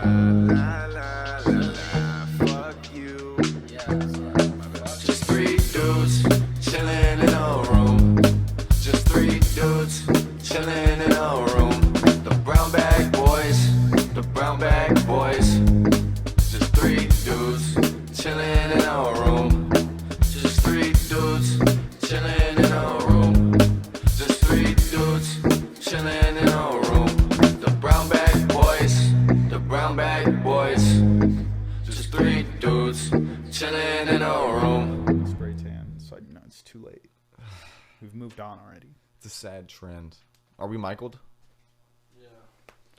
La la la la, fuck you. Just three dudes chilling in a room. Just three dudes chilling in a room. The brown bag boys, the brown bag boys. Just three dudes chilling in a room. Just three dudes chilling in a room. Just three dudes chilling in a room. The brown bag boys, the brown bag boys. Just three dudes chilling in a room. Spray tan, so no, it's too late. We've moved on already. It's a sad trend. Are we Michael'd?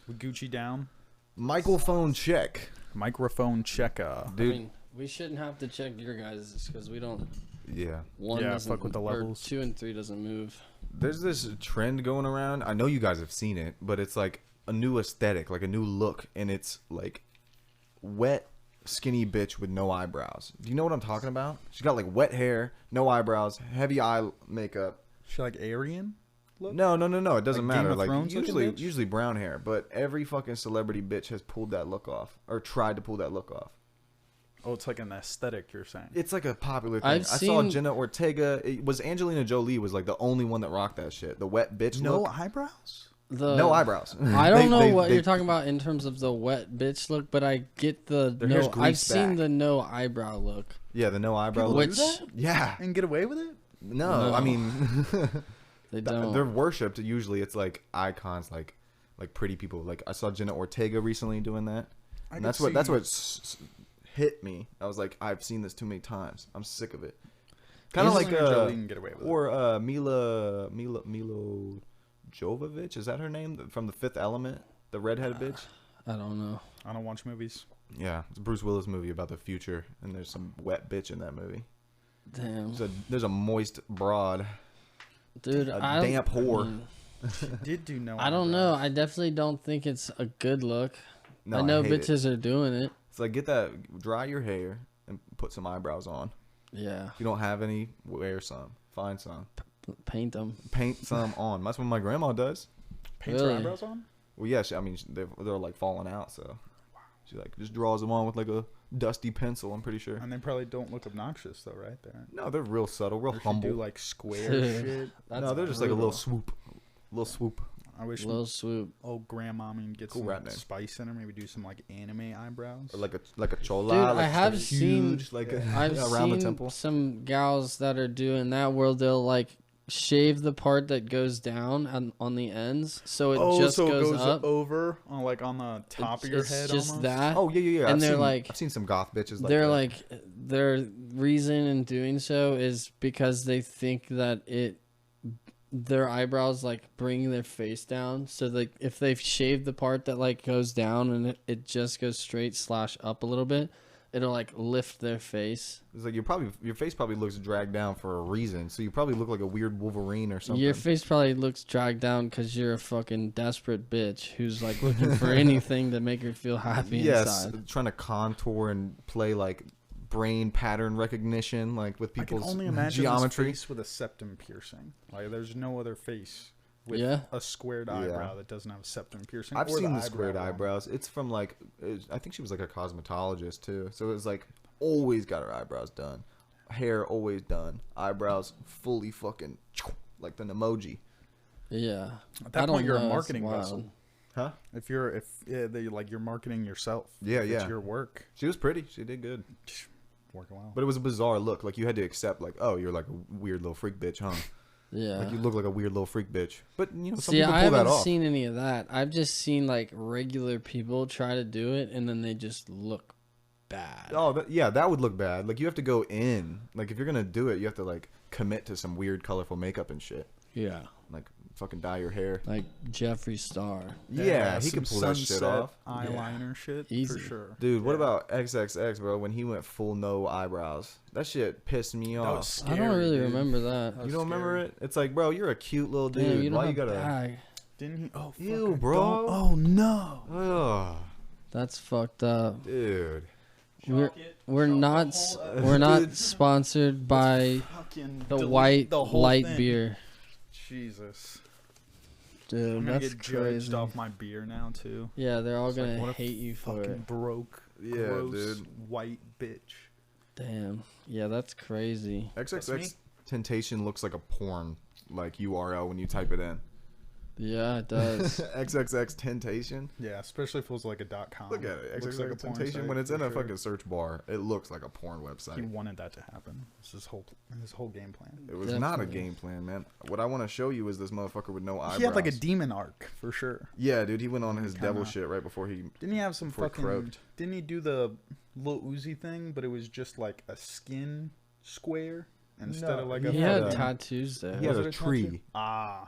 We Gucci down. Microphone check. Microphone checker. Dude. I mean, we shouldn't have to check your guys' because we don't. Yeah. One Yeah, doesn't, fuck with the or levels. 2 and 3 doesn't move. There's this trend going around. I know you guys have seen it, but it's like a new aesthetic, like a new look, and it's like wet, skinny bitch with no eyebrows. Do you know what I'm talking about? She's got like wet hair, no eyebrows, heavy eye makeup. She like Aryan look? No. It doesn't Like Game matter. of Like Thrones looking bitch? usually brown hair, but every fucking celebrity bitch has pulled that look off or tried to pull that look off. Oh, it's like an aesthetic you're saying. It's like a popular thing. I've I saw seen- Jenna Ortega. It was Angelina Jolie was like the only one that rocked that shit. The wet bitch No look. eyebrows? No eyebrows. I don't know They- what they- you're talking about in terms of the wet bitch look, but I get the Their hair's no. I've greased seen back. the no eyebrow look. Yeah, the no eyebrow People look. Which do that? Yeah. And get away with it? No, No. I mean, they don't. they're worshipped. Usually, it's like icons, like pretty people. Like I saw Jenna Ortega recently doing that, I and could that's what see- hit me. I was like, I've seen this too many times. I'm sick of it. Kind of like Angelina Jolie can get away with it. or Milo Jovovich. Is that her name from The Fifth Element? The redheaded bitch. I don't know. I don't watch movies. Yeah, it's a Bruce Willis movie about the future, and there's some wet bitch in that movie. Damn, There's a moist broad, dude. a I don't- damp whore. I mean, Did do no I don't know. eyebrows. I definitely don't think it's a good look. No, I know hate it. bitches are doing it. It's like get that, dry your hair and put some eyebrows on. Yeah, If you don't have any, wear some. Find some. paint them. Paint some on. That's what my grandma does. Paint her Really? eyebrows on? Well, yeah, I mean they're like falling out, so she like just draws them on with like a dusty pencil. I'm pretty sure. And they probably don't look obnoxious though, right? There. No, they're real subtle, real Or she humble. do like square shit. That's No, they're just like a little brutal. swoop. I wish Little swoop. old grandma and get Cool some rap name. spice in her. Maybe do some like anime eyebrows. Or like a chola. Dude, like I have just seen- huge, like I've around seen the temple. some gals that are doing that where they'll like shave the part that goes down on the ends, so it just so goes, it goes up. over on like on the top of your It's head. just almost? that. Oh yeah. And they're seen, like- I've seen some goth bitches. Like They're that. like their reason in doing so is because they think that their eyebrows like bring their face down. So like if they've shaved the part that like goes down and it just goes straight / up a little bit, it'll like lift their face. It's like your face probably looks dragged down for a reason. So you probably look like a weird Wolverine or something. Your face probably looks dragged down because you're a fucking desperate bitch who's like looking for anything to make her feel happy Yes, inside. trying to contour and play like brain pattern recognition, like with I can people's only imagine geometry. this face with a septum piercing. Like there's no other face with Yeah. a squared Yeah. eyebrow that doesn't have a septum piercing. I've or seen the eyebrow squared one. eyebrows. It's from like, I think she was like a cosmetologist too. So it was like always got her eyebrows done, hair always done, eyebrows fully fucking like an emoji. Yeah. At that I don't point, you're a know, it's marketing wild. vessel. Huh? If you're marketing yourself. Yeah, If yeah. It's your work. She was pretty. She did good. Working well. But it was a bizarre look. Like you had to accept, like, oh, you're like a weird little freak bitch, huh? Yeah. Like you look like a weird little freak bitch. But you know, some See, people I pull that haven't off. seen any of that. I've just seen like regular people try to do it and then they just look bad. Oh, yeah, that would look bad. Like you have to go in. Like if you're gonna do it, you have to like commit to some weird, colorful makeup and shit. Yeah. Like fucking dye your hair. Like Jeffree Star. Yeah, he some can pull that shit sunset off. Eyeliner shit Easy. for sure. Dude, what Yeah. about XXX, bro? When he went full no eyebrows, that shit pissed me That off. was I don't scary, really dude. remember that. You don't remember it? It's like, bro, you're a cute little dude. Damn, you don't Why you have gotta? bag. Didn't he? Oh, Ew, fucking bro. don't- Oh no. Ugh, That's fucked up. dude. We're not sponsored by Fucking the delete white the whole light thing. beer. Jesus. Dude, I'm gonna that's get judged crazy. off my beer now too. Yeah, they're all It's like, gonna what a hate you for Fucking it. broke, Yeah, gross, dude. white bitch. Damn. Yeah, that's crazy. That's me. XXX Temptation looks like a porn like URL when you type it in. Yeah, it does. XXX Temptation. Yeah, especially if it was like a .com. Look at it. Looks XXX like a porn Temptation. site When it's for in a sure. fucking search bar, it looks like a porn He website. wanted that to happen. It's his whole game plan. It was not a Definitely. game plan, man. What I want to show you is this motherfucker with no eyebrows. He had like a demon arc for sure. Yeah, dude. He went on his devil Kinda. shit right before he. Didn't he have some Before it fucking? croaked. Didn't he do the Lil Uzi thing? But it was just like a skin square instead No, of like he a. He had had a- tattoos there. He had Was a it a tree. tattoo? Ah,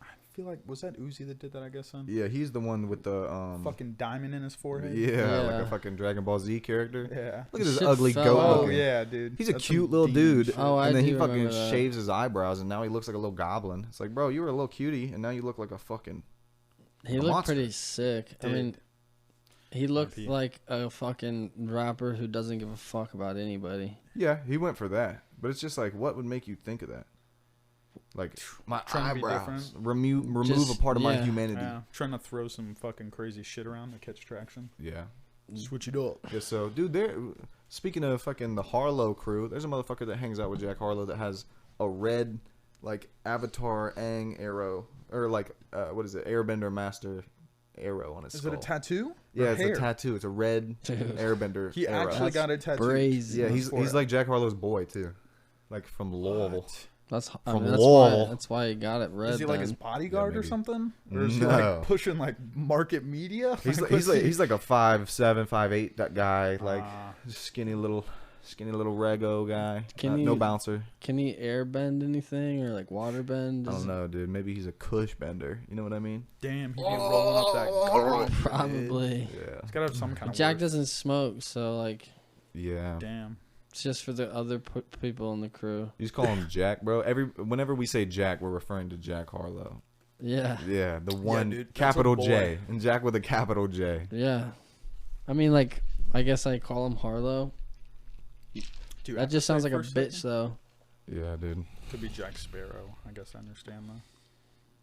I feel like was that Uzi that did that? I guess son. Yeah, he's the one with the Fucking diamond in his forehead. Yeah, like Yeah. a fucking Dragon Ball Z character. Yeah. Look at this Shit ugly fell goat. out. Oh looking. yeah, dude. He's a That's cute some little demon dude. shit. Oh, I and then he do fucking remember that. shaves his eyebrows, and now he looks like a little goblin. It's like, bro, you were a little cutie, and now you look like a fucking. He a looked monster. pretty sick. I Did. mean, he looked RP. like a fucking rapper who doesn't give a fuck about anybody. Yeah, he went for that, but it's just like, what would make you think of that? Like my Trying to be eyebrows. different. Remove Just- a part of my yeah. humanity. Yeah, trying to throw some fucking crazy shit around to catch traction. Yeah. Switch it up. Yeah. So, dude, there. Speaking of fucking the Harlow crew, there's a motherfucker that hangs out with Jack Harlow that has a red, like Avatar Aang arrow, or like what is it, Airbender Master arrow on his Is skull. it a tattoo? Yeah, Or it's hair? a tattoo. It's a red Dude. Airbender He arrow. actually got it tattooed. Brazy. Yeah, on his he's forehead. like Jack Harlow's boy too, like from Louisville. What? That's From that's Lowell. why that's why he got it red. Is he like his then. bodyguard Yeah, or maybe. something? Or is he No. like pushing like market media? He's like, what's he- he's like a 5'7", 5'8", that guy, like Ah. skinny little rego guy. Can No you- bouncer. Can he air bend anything or like water bend? I don't know, dude. Maybe he's a Kush bender. You know what I mean? Damn, he be rolling up that gold. Probably. Yeah. He's gotta have some kind of Jack work. doesn't smoke, so like Yeah. Damn. it's just for the other people in the crew. You just call him Jack, bro. Whenever we say Jack, we're referring to Jack Harlow. Yeah. Yeah, the one dude, that's capital a boy. J, and Jack with a capital J. Yeah. I mean, like, I guess I call him Harlow. Dude, That just sounds like a first bitch, though. Yeah, dude. Could be Jack Sparrow. I guess I understand though.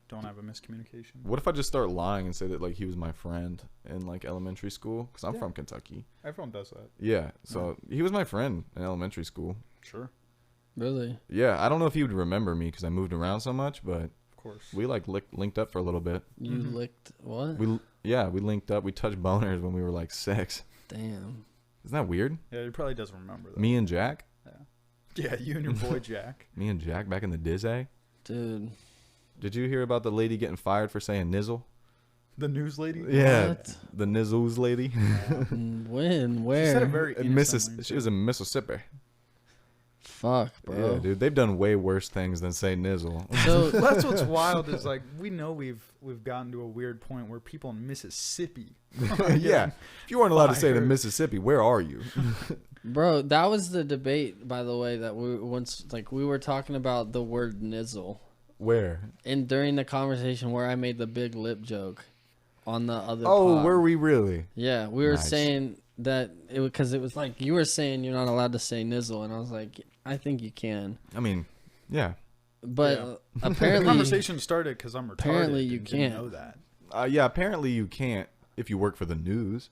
Don't have a miscommunication. What if I just start lying and say that like he was my friend in like elementary school? Because I'm Yeah. from Kentucky. Everyone does that. Yeah, so he was my friend in elementary school. Sure. Really? Yeah, I don't know if he would remember me because I moved around so much, but Of course. we like linked up for a little bit. You Mhm. licked what? We linked up. We touched boners when we were like 6. Damn. Isn't that weird? Yeah, he probably doesn't remember though. Me and Jack. Yeah, you and your boy Jack. Me and Jack back in the Dizzy. Dude. Did you hear about the lady getting fired for saying nizzle? The news lady. Yeah, What? the nizzles lady. When? She Where? said it very In innocently, she was in Mississippi. Fuck, bro. Yeah, dude, they've done way worse things than say nizzle. So, That's what's wild is like we know we've gotten to a weird point where people in Mississippi. Yeah, if you weren't allowed to say it in fired. Mississippi, where are you? bro, that was the debate, by the way, that we were talking about the word nizzle. Where? And during the conversation where I made the big lip joke on the other Oh, pod. were we really? Yeah, we were Nice. saying that because it was like you were saying you're not allowed to say nizzle, and I was like, I think you can, I mean, yeah. but Yeah. The apparently, conversation started because I'm retarded. Apparently you and didn't can't. know that. Yeah, apparently you can't if you work for the news.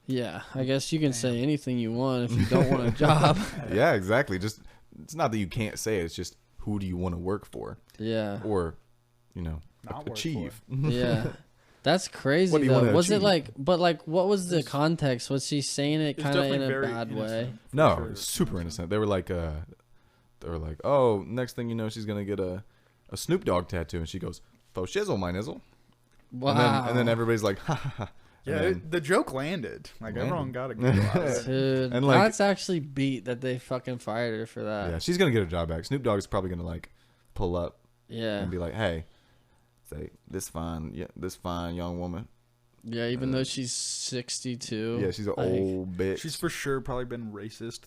yeah, I guess you can say anything you want if you don't want a job. Yeah, exactly. Just it's not that you can't say it. It's just who do you want to work for Yeah, or, you know, Not work achieve. yeah, that's crazy. What do you though. wanna Was it achieve? like? But like, what was the context? Was she saying it It's kind of in definitely a very bad way? innocent, for No, sure. it's super innocent. They were like, oh, next thing you know, she's gonna get a Snoop Dogg tattoo, and she goes, "Faux shizzle, my nizzle." Wow. And then everybody's like, ha ha ha. Yeah, And then- the joke landed. Like Landed. everyone got a giggle out of it. Dude, And, like- that's actually beat that they fucking fired her for that. yeah, she's gonna get her job back. Snoop Dogg's probably gonna like pull up Yeah, and be like, "Hey, say this fine young woman. yeah. Even though she's 62. Yeah, she's an like, old bitch. She's for sure probably been racist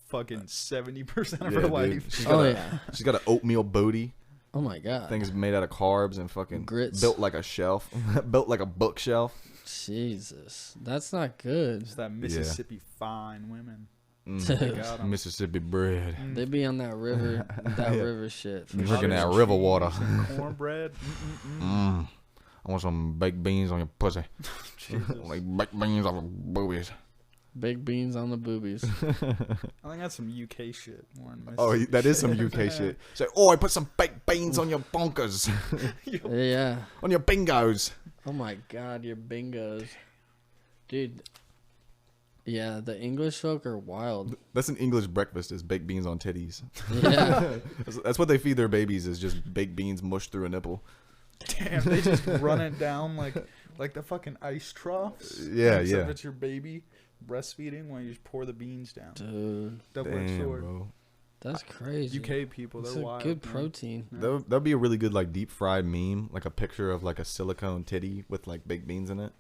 fucking 70% of Yeah, her dude. life. She's Oh got a, yeah. she's got an oatmeal booty. Oh my god. Things made out of carbs and fucking Grits. built like a shelf, built like a bookshelf. Jesus, that's not good. It's that Mississippi fine women. Got 'em. Mississippi bread. They be on that river, river shit. For Drinking sure. that river water. And cornbread. I want some baked beans on your pussy. Jesus. Like baked beans on your boobies. Baked beans on the boobies. I think that's some UK shit. More than Oh, Mississippi that is some shit. UK shit. Say, oh, I put some baked beans on your bonkers. Yeah. On your bingos. Oh my god, your bingos. Dude. Yeah, the English folk are wild. That's an English breakfast, is baked beans on titties. Yeah. That's what they feed their babies, is just baked beans mushed through a nipple. Damn, they just run it down like the fucking ice troughs. Yeah, Except yeah. it's your baby breastfeeding while you just pour the beans down. Dude, Double-edged Damn, sword. bro. that's crazy. UK people, It's they're a wild. good man. protein. That'd be a really good like deep fried meme, like a picture of like a silicone titty with like baked beans in it.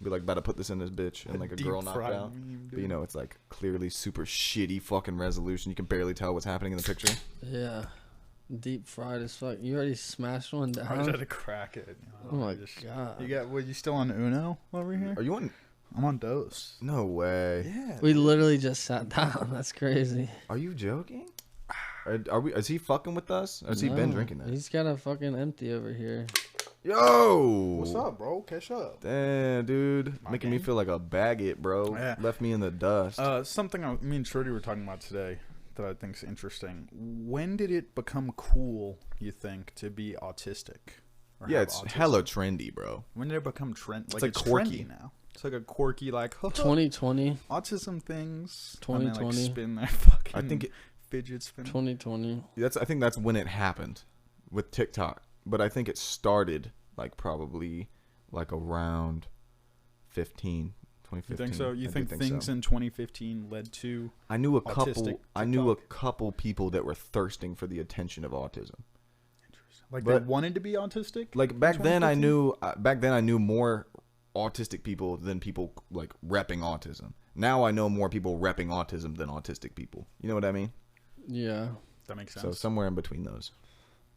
Be like, about to put this in this bitch, and like a girl knocked deep-fried out. meme, But you dude. know, it's like clearly super shitty fucking resolution. You can barely tell what's happening in the picture. Yeah. Deep fried as fuck. You already smashed one I just had down? to crack it. Oh my Just- god. You got? What? You still on Uno over here? Are you on? I'm on Dose. No way. Yeah. We literally just sat down. That's crazy. Are you joking? Are we? Is he fucking with us? Or has he been No, drinking that? He's got a fucking empty over here. Yo. What's up, bro? Catch up. Damn, dude. My Making me game. feel like a baguette, bro. Yeah. Left me in the dust. Something me and Shorty were talking about today that I think's interesting. When did it become cool, you think, to be autistic? Or yeah, have it's autism? hella trendy, bro. When did it become trend? like it's quirky. trendy now. It's like a quirky, like 2020. autism things. 2020. And they, like, spin their fucking I think fidget spinner. 2020. I think that's when it happened with TikTok. But I think it started like probably like around 2015. You think so? You I do think things so. in 2015 led to? I knew a autistic couple people that were thirsting for the attention of autism. Like But- they wanted to be autistic? Like in back then I 2015? knew more autistic people than people like repping autism. Now I know more people repping autism than autistic people. You know what I mean? Yeah. That makes sense. So somewhere in between those.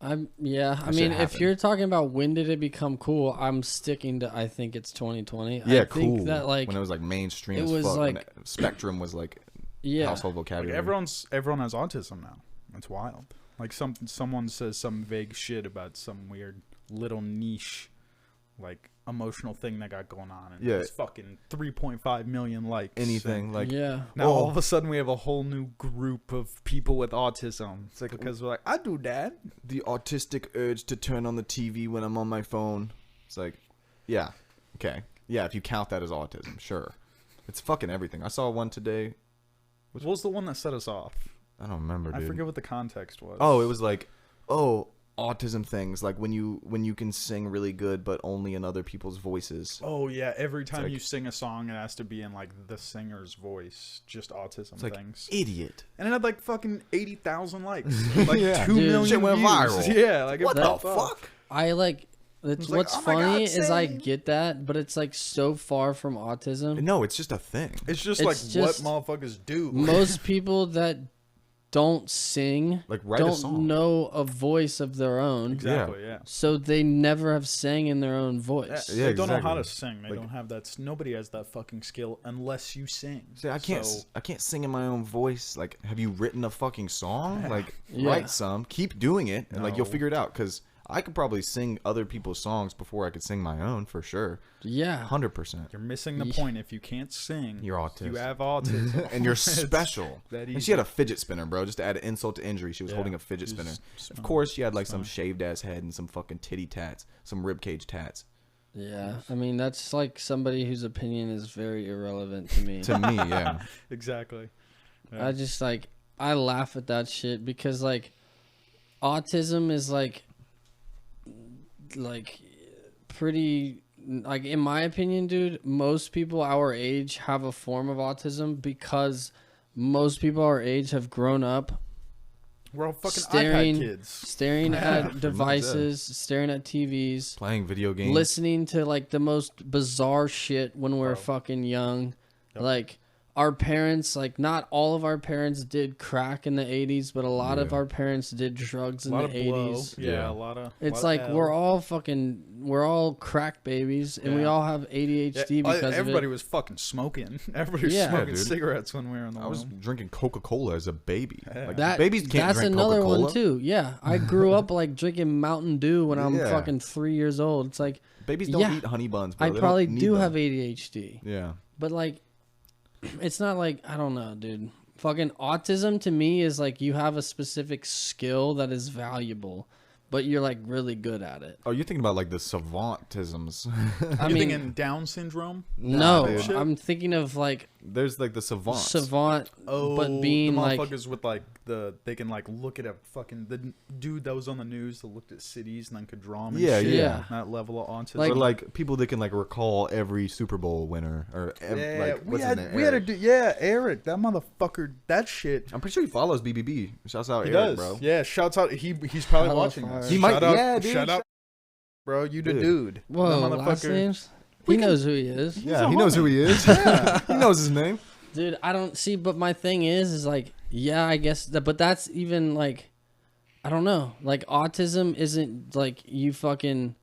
I That mean, shit if happened. you're talking about when did it become cool, I'm sticking to I think it's 2020. Yeah, I cool. think that like when it was like mainstream it as was fuck. when like- Spectrum was like yeah. household Like vocabulary. everyone has autism now. It's wild. Like someone says some vague shit about some weird little niche, like emotional thing that got going on, and Yeah. it's fucking 3.5 million likes. Anything And like yeah. now Oh. all of a sudden we have a whole new group of people with autism. It's like- because we're like, I do that. the autistic urge to turn on the TV when I'm on my phone. It's like, yeah, okay, yeah. If you count that as autism, sure. It's fucking everything. I saw one today. What was the one that set us off? I don't remember, dude. I forget what the context was. Oh, it was like, autism things, like when you can sing really good but only in other people's voices. Oh yeah, every time like- you sing a song, it has to be in like the singer's voice. Just autism It's like, things. idiot. And it had like fucking 80,000 likes, like Yeah. 2 Dude. million Shit went views. viral. Yeah, like What it the popped off. fuck? I like was like, what's "Oh my funny God, is I sing." get that, but it's like so far from autism. No, it's just a thing. It's just It's like just- what motherfuckers do. Most people that don't sing Like, write a don't song. know a voice of their own. Exactly. Yeah. So they never have sang in their own voice. Yeah, They don't know how to exactly. sing. They Like- don't have that. Nobody has that fucking skill unless you sing. See, I can't sing in my own voice. Like, have you written a fucking song? Like, Yeah. write some. Keep doing it, and like you'll No. figure it out. Because I could probably sing other people's songs before I could sing my own for sure. Yeah. 100%. You're missing the Yeah. point. If you can't sing, You're autistic. You have autism, And you're It's special. that And easy. she had a fidget spinner, bro. Just to add insult to injury, she was Yeah. holding a fidget She was spinner. just Of course, she had like it's some fine. shaved ass head and some fucking titty tats, some ribcage tats. Yeah. I mean, that's like somebody whose opinion is very irrelevant to me. To me, yeah. Exactly. Yeah. I just like I laugh at that shit because like autism is like pretty like in my opinion, dude, most people our age have a form of autism because most people our age have grown up We're all fucking staring iPad kids. staring at devices, staring at TVs, Playing video games. listening to like the most bizarre shit when we're Bro. fucking young. Yep. Like our parents, like not all of our parents did crack in the 80s, but a lot of Yeah. our parents did drugs A in lot the of blow. 80s. Yeah, Yeah. a lot of. It's lot of like L. we're all crack babies, and we Yeah. all have ADHD Yeah, because everybody of it. was fucking smoking. Everybody was Yeah. smoking Yeah, dude. cigarettes when we were in the I was womb. drinking Coca-Cola as a baby. Yeah. Like, That babies can't that's drink another Coca-Cola. one too. Yeah, I grew up like drinking Mountain Dew when I'm Yeah. fucking 3 years old. It's like Babies don't Yeah. eat honey buns. Bro. I They probably don't need do them. have ADHD, Yeah. but like it's not like I don't know, dude. Fucking autism to me is like you have a specific skill that is valuable, but you're like really good at it. Oh, you're thinking about like the savantisms. I You mean, thinking Down syndrome? no, dude. I'm thinking of like There's like the savants. savant, Oh, but being the like motherfuckers with like they can like look at a fucking the dude that was on the news that looked at cities and then could draw them. And Yeah, shit. yeah. That level of autism. Or like people that can like recall every Super Bowl winner or like we what's his name? had we had a Eric. dude, Eric, that motherfucker, that shit. I'm pretty sure he follows BBB. Shouts out He Eric, does, bro. yeah. Shouts out, he's probably Hella watching fire. this. He might- Shout out, yeah, dude. Shout out, bro. You the Dude. dude. whoa, That last motherfucker. names. He knows who he is. Yeah, a he knows homie. who he is. He knows his name. Dude, I don't see, but my thing is like, yeah, I guess that, but that's even like, I don't know. Like, autism isn't like you fucking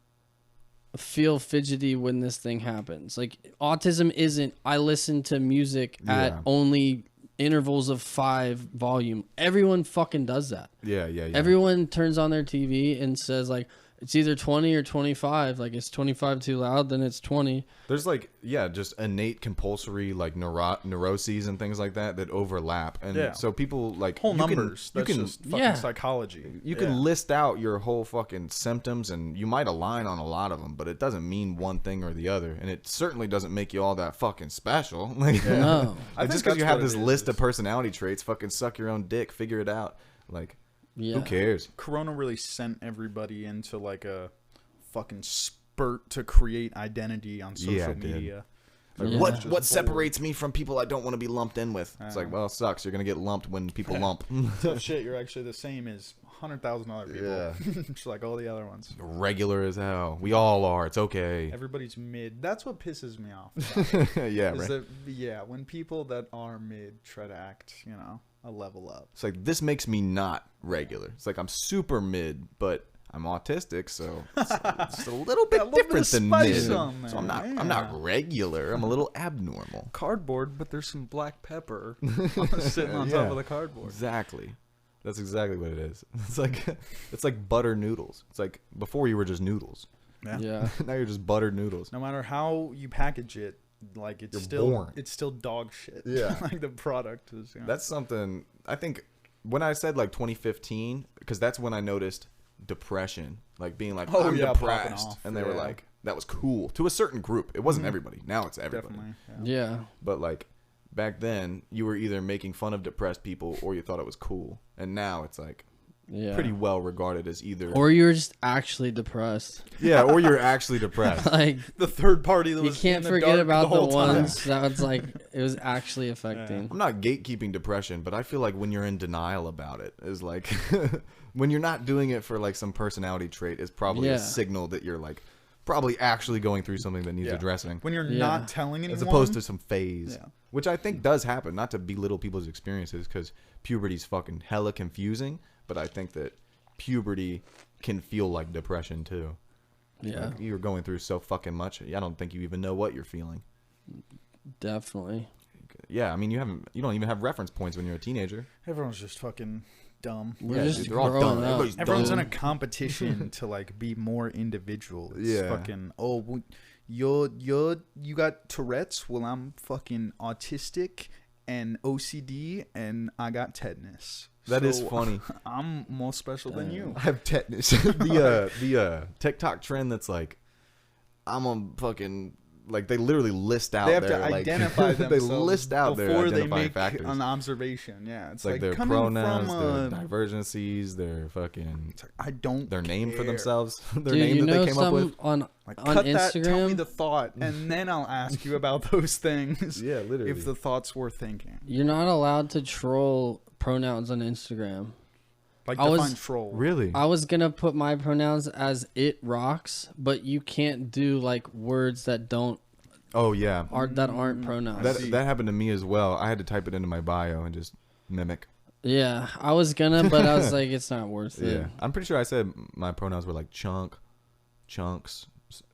feel fidgety when this thing happens. Like, autism isn't, I listen to music at Yeah. only intervals of 5 volume. Everyone fucking does that. Yeah. Everyone turns on their TV and says, like, it's either 20 or 25. Like, is 25 too loud? Then it's 20. There's like, yeah, just innate compulsory like neuroses and things like that overlap. And Yeah. so people like Whole you can- numbers. you That's can just fucking Yeah. psychology. you can list out your whole fucking symptoms and you might align on a lot of them, but it doesn't mean one thing or the other. And it certainly doesn't make you all that fucking special. Like, No. I just think because you that's have what this it list of is. personality traits, fucking suck your own dick, figure it out. Like, Yeah. who cares? Corona really sent everybody into like a fucking spurt to create identity on social Yeah, it did. media. Like, Yeah. what Just what bored. separates me from people I don't want to be lumped in with? It's like, well, it sucks. You're gonna get lumped when people lump. So shit, you're actually the same as 100,000 other people. Yeah. Just like all the other ones. Regular as hell. We all are. It's okay. Everybody's mid. That's what pisses me off. About Yeah, is right. that, yeah, when people that are mid try to act, a level up. It's like this makes me not regular. It's like I'm super mid, but I'm autistic, so it's a little Got a bit little different bit of than spice mid. on So I'm there, not yeah. regular. I'm a little abnormal. Cardboard, but there's some black pepper sitting on Yeah. top of the cardboard. Exactly. That's exactly what it is. It's like butter noodles. It's like before you were just noodles. Yeah. Now you're just buttered noodles. No matter how you package it, like You're still born. it's still dog shit. Yeah. Like the product is. That's something I think when I said like 2015, because that's when I noticed depression, like being like, Oh, I'm yeah, popping depressed. off, And they were yeah. like, that was cool to a certain group. It wasn't everybody. Now it's everybody. definitely. Yeah. But like back then, you were either making fun of depressed people or you thought it was cool. And now it's like Yeah. pretty well regarded as either. Or you were just actually depressed. Yeah, or you're actually depressed. Like, The third party that you was can't in the forget dark about the whole time. ones that was like, it was actually affecting. I'm not gatekeeping depression, but I feel like when you're in denial about it is like when you're not doing it for like some personality trait is probably Yeah. a signal that you're like probably actually going through something that needs Yeah. addressing. When you're Yeah. not telling anyone, As opposed to some phase, Yeah. which I think does happen. Not to belittle people's experiences, because puberty's fucking hella confusing. But I think that puberty can feel like depression too. Yeah, Like, you're going through so fucking much. I don't think you even know what you're feeling. definitely. Yeah, I mean, you don't even have reference points when you're a teenager. everyone's just fucking dumb. We're Yeah, just dude, they're all growing dumb. up. Everybody's Everyone's dumb. in a competition to like be more individual. It's Yeah. fucking you got Tourette's. Well, I'm fucking autistic and OCD, and I got tetanus. That is So, funny. I'm more special than you. I have tetanus. the TikTok trend that's like, I'm a fucking like they literally list out. They have their, to like, identify they themselves list out their before they identifying make factors. an observation. Yeah, It's like their coming pronouns, from, their divergencies, their fucking it's like, I don't their name for care. themselves, their Dude, name you that know they came up something with. on Like, on cut that. Tell me Instagram? the thought, and then I'll ask you about those things. Yeah, literally. If the thoughts were thinking, You're not allowed to troll pronouns on Instagram. like I was- define troll. Really? I was gonna put my pronouns as it rocks, but you can't do like words that don't Oh yeah, that aren't pronouns. that happened to me as well. I had to type it into my bio and just mimic. Yeah, I was gonna, but I was like, it's not worth it. Yeah, I'm pretty sure I said my pronouns were like chunk, chunks.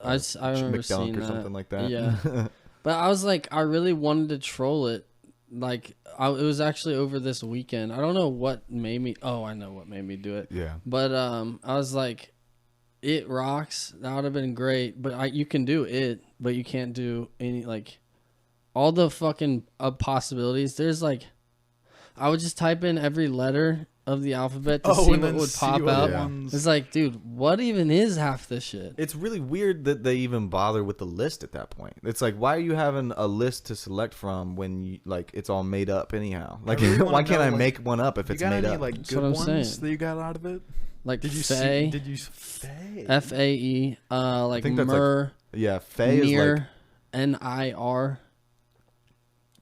I remember McDunk seeing or that. something like that. Yeah, but I was like, I really wanted to troll it. Like, it was actually over this weekend. I don't know what made me. Oh, I know what made me do it. Yeah. But I was like, it rocks. That would have been great. But you can do it, but you can't do any like all the fucking possibilities. There's like, I would just type in every letter of the alphabet to see what would pop out. It's like, dude, what even is half this shit? It's really weird that they even bother with the list at that point. It's like, why are you having a list to select from when you like it's all made up anyhow? Like, really why can't I like, make one up if it's got made any, up? Like That's good what I'm ones saying. that you got out of it? Like Did you Faye, see? Did you Faye? Fae, like think that's Mur, Yeah, Faye is like, Nir, Nir.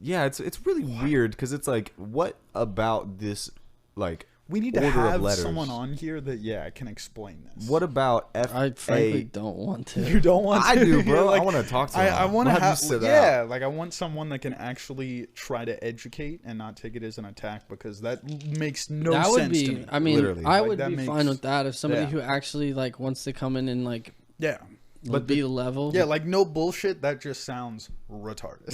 yeah, it's really weird because it's like, what about this like We need to order of have letters? someone on here that can explain this. What about I frankly don't want to. You don't want to? I do, bro. Like, I want to talk to I him. want to We'll have you sit yeah, out. like I want someone that can actually try to educate and not take it as an attack because that makes no That sense would be. to me. I mean, Literally. I Like, would that be makes- fine with that if somebody yeah. who actually like wants to come in and like Yeah. but be level. Yeah, like no bullshit. That just sounds retarded.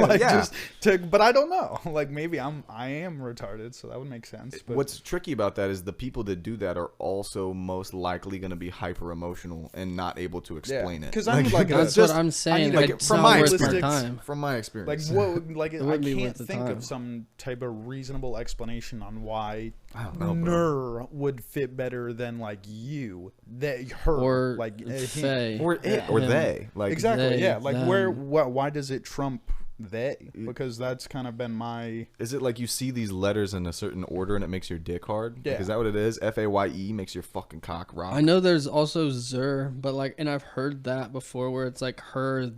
Like, Yeah. but I don't know. Like maybe I am retarded, so that would make sense. But What's tricky about that is the people that do that are also most likely going to be hyper emotional and not able to explain it. because I need like That's a, what I'm saying. like, It's from not my worth my experience- time. From my like experience, what like I wouldn't be can't worth the think time. of some type of reasonable explanation on why I don't know, bro. Nur would fit better than like you that her Or like him. Faye. or it Yeah. or Him. they like Exactly. They, Yeah. Like them. why does it trump they? Because that's kind of been my Is it like you see these letters in a certain order and it makes your dick hard? Yeah. Like, is that what it is? FAYE makes your fucking cock rock. I know there's also Zer, but like, and I've heard that before where it's like her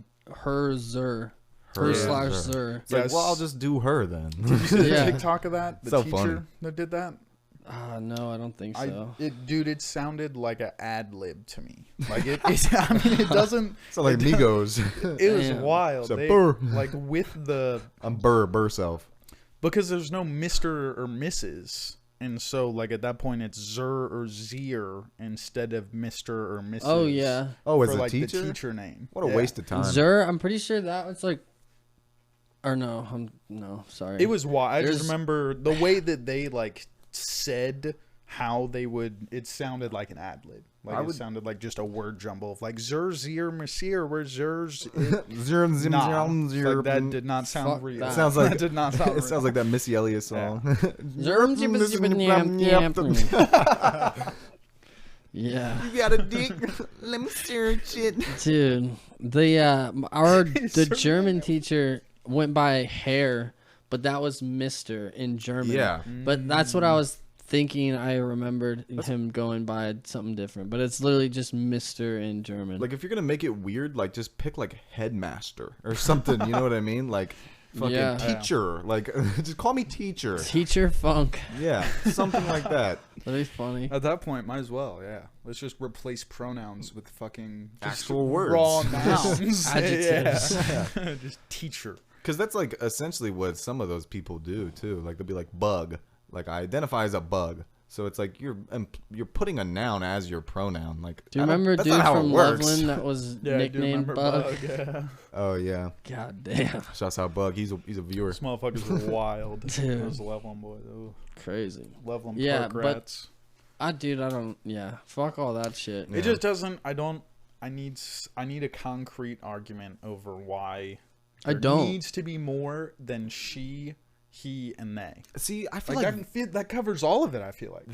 Zer, her Her slash Zer. Zer. It's like, Yes. well, I'll just do her then. Did you see the Yeah. TikTok of that? The So teacher funny. that did that? No, I don't think so. Dude, it sounded like an ad lib to me. Like I mean, it doesn't. It's like Migos. It was Damn. wild. It's a They- burr. like with the I'm burr self. because there's no Mr. or Mrs. And so like at that point it's Zer or Zier instead of Mr. or Mrs. Oh yeah, Oh, as for a like teacher? the teacher name. What a Yeah. waste of time. Zer. I'm pretty sure that was like, or no, no, sorry. It was wild. I just There's- remember the way that they like said how they would. It sounded like an ad lib. Like it sounded like just a word jumble of like Zer, Zier, Monsieur, where Zer's. Nah, like, that did not sound Fuck real. that. Sounds like that did not sound. It sounds like that Missy Elliott song. Yeah, You got a dick? Let me search it. dude. The German teacher went by hair, but that was Mister in German. Yeah. But that's what I was thinking. I remembered him going by something different, but it's literally just Mister in German. Like, if you're gonna make it weird, like, just pick like headmaster or something. You know what I mean? Like, fucking Yeah. teacher. Like, just call me teacher. Teacher Funk. Yeah, something like that. That'd be funny. At that point, might as well. Yeah, let's just replace pronouns with fucking just Actual words. raw nouns, Adjectives. Yeah. Just teacher. Because that's like essentially what some of those people do too. Like they'll be like bug. Like I identify as a bug. So it's like you're putting a noun as your pronoun. Like Do you remember that's dude not how it from works. Loveland that was Yeah, I do nicknamed remember Bug? Yeah. Oh yeah. God damn, Shouts out Bug. He's a viewer. Those motherfuckers were wild. Dude. Those Loveland boys. Ooh. crazy. Loveland Yeah, park but- rats. I don't. Yeah, fuck all that shit. Yeah. It just doesn't. I need a concrete argument over why. I There don't. needs to be more than she, he, and they. See, I feel Like, like that covers all of it. I feel like.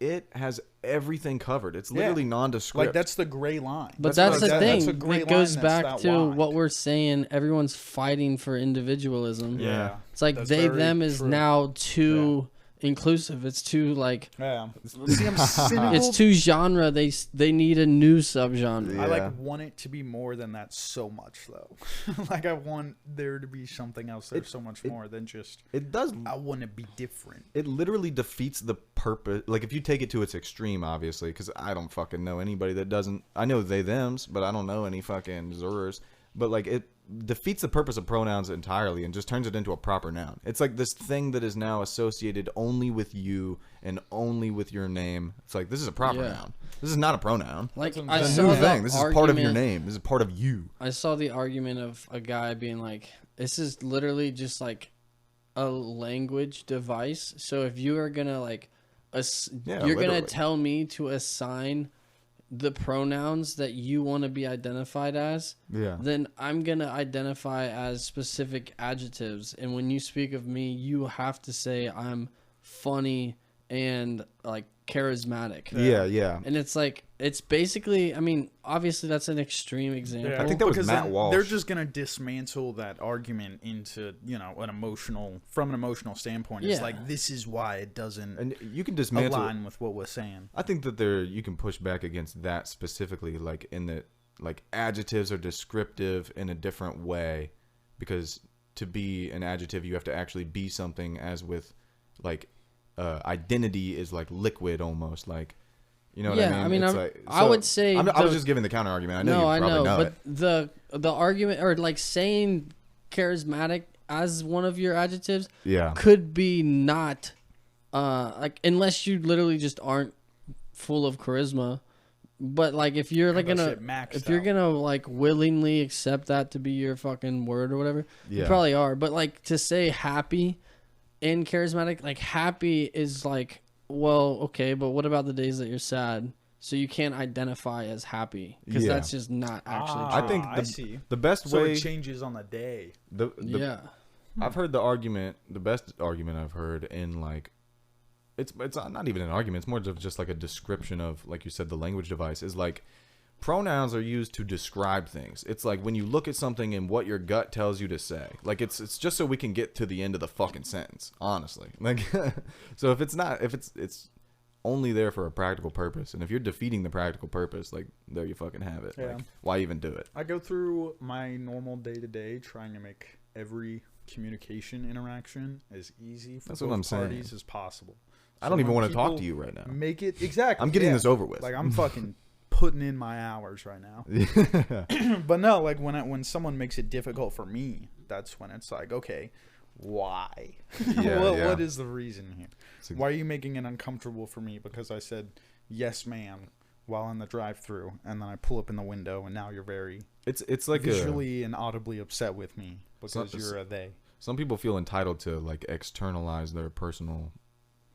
it has everything covered. It's literally nondescript. Like that's the gray line. But That's that's what- the that's thing. a gray It goes line that's back that to wide. what we're saying. Everyone's fighting for individualism. Yeah. It's like That's they very them is true. now too inclusive. It's too like Yeah. See, I'm cynical. it's too genre. They need a new subgenre. I Yeah. like want it to be more than that so much though. Like I want there to be something else there's so much more than just it does. I want to be different. It literally defeats the purpose. Like if you take it to its extreme, obviously, because I don't fucking know anybody that doesn't. I know they thems, but I don't know any fucking Zers. but like it defeats the purpose of pronouns entirely and just turns it into a proper noun. It's like this thing that is now associated only with you and only with your name. It's like, this is a proper noun. This is not a pronoun. Like, That's I It's a saw new the thing. This is part of your argument- name. This is part of you. I saw the argument of a guy being like, this is literally just like a language device. So if you are gonna like, you're gonna literally. tell me to assign the pronouns that you want to be identified as, Yeah. then I'm gonna identify as specific adjectives. And when you speak of me, you have to say I'm funny and like charismatic. Yeah. And it's like, it's basically, I mean, obviously that's an extreme example. Yeah, I think that was because Matt then Walsh. They're just gonna dismantle that argument into from an emotional standpoint. It's Yeah. like, this is why it doesn't And you can dismantle. align with what we're saying. I think that you can push back against that specifically, like in that, like adjectives are descriptive in a different way, because to be an adjective, you have to actually be something. As with, like, identity is like liquid almost, like, you know what I mean? Yeah, I mean, It's I would say I was the- just giving the counter argument. I know No, you I probably know but it. the argument, or like saying charismatic as one of your adjectives, Yeah. could be not like, unless you literally just aren't full of charisma. But like, if you're like That gonna shit maxed if you're out. gonna like willingly accept that to be your fucking word or whatever, you Yeah. probably are. But like, to say happy and charismatic, like happy is like, well, okay, but what about the days that you're sad? So you can't identify as happy, because Yeah. that's just not actually I true. think I see. the best So way it changes on the day. Yeah. I've heard the best argument I've heard in like, it's not even an argument. It's more of just like a description of, like you said, the language device is like, pronouns are used to describe things. It's like when you look at something and what your gut tells you to say. Like it's just so we can get to the end of the fucking sentence, honestly. Like, so if it's only there for a practical purpose, and if you're defeating the practical purpose, like, there you fucking have it. Yeah. Like, why even do it? I go through my normal day-to-day trying to make every communication interaction as easy for That's both what I'm saying. parties as possible. I don't even when want to talk people to you right now. Make it exactly. I'm getting yeah. this over with. Like, I'm fucking putting in my hours right now. But no, like when someone makes it difficult for me, that's when it's like, okay, why? Yeah. What is the reason here? a- Why are you making it uncomfortable for me because I said yes, ma'am, while in the drive-through, and then I pull up in the window, and now you're very It's like visually and audibly upset with me because So- you're a they. some people feel entitled to like externalize their personal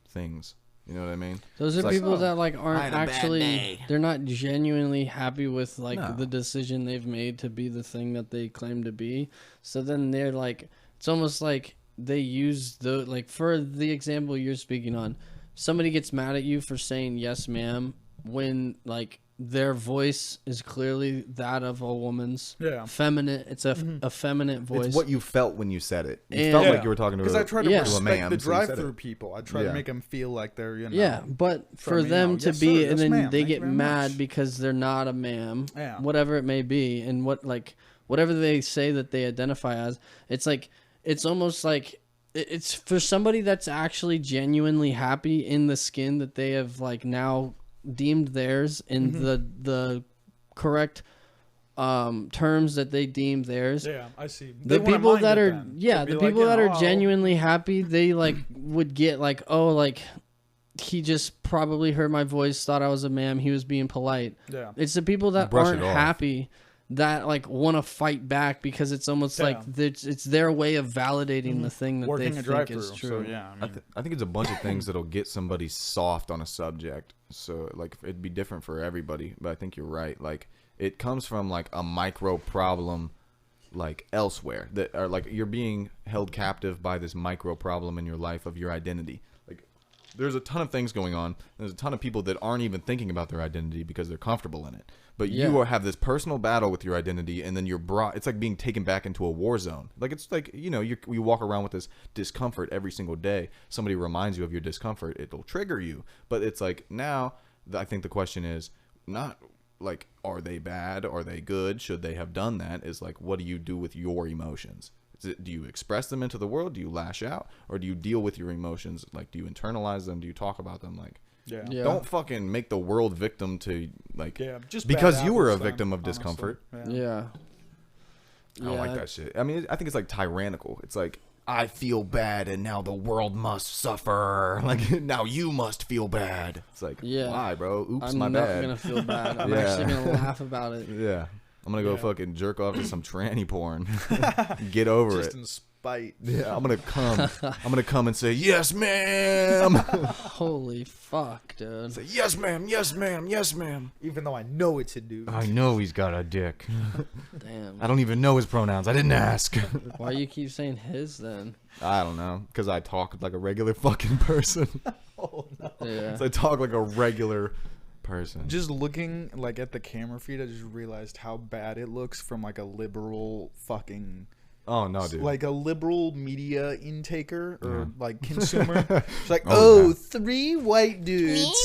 things. You know what I mean? Those are It's like, people oh, that like I aren't had a bad actually, day. they're not genuinely happy with like No. the decision they've made to be the thing that they claim to be. So then they're like, it's almost like they use the, like, for the example you're speaking on, somebody gets mad at you for saying yes, ma'am, when like their voice is clearly that of a woman's. Yeah. Feminine. It's a feminine voice. It's what you felt when you said it. You And- felt Yeah. like you were talking to Because I try to Yeah. respect ma'am, the so you said drive-through it. people. I try Yeah. to make them feel like they're, Yeah, but for me, them no, to yes, be, sir, and yes, then ma'am, they thank you get very mad much. because they're not a ma'am, Yeah. whatever it may be, and what, like, whatever they say that they identify as, it's like, it's almost like, it's for somebody that's actually genuinely happy in the skin that they have, like, now deemed theirs in the correct terms that they deem theirs. Yeah, I see. The people that are the people that are genuinely happy, they like would get like, oh, like he just probably heard my voice, thought I was a ma'am, he was being polite. Yeah. It's the people that Brush it aren't off. happy that like want to fight back, because it's almost like it's their way of validating the thing that working they a think drive-through. is true. So yeah, I think it's a bunch of things that'll get somebody soft on a subject. So like it'd be different for everybody, but I think you're right. Like it comes from like a micro problem, like elsewhere, that are like you're being held captive by this micro problem in your life of your identity. Like there's a ton of things going on. There's a ton of people that aren't even thinking about their identity because they're comfortable in it. But Yeah. you have this personal battle with your identity, and then you're brought. It's like being taken back into a war zone. Like it's like, you know, you walk around with this discomfort every single day. Somebody reminds you of your discomfort, it'll trigger you. But it's like now, I think the question is not like, are they bad? Are they good? Should they have done that? Is like, what do you do with your emotions? Do you express them into the world? Do you lash out? Or do you deal with your emotions? Like, do you internalize them? Do you talk about them? Like, yeah. Yeah. don't fucking make the world victim to, like, Yeah, just because bad you were a apples then, victim of honestly. discomfort. Yeah. I don't like that shit. I mean, I think it's like tyrannical. It's like, I feel bad and now the world must suffer. Like, now you must feel bad. It's like, why, bro? Oops, I'm my not bad. gonna feel bad. I'm Yeah. actually gonna laugh about it. Yeah. I'm gonna go fucking jerk off to some tranny porn. Get over Just it. in spite. Yeah, I'm gonna come. I'm gonna come and say, yes, ma'am. Holy fuck, dude. Say, yes, ma'am. Yes, ma'am. Yes, ma'am. Even though I know it's a dude. I know he's got a dick. Damn. I don't even know his pronouns. I didn't ask. Why you keep saying his then? I don't know, because I talk like a regular fucking person. Oh no. Yeah. So I talk like a regular person. Just looking like at the camera feed, I just realized how bad it looks from like a liberal fucking Oh no, dude. like a liberal media intaker or like consumer. It's like, Oh, yeah. 3 white dudes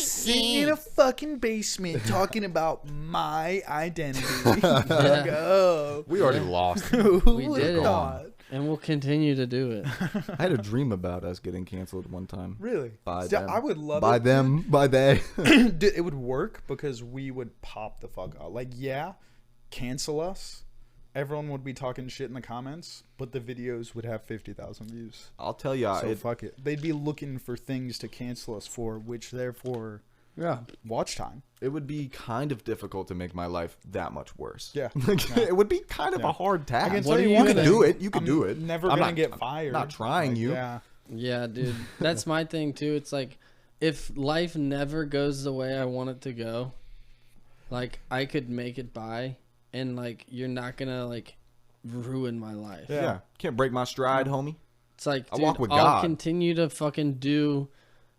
sitting in a fucking basement talking about my identity. Like, oh, we already lost. who We would've did it. thought? And we'll continue to do it. I had a dream about us getting canceled one time. Really? By See, them. I would love By it. them. By they. Dude, it would work because we would pop the fuck out. Like, yeah, cancel us. Everyone would be talking shit in the comments, but the videos would have 50,000 views. I'll tell you, So fuck it. They'd be looking for things to cancel us for, which therefore Yeah. watch time. it would be kind of difficult to make my life that much worse. Yeah. Like, it would be kind of a hard task. I can What tell are you you one You gonna- can thing. do it. You can I'm do it. Never I'm gonna not- get I'm fired. not trying Like, you. Yeah. Yeah, dude. That's my thing too. It's like if life never goes the way I want it to go, like I could make it by and like you're not gonna like ruin my life. Yeah. Yeah. Can't break my stride, homie. It's like, I dude, walk with I'll God. continue to fucking do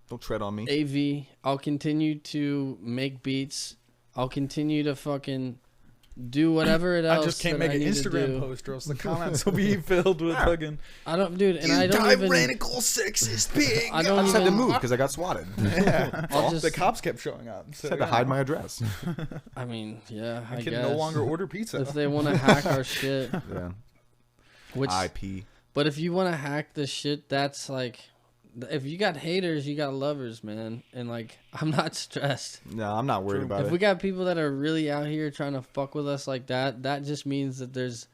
Don't tread on me. AV. I'll continue to make beats. I'll continue to fucking do whatever it else. I just can't that make I an need to Instagram do. post or else the comments will be filled with fucking I don't, dude, and I don't even. sexist pig. I I don't just had to even. move because I got swatted. Yeah. I'll just. The cops kept showing up. So, Just had to hide my address. I mean, yeah, I I can guess. no longer order pizza. If they want to hack our shit, Yeah. which. IP. But if you want to hack the shit, that's like. If you got haters, you got lovers, man. And like, I'm not stressed. No, I'm not worried about If it. we got people that are really out here trying to fuck with us like that, that just means that there's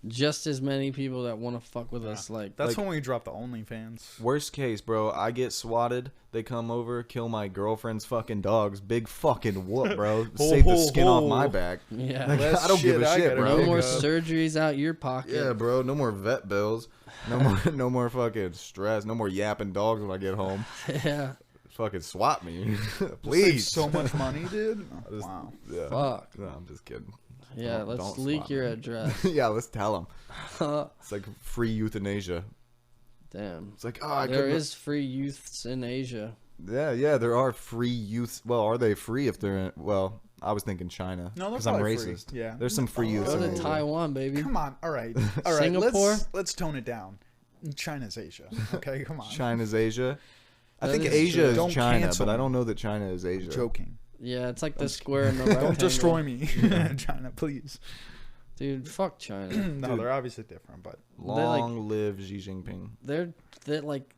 just as many people that want to fuck with us. Like, That's when we drop the OnlyFans. Worst case, bro, I get swatted. They come over, kill my girlfriend's fucking dogs. Big fucking whoop, bro. Save the skin off my back. yeah. Like, Less I don't give shit a I shit, gotta bro. No more up. surgeries out your pocket. Yeah, bro. No more vet bills. No more, no more fucking stress. No more yapping dogs when I get home. Yeah. Fucking swat me, Save please. so much money, dude. Oh, Just- wow. Yeah. Fuck. No, I'm just kidding. Yeah, Don't- let's don't leak swat your me. address. Yeah, let's tell them. It's like free euthanasia. Damn. It's like, oh, I There couldn't. is free youths in Asia. Yeah, there are free youths. Well, are they free if they're in, well, I was thinking China. No, they're because I'm probably free. racist. Yeah. There's some free youths. Go in to Asia. Taiwan, baby. Come on. All right. All right. Singapore? Let's tone it down. China's Asia. Okay, come on. China's Asia. I That think is Asia true. is Don't China, cancel but I me. don't know that China is Asia. Joking. Yeah, it's like the square in the rectangle. Don't destroy me, China, please. Dude, fuck China. No, they're obviously different, but Long live Xi Jinping. They're like,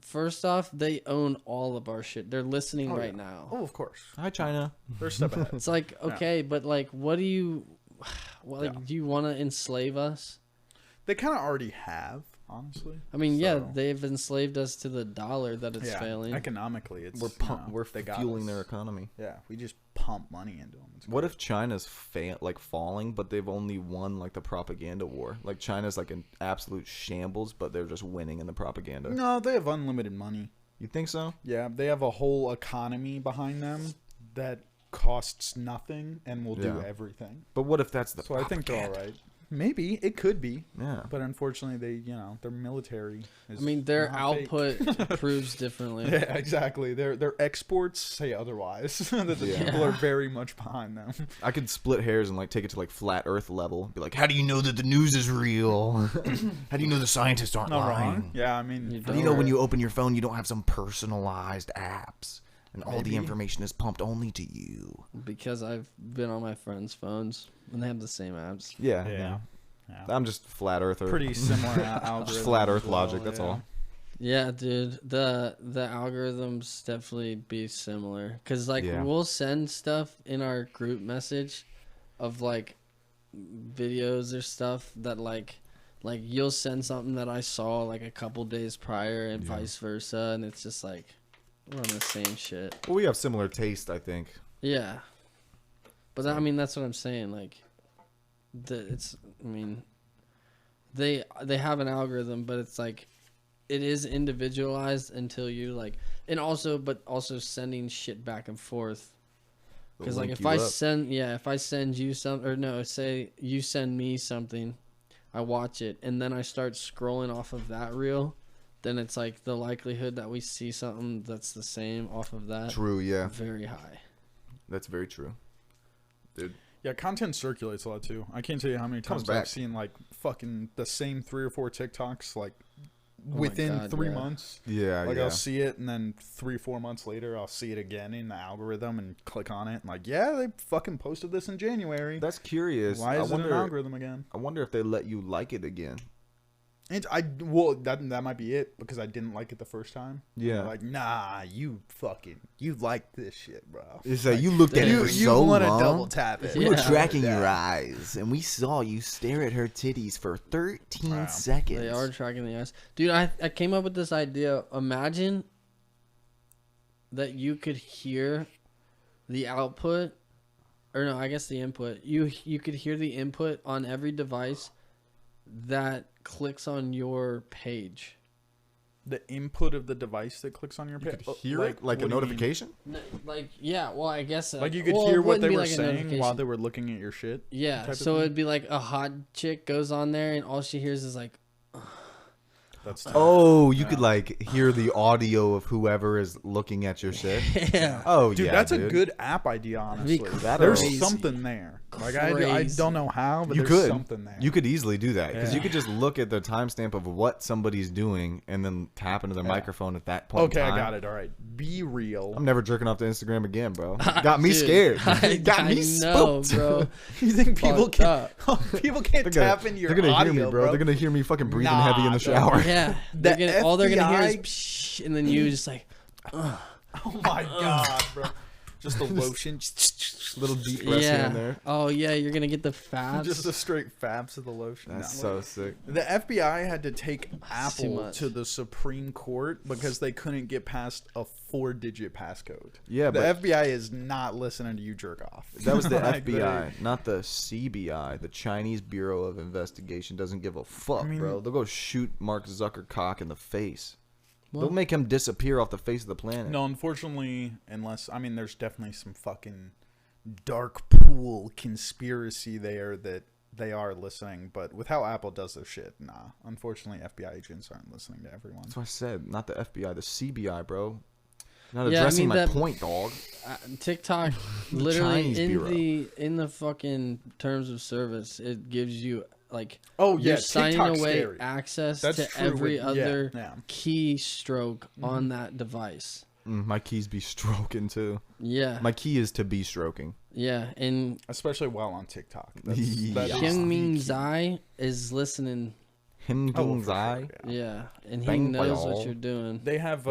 first off, they own all of our shit. They're listening Oh, right yeah. now. oh, of course, Hi, China. they're a step ahead. It's like, okay, but like, what do you, what, like, do you want to enslave us? They kind of already have, honestly. I mean, yeah, So- they've enslaved us to the dollar that it's yeah, failing. economically, it's We're they got fueling us. their economy. Yeah, we just pump money into them. It's What great. if China's like falling, but they've only won like the propaganda war? Like China's like an absolute shambles, but they're just winning in the propaganda. No, they have unlimited money. You think so? Yeah, they have a whole economy behind them that costs nothing and will do Yeah. everything. But what if that's the So I think they're all propaganda? right. Maybe it could be, Yeah. but unfortunately, their military. Is I mean, their not fake. output proves differently. Yeah, exactly. Their exports say otherwise. That the Yeah. people are very much behind them. I could split hairs and like take it to like flat Earth level. Be like, how do you know that the news is real? How do you know the scientists aren't Not lying? wrong. Yeah, I mean, You How do you know Don't. when you open your phone, you don't have some personalized apps, and all the Maybe. information is pumped only to you? Because I've been on my friends' phones and they have the same apps. Yeah. yeah. I'm just flat Earther. Pretty similar algorithm. Just flat Earth as well, logic. That's yeah. all. Yeah, dude, the algorithms definitely be similar. Cause like Yeah. we'll send stuff in our group message of like videos or stuff that like you'll send something that I saw like a couple days prior and vice versa, and it's just like we're on the same shit. Well, we have similar taste, I think. Yeah, but I mean that's what I'm saying. Like, I mean, they have an algorithm, but it's like it is individualized until you like, and also sending shit back and forth. Because like if I send you some, or no, say you send me something, I watch it, and then I start scrolling off of that reel, then it's like the likelihood that we see something that's the same off of that. True, yeah. Very high. That's very true. Dude. Yeah, content circulates a lot too. I can't tell you how many times I've seen like fucking the same 3 or 4 TikToks like within 3 months. Yeah, like I'll see it, and then 3 or 4 months later I'll see it again in the algorithm and click on it and like, yeah, they fucking posted this in January. That's curious. Why is it an algorithm again? I wonder if they let you like it again. And that might be it, because I didn't like it the first time. Yeah. Like, nah, you like this shit, bro. It's like you looked at it for so long. You want to double tap it. We were tracking your eyes, and we saw you stare at her titties for 13 seconds. They are tracking the eyes. Dude, I came up with this idea. Imagine that you could hear the output, or no, I guess the input. You could hear the input on every device that clicks on your page. The input of the device that clicks on your page. You could hear it like a notification. Like, yeah, well, I guess like you could hear what they were saying while they were looking at your shit. Yeah, so it'd be like a hot chick goes on there and all she hears is like, that's oh, you could like hear the audio of whoever is looking at your shit. Yeah. Oh, dude, yeah, that's a good app idea, honestly. There's something there. Like I don't know how, but you there's could. something there. You could easily do that, because you could just look at the timestamp of what somebody's doing and then tap into their microphone at that point. Okay, in time. I got it. All right, be real. I'm never jerking off to Instagram again, bro. Got me scared. Got me spooked, bro. You think people can't tap in your They're gonna audio, hear me, bro. They're gonna hear me fucking breathing heavy in the shower. Yeah, all they're gonna hear is psh, and then you just like, oh my god, bro. Just the lotion, little deep breaths here and there. Oh yeah, you're gonna get the fabs. Just the straight fabs of the lotion. That's so sick. The FBI had to take Apple much. to the Supreme Court because they couldn't get past a 4-digit passcode. Yeah, the but FBI is not listening to you jerk off. that was the Like, FBI, not the CBI. The Chinese Bureau of Investigation doesn't give a fuck, bro. They'll go shoot Mark Zuckercock in the face. They'll make him disappear off the face of the planet. No, unfortunately, there's definitely some fucking dark pool conspiracy there that they are listening, but with how Apple does their shit, nah. Unfortunately, FBI agents aren't listening to everyone. That's what I said. Not the FBI, the CBI, bro. You're not addressing my point, dog. TikTok, literally in the fucking terms of service, it gives you like, you're signing away access to every other keystroke on that device. My keys be stroking too. Yeah. My key is to be stroking. Yeah, and especially while on TikTok. Kim Ming Zai is listening. Him Ming Zai? Yeah, and he knows what you're doing. They have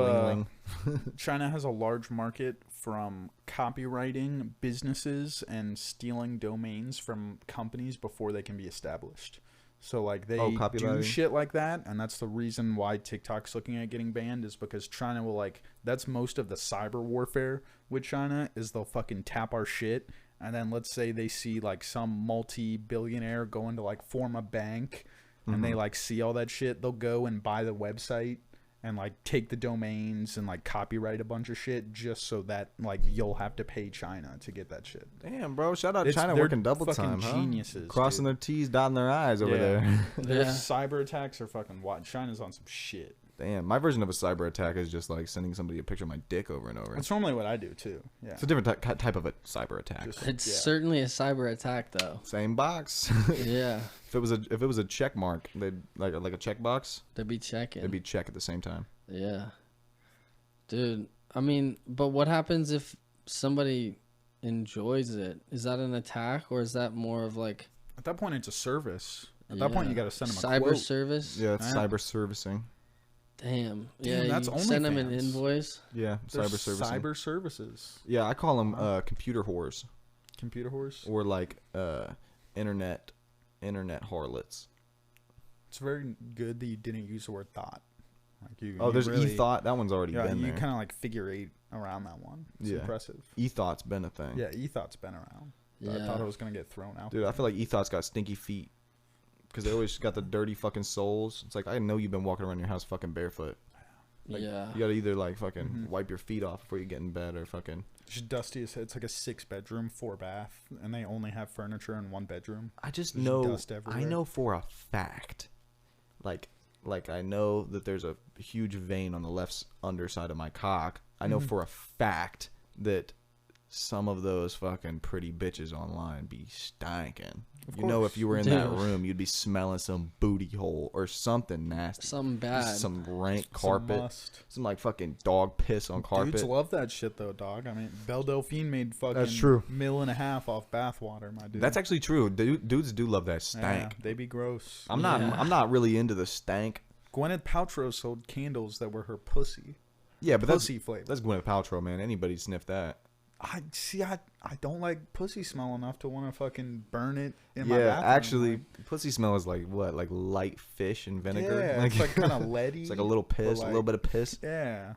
China has a large market from copywriting businesses and stealing domains from companies before they can be established. So like they do shit like that, and that's the reason why TikTok's looking at getting banned, is because China will that's most of the cyber warfare with China, is they'll fucking tap our shit, and then let's say they see like some multi-billionaire going to form a bank, and they see all that shit, they'll go and buy the website and take the domains and copyright a bunch of shit just so that you'll have to pay China to get that shit. Damn, bro, shout out China working double time, huh? Geniuses, crossing their T's, dotting their I's over there. Their cyber attacks are fucking wild. China's on some shit. Damn, my version of a cyber attack is just sending somebody a picture of my dick over and over. That's normally what I do too. Yeah, it's a different type of a cyber attack. It's certainly a cyber attack, though. Same box. Yeah. If it was a check mark, they'd like a check box. They'd be checking. They'd be check at the same time. Yeah, dude. I mean, but what happens if somebody enjoys it? Is that an attack, or is that more of At that point, it's a service. At that point, you got to send them a cyber quote. service. Yeah, it's cyber servicing. Damn. Yeah, that's you only send them an invoice. Yeah, cyber servicing. Cyber services. Yeah, I call them computer whores. Computer whores. Or internet harlots. It's very good that you didn't use the word thought. Like you. Oh, you there's really, e-thought. That one's already Yeah, been you there. kind of like figure 8 around that one. It's impressive. E-thought's been a thing. Yeah, e-thought's been around. But I Yeah. thought it was gonna get thrown out. Dude, I feel like e-thought's got stinky feet. Because they always got the dirty fucking soles. It's like, I know you've been walking around your house fucking barefoot. Like, yeah. You gotta either like fucking wipe your feet off before you get in bed or fucking. Just dusty as hell. It's like a 6-bedroom, 4-bath, and they only have furniture in 1 bedroom. I just There's know. dust I everywhere. know for a fact. Like I know that there's a huge vein on the left underside of my cock. I know for a fact that some of those fucking pretty bitches online be stankin'. You know, if you were in that Dude. room, you'd be smelling some booty hole or something nasty. Something bad. Some rank Some carpet. must. Some like fucking dog piss on carpet. Dudes love that shit though, dog. I mean, Belle Delphine made fucking That's true. $1.5 million off bathwater, my dude. That's actually true. Dudes do love that yeah, stank. they be gross. I'm not really into the stank. Gwyneth Paltrow sold candles that were her pussy. Yeah, but Pussy flavor. that's Gwyneth Paltrow, man. Anybody sniff that? I don't like pussy smell enough to want to fucking burn it in my Yeah, bathroom. actually, pussy smell is like what? Like light fish and vinegar? Yeah, it's like kind of leady. It's like a little piss, but a little bit of piss. Yeah. A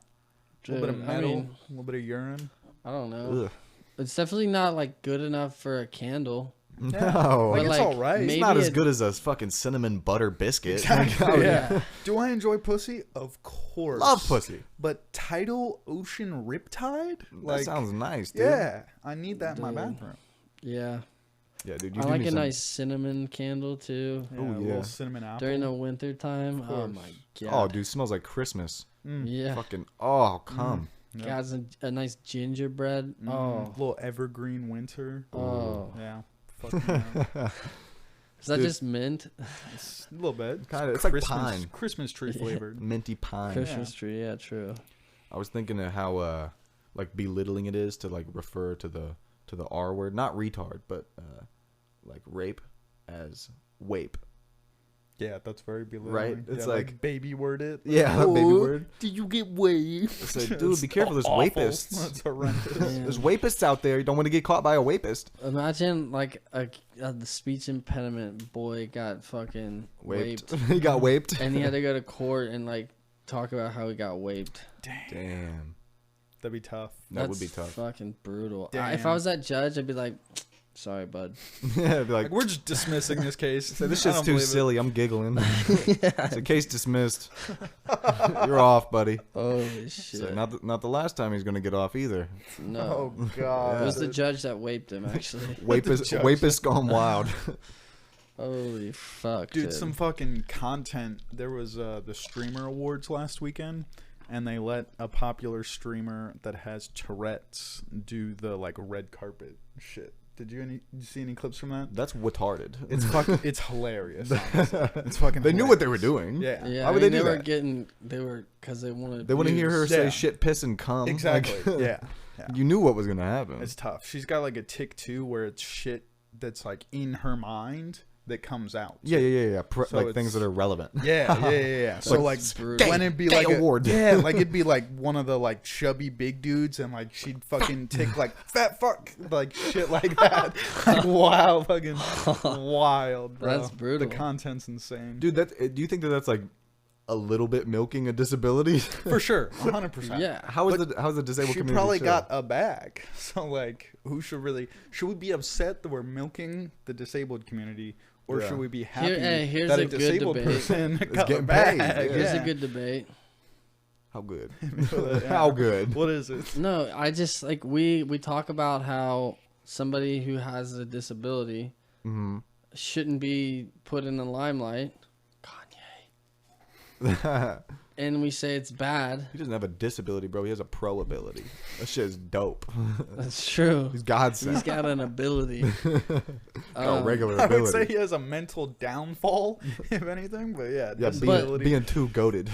Dude, little bit of I metal, mean, a little bit of urine. I don't know. Ugh. It's definitely not like good enough for a candle. No, Like, But, it's like, all right. it's maybe not as it- good as a fucking cinnamon butter biscuit. Exactly. Like, Yeah. Do I enjoy pussy? Of course. Love pussy. But tidal ocean riptide? That sounds nice, dude. Yeah. I need that in my Dude. bathroom. Yeah. Yeah, dude. You I do like need a some- nice cinnamon candle too. Yeah, Ooh, a yeah. little cinnamon apple. During the winter time. Oh course. my Oh, god. dude, smells like Christmas. Yeah. Fucking. Oh, come. Got a nice gingerbread. Oh. little evergreen winter. Oh. Yeah. Fucking yeah. Is that Dude. just mint? It's a little bit. Kinda- it's like Christmas, pine. Christmas tree flavored. Minty pine. Christmas tree. Yeah, true. I was thinking of how like belittling it is to like refer to the R word, not retard, but like rape as wape. Yeah, that's very belittling. Right? It's Yeah, like- baby word it. Yeah, Oh, baby word. Did you get waved? It's like, dude, be careful. There's awful. wapists. That's horrendous. There's wapists out there. You don't want to get caught by a wapist. Imagine like the speech impediment boy got fucking Waped. raped, He got waped. and he had to go to court and like talk about how he got raped. Damn. That'd be tough. That would That's be tough. Fucking brutal. Damn. If I was that judge, I'd be like, "Sorry, bud." Yeah, be like, Like, we're just dismissing this case. so this I shit's don't too believe it. silly. I'm giggling. It's a case dismissed. You're off, buddy. Holy shit! So not the last time he's gonna get off either. No, Oh god. it was the judge that raped him. Actually, Wapist, wapist gone wild. holy fuck, Dude, some fucking content. There was the streamer awards last weekend, and they let a popular streamer that has Tourette's do the like red carpet shit. Did you see any clips from that? That's retarded. It's fucking. It's hilarious. Honestly. It's fucking. They knew what they were hilarious. doing. Yeah. Yeah, Why would they do were that? They were because they wanted. They want to hear her Yeah. say shit, piss, and cum. Exactly. Like, yeah. Yeah. You knew what was gonna happen. It's tough. She's got like a tick too, where it's shit that's like in her mind that comes out. Yeah. So like it's- things that are relevant. Yeah. So like brutal. when it'd be Gay like award. yeah, like it'd be like one of the like chubby big dudes, and like she'd fucking tick like fat fuck, like shit like that. Like wild, fucking wild, bro. That's brutal. The content's insane, Dude, do you think that that's like a little bit milking a disability? for sure, 100%. Yeah, How's the disabled She community? probably should? got a bag. So like, who should we be upset that we're milking the disabled community, or Yeah. should we be happy here's that a a good disabled debate. person got a getting paid, bag? yeah. here's Yeah. a good debate. How good? Yeah. How good? What is it? No, I just like we talk about how somebody who has a disability Mm-hmm. shouldn't be put in the limelight. Kanye. And we say it's bad. He doesn't have a disability, bro. He has a pro ability. That shit is dope. That's true. He's God's He's got an ability. got a regular I ability. would say he has a mental downfall, if anything. But yeah, Yeah, disability. being too goaded.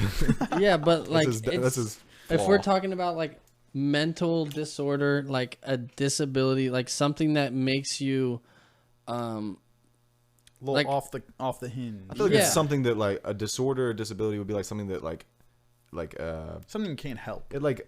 Yeah, but like that's it's, his if flaw. we're talking about like mental disorder, like a disability, like something that makes you little like- off the hinge. I feel like Yeah. it's something that like a disorder or disability would be like something that like Something you can't help. it like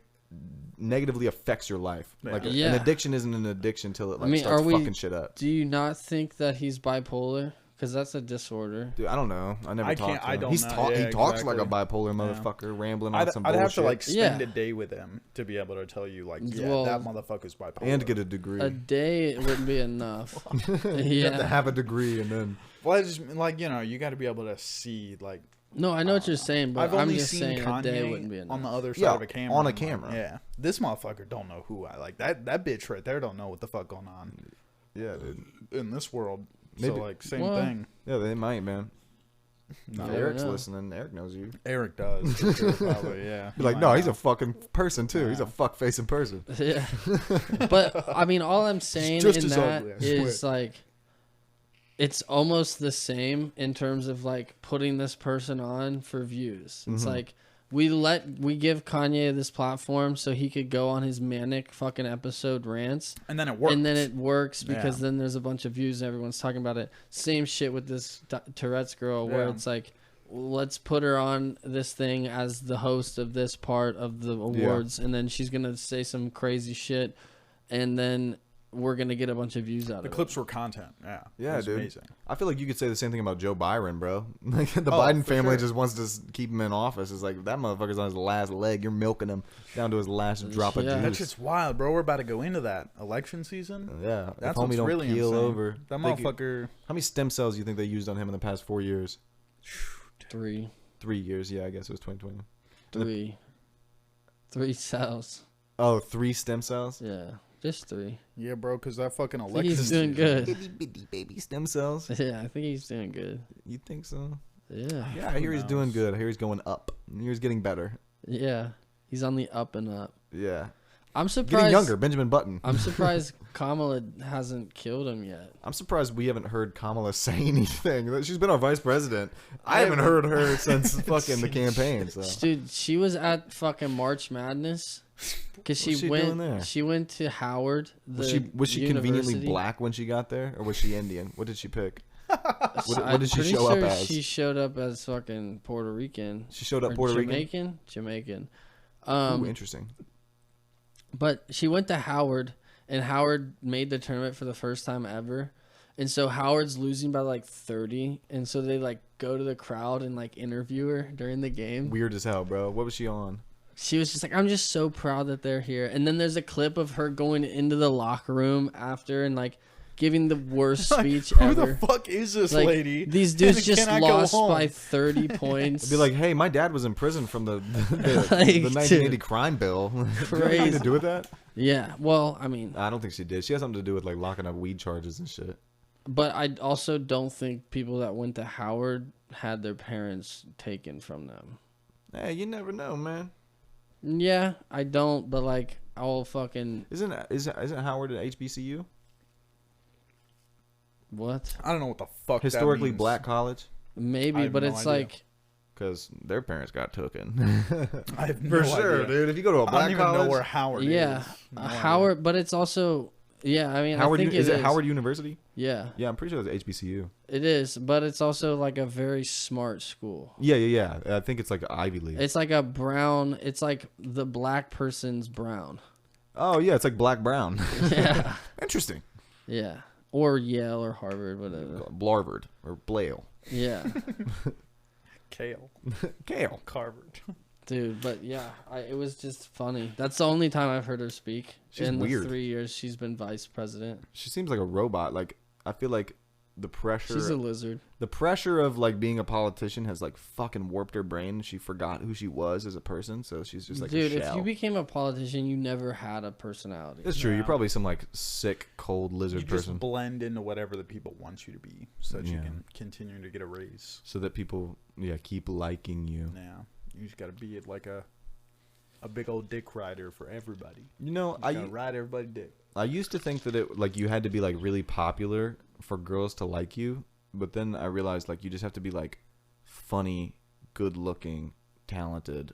negatively affects your life. Like Yeah. an addiction isn't an addiction till it like I mean, starts are we- fucking shit up. Do you not think that he's bipolar? Because that's a disorder. Dude, I don't know. I never I talked can't- to I him. don't He's know. Yeah, he talks exactly. like a bipolar Yeah. motherfucker, rambling on I'd some have bullshit. to like spend Yeah. a day with him to be able to tell you like, yeah, Well, that motherfucker's bipolar. and get a degree. A day it wouldn't be enough. You have to Yeah. have a degree and then Well, it's just like you got to be able to see like. No, I know what you're saying, but I've I'm only just seen saying a day Kanye wouldn't be enough. on the other side Yeah, of a camera. on a I'm like, camera. yeah, this motherfucker don't know who I like. That bitch right there don't know what the fuck going on yeah, dude. in this world. Maybe- So like same Well, thing. Yeah, they might, man. No, If never Eric's know. listening. Eric knows you. Eric does. for sure, probably, yeah. You're like, Might no, he's know. a fucking person too. He's a Yeah. fuck facing person. Yeah. But I mean, all I'm saying just in as that ugly, I is swear. like, it's almost the same in terms of like putting this person on for views. It's like we give Kanye this platform so he could go on his manic fucking episode rants, And then it works. and then it works because Yeah. then there's a bunch of views and everyone's talking about it. Same shit with this Tourette's girl where Yeah. it's like, let's put her on this thing as the host of this part of the awards, and then she's gonna say some crazy shit, and then we're gonna get a bunch of views out the of clips were content. Yeah. Yeah, It was dude. Amazing. I feel like you could say the same thing about Joe Byron, bro. Like the Oh, Biden for family sure. just wants to keep him in office. It's like that motherfucker's on his last leg. You're milking him down to his last drop of Yeah. juice. That's just wild, bro. We're about to go into that election season. Yeah, if That's homie what's don't really keel insane. over. That Think you- motherfucker. How many stem cells do you think they used on him in the past 4 years? 3 3 years, yeah, I guess it was 2020. 3 cells. Oh, 3 stem cells? Yeah, just 3. Yeah, bro. Because that fucking I think election. he's doing season- good. Itty bitty baby stem cells. Yeah, I think he's doing good. You think so? Yeah, Yeah, I hear he's doing knows? good. I hear he's going up. I hear he's getting better. yeah, he's on the up and up. Yeah. I'm surprised. Getting younger, Benjamin Button. I'm surprised Kamala hasn't killed him yet. I'm surprised we haven't heard Kamala say anything. She's been our vice president. I haven't heard her since fucking the campaign. So. Dude, she was at fucking March Madness because What's she doing there? She went to Howard. Was she conveniently university. black when she got there, or was she Indian? What did she pick? What I'm did she pretty show up sure as? She showed up as fucking Puerto Rican. She showed up Or Puerto Rican. Jamaican. Jamaican. Ooh, interesting. But she went to Howard, and Howard made the tournament for the first time ever. And so Howard's losing by like 30, and so they like go to the crowd and like interview her during the game. Weird as hell, bro. What was she on? She was just like, I'm just so proud that they're here. And then there's a clip of her going into the locker room after and like giving the worst speech Who ever. the fuck is this Like, lady? these dudes And just can I go lost home? by 30 points. It'd be like, hey, my dad was in prison from the Like, 1980 dude. crime bill. Do you have anything Crazy. to do with that? Yeah, well, I mean, I don't think she did. She has something to do with like locking up weed charges and shit. but I also don't think people that went to Howard had their parents taken from them. Hey, you never know, man. Yeah, I don't, but like, I'll fucking. Isn't Howard an HBCU? What? I don't know what the fuck. that Historically means. black college? I Maybe, have but no it's idea. like. Because their parents got taken. I have For no sure, idea. dude. If you go to a I don't black even college, know where Howard Yeah, is. No idea. Howard, but it's also. Yeah, I mean, Howard I think is it is. Howard University? Yeah, Yeah, I'm pretty sure it's HBCU. it is, but it's also like a very smart school. Yeah. I think it's like Ivy League. It's like a brown. It's like the black person's brown. Oh yeah, it's like black brown. Yeah, Interesting. yeah, or Yale or Harvard, whatever. Blarvard or Blale. Yeah, Kale. Kale. Carvard. dude, but yeah, it was just funny. That's the only time I've heard her speak She's in weird. the 3 years she's been vice president. She seems like a robot. Like I feel like the pressure She's a lizard. the pressure of like being a politician has like fucking warped her brain. She forgot who she was as a person, so she's just like Dude, a if shell. you became a politician, you never had a personality. It's true. No. You're probably some like sick, cold lizard You person. just blend into whatever the people want you to be, so that you Yeah. can continue to get a raise. So that people, keep liking you. Now you just got to be like a big old dick rider for everybody. You know, You gotta ride everybody's dick. I used to think that it like you had to be like really popular for girls to like you, but then I realized like you just have to be like funny, good looking, talented,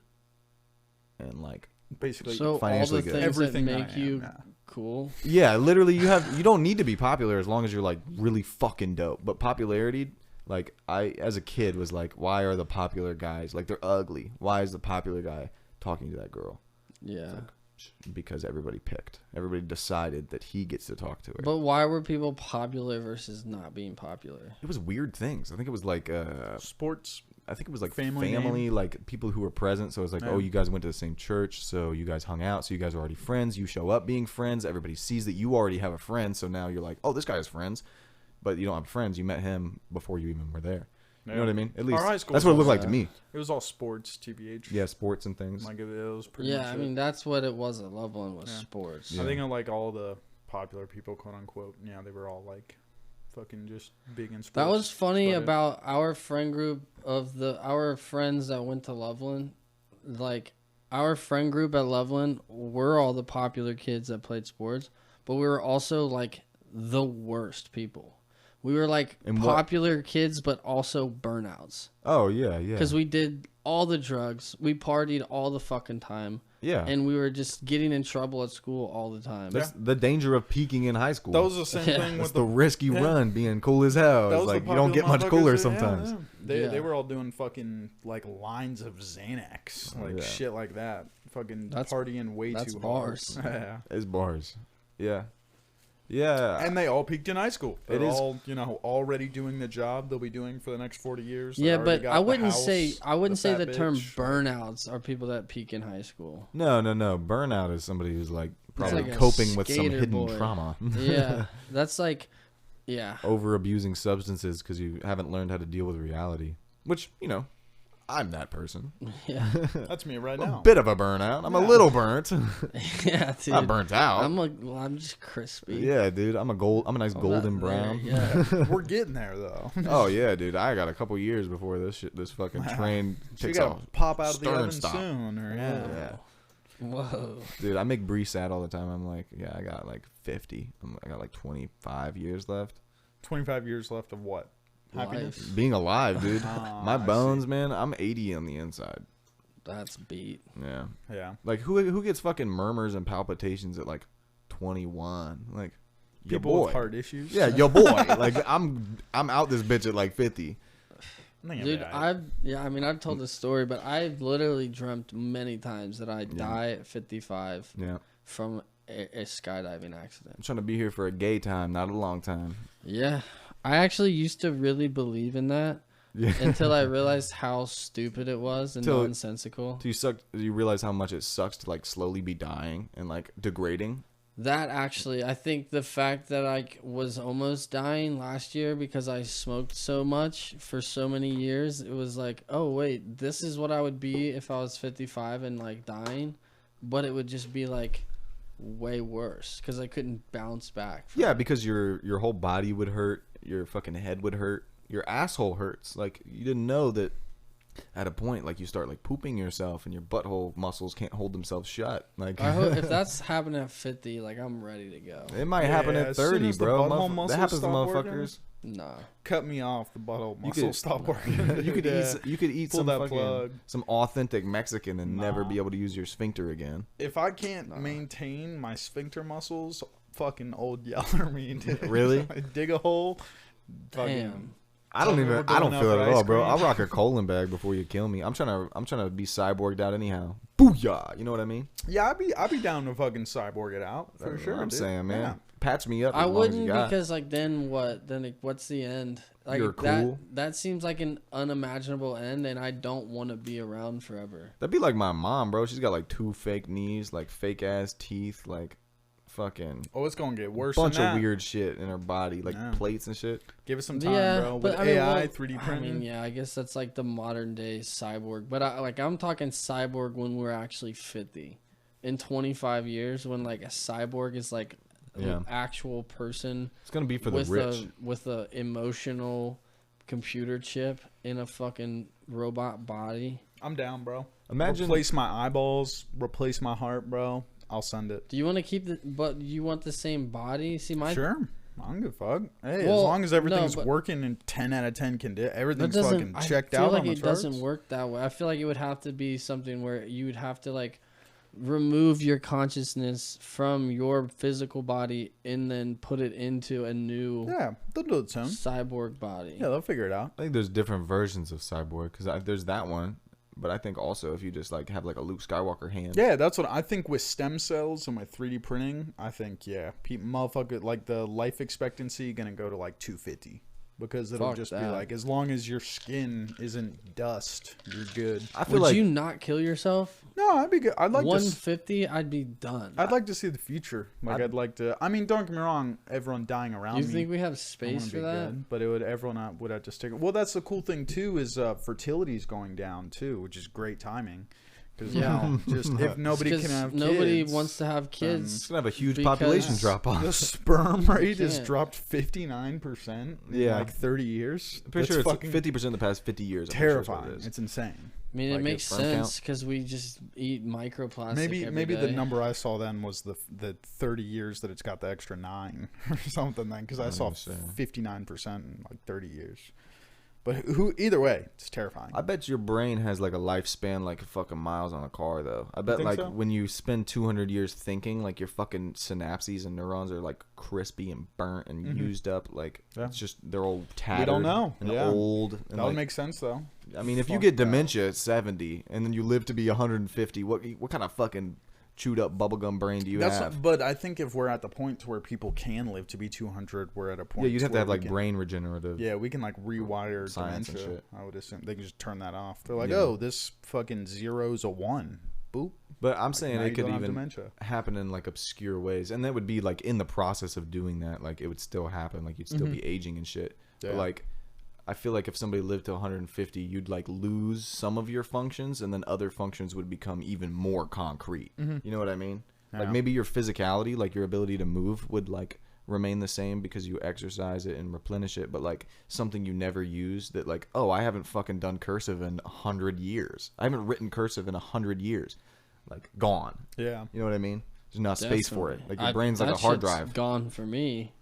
and like Basically, So all the financially things good. Everything that I make am you now. cool. yeah, literally you don't need to be popular as long as you're like really fucking dope. But popularity, like I as a kid was like, why are the popular guys like they're ugly? Why is the popular guy talking to that girl? Yeah. much because everybody picked. Everybody decided that he gets to talk to her. But why were people popular versus not being popular? It was weird things. I think it was like Sports. I think it was like Family family name. like people who were present. So it was like, Yeah. oh, you guys went to the same church, so you guys hung out, so you guys are already friends. You show up being friends. Everybody sees that you already have a friend, so now you're like, oh, this guy has friends, but you don't have friends. You met him before you even were there. You know what I mean? At least Our high school that's what it looked was- like to me. It was all sports, TBH. Yeah, sports and things. Like it was pretty Yeah, much I it. mean that's what it was at Loveland was Yeah. sports. Yeah. I think like all the popular people, quote unquote, yeah, they were all like fucking just big in sports. That was funny That's about about our friend group of our friends that went to Loveland. Like our friend group at Loveland were all the popular kids that played sports, but we were also like the worst people. We were like And what- popular kids, but also burnouts. Oh yeah, yeah. Because we did all the drugs, we partied all the fucking time, yeah, and we were just getting in trouble at school all the time. that's the danger of peaking in high school. That was the same Yeah. thing That's with the risk you run being cool as hell. that It's was the like you don't get much popular cooler motherfuckers that- sometimes. yeah. They Yeah. were all doing fucking like lines of Xanax, like Yeah. shit like that. Fucking That's- partying way that's too bars. hard. Yeah. It's bars. Yeah, yeah. And they all peaked in high school. They're It is- all, already doing the job they'll be doing for the next 40 years. They Yeah, already but got I the wouldn't house, say the fat term bitch. burnouts are people that peak in high school. No. Burnout is somebody who's like probably like a coping with some skater hidden boy. trauma. Yeah, that's like, yeah, Over abusing substances because you haven't learned how to deal with reality. Which, I'm that person. yeah, That's me right I'm now. a bit of a burnout. I'm a little burnt. yeah, dude. Not burnt out. I'm just crispy. Yeah, dude. I'm a nice I'm golden not there, brown. Yeah, We're getting there though. Oh yeah, dude. I got a couple years before this fucking train She takes gotta off. pop out of the stern oven stop. soon, or yeah. Yeah. whoa. Dude, I make Bree sad all the time. I'm like, yeah, I got like 50. I got like 25 years left. 25 years left of what? Happiness. Life. Being alive, dude. Ah, My I bones, man. I'm 80 on the inside. That's beat. Yeah. Yeah. Like who gets fucking murmurs and palpitations at like 21? Like your People boy. with heart issues. Yeah, your boy. Like I'm out this bitch at like 50. I think Dude, I'll be all right. I've told this story, but I've literally dreamt many times that I die at 55 Yeah. from a skydiving accident. I'm trying to be here for a gay time, not a long time. Yeah, I actually used to really believe in that Yeah. until I realized how stupid it was and Till- nonsensical. Do you realize how much it sucks to like slowly be dying and like degrading? That actually, I think the fact that I was almost dying last year because I smoked so much for so many years, it was like, oh wait, this is what I would be if I was 55 and like dying, but it would just be like way worse because I couldn't bounce back. Yeah, because your whole body would hurt, your fucking head would hurt, your asshole hurts. Like you didn't know that at a point like you start like pooping yourself and your butthole muscles can't hold themselves shut. Like I hope if that's happening at 50, like I'm ready to go. it might happen Yeah, at as soon 30, as the bro. butthole That muscles happens to stop working, motherfuckers. Nah. Cut me off. The butthole You muscle could- stop working. You could Yeah. eat Pull some that fucking, plug. some authentic Mexican and never Nah. be able to use your sphincter again. If I can't maintain my sphincter muscles, fucking old Yeller me. Dude. Really? Dig a hole. Fucking, Damn. I don't We're even. going I don't out feel it for at ice all, bro. cream. I'll rock a colon bag before you kill me. I'm trying to be cyborged out anyhow. Booyah! You know what I mean? Yeah, I'd be down to fucking cyborg it out for That's sure. what I'm dude. saying, man. Yeah. Patch me up. I as long as wouldn't you got. because like then what? Then like, what's the end? Like You're cool. that seems like an unimaginable end, and I don't want to be around forever. That'd be like my mom, bro. She's got like 2 fake knees, like fake ass teeth, like fucking Oh, it's gonna get worse. bunch than of that. weird shit in her body, like Yeah. plates and shit. Give it some time, Yeah, bro. but With I mean, AI, well, 3D I printing. mean, yeah, I guess that's like the modern day cyborg. But I'm talking cyborg when we're actually 50. In 25 years, when like a cyborg is like Yeah. an actual person It's gonna be for the with rich. a emotional computer chip in a fucking robot body. I'm down, bro. Imagine- replace my eyeballs, replace my heart, bro. I'll send it. Do you want to keep but you want the same body? See, my Sure. I don't give a fuck. Hey, Well, as long as everything's no, but- working in 10 out of 10 that everything's doesn't. fucking I checked feel out like on the it charts. doesn't work that way. I feel like it would have to be something where you would have to like remove your consciousness from your physical body and then put it into a new Yeah, they'll do it soon. cyborg body. Yeah, they'll figure it out. I think there's different versions of cyborg because there's that one, but I think also if you just like have like a Luke Skywalker hand. Yeah, that's what I think with stem cells and with 3D printing. I think motherfucker, like the life expectancy gonna go to like 250 because it'll Fuck just be that. like as long as your skin isn't dust, you're good. I feel Would like you not kill yourself? No, I'd be good. I'd like to. 150, I'd be done. I'd like to see the future. Like I'd like to. I mean, don't get me wrong. Everyone dying around You me. think we have I wanna space for be that? good, but everyone would have to stick. Well, that's the cool thing too is fertility's going down too, which is great timing. Because now, just if nobody can have kids, nobody wants to have it's kids. gonna have a huge because population drop the off. sperm rate has can't. dropped 59% in Yeah. like 30 years. I'm pretty That's sure it's fucking 50% in the past 50 years. I'm pretty sure that's what terrifying. it is. It's insane. I mean, Like it makes sperm count? sense because we just eat microplastic. Maybe every maybe the day. number I saw then was the 30 years that it's got the extra 9 or something then because I saw understand. 59% in like 30 years. But either way, it's terrifying. I bet your brain has like a lifespan like fucking miles on a car though. I bet think like so? when you spend 200 years thinking, like your fucking synapses and neurons are like crispy and burnt and used up. Like Yeah. it's just they're all tattered. don't know. And Yeah. old. And that would like, make sense though. I mean, if you Fuck get that. dementia at 70 and then you live to be 150, what kind of fucking chewed up bubblegum brain do you have? But I think if we're at the point to where people can live to be 200, we're at a point. Yeah, you'd have to where have we like can- brain regenerative. Yeah, we can like rewire Science and dementia. shit. I would assume they can just turn that off. They're like, Yeah. oh, this fucking 0's a 1. Boop. But I'm saying now it you could don't have even dementia. happen in like obscure ways, and that would be like in the process of doing that, like it would still happen, like you'd still be aging and shit. But Yeah. like, I feel like if somebody lived to 150, you'd like lose some of your functions, and then other functions would become even more concrete. You know what I mean? Like Yeah. maybe your physicality, like your ability to move, would like remain the same because you exercise it and replenish it, but like something you never use that like, oh, I haven't fucking done cursive in 100 years. I haven't written cursive in 100 years. Like gone. Yeah. You know what I mean? There's not space for it. Definitely. Like your brain's like a that hard shit's drive. Gone for me.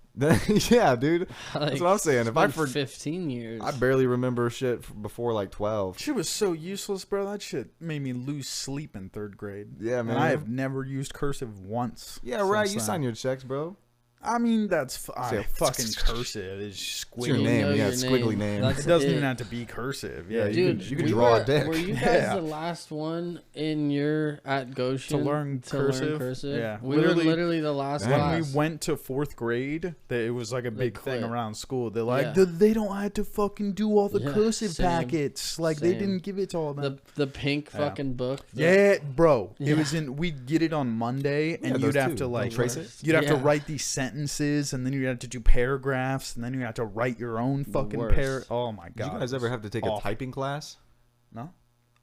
Yeah, dude. That's Like, what I'm saying. it's If I been 15 years. I barely remember shit before like 12. Shit was so useless, bro. That shit made me lose sleep in 3rd grade. Yeah, man. And I have never used cursive once. Yeah, right. since You then. sign your checks, bro. I mean, that's Say- fucking cursive. It's It's squiggly. your You name. know Yeah, your squiggly name. That's It doesn't it. even have to be cursive. Yeah, Dude, you you can can draw a were, dick. Were you guys Yeah. the last one in your at Goshen learn cursive? Yeah. We were literally the last when class. we went to 4th grade, it was like a big thing quit. around school. They're like, Yeah. they don't have to fucking do all the Yeah, cursive same, packets. Like they same. didn't give it to all them. the pink Yeah. fucking book. Yeah, bro. Yeah. It was in. We'd get it on Monday, and those you'd have too. to Don't like trace it? You'd have to Yeah. write these sentences, and then you'd have to do paragraphs, and then you have to write your own fucking worst. Oh my god! Did you guys ever have to take awful. a typing class? No.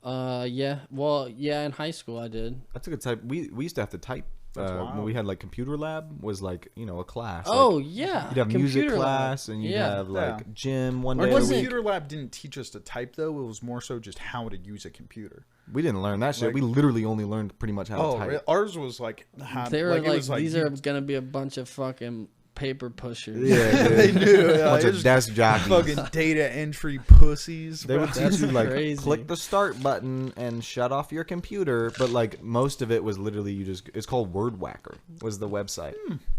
Yeah. Well, yeah. In high school, I did. I took a type. We used to have to type. That's When wild. we had like computer lab was like a class. Oh like, yeah. you'd have music computer lab. class and you'd Yeah. have like Yeah. gym one Our day. a wasn't- week. computer lab didn't teach us to type though. It was more so just how to use a computer. We didn't learn that shit. Like- we literally only learned pretty much how to type. really? Ours was like how, They were like, like, it was like these you- are gonna be a bunch of fucking paper pushers. Yeah, they dude. knew. A bunch it of was desk jockeys. fucking data entry pussies. They bro. would teach you like crazy. click the start button and shut off your computer, but like most of it was literally it's called Word Whacker was the website.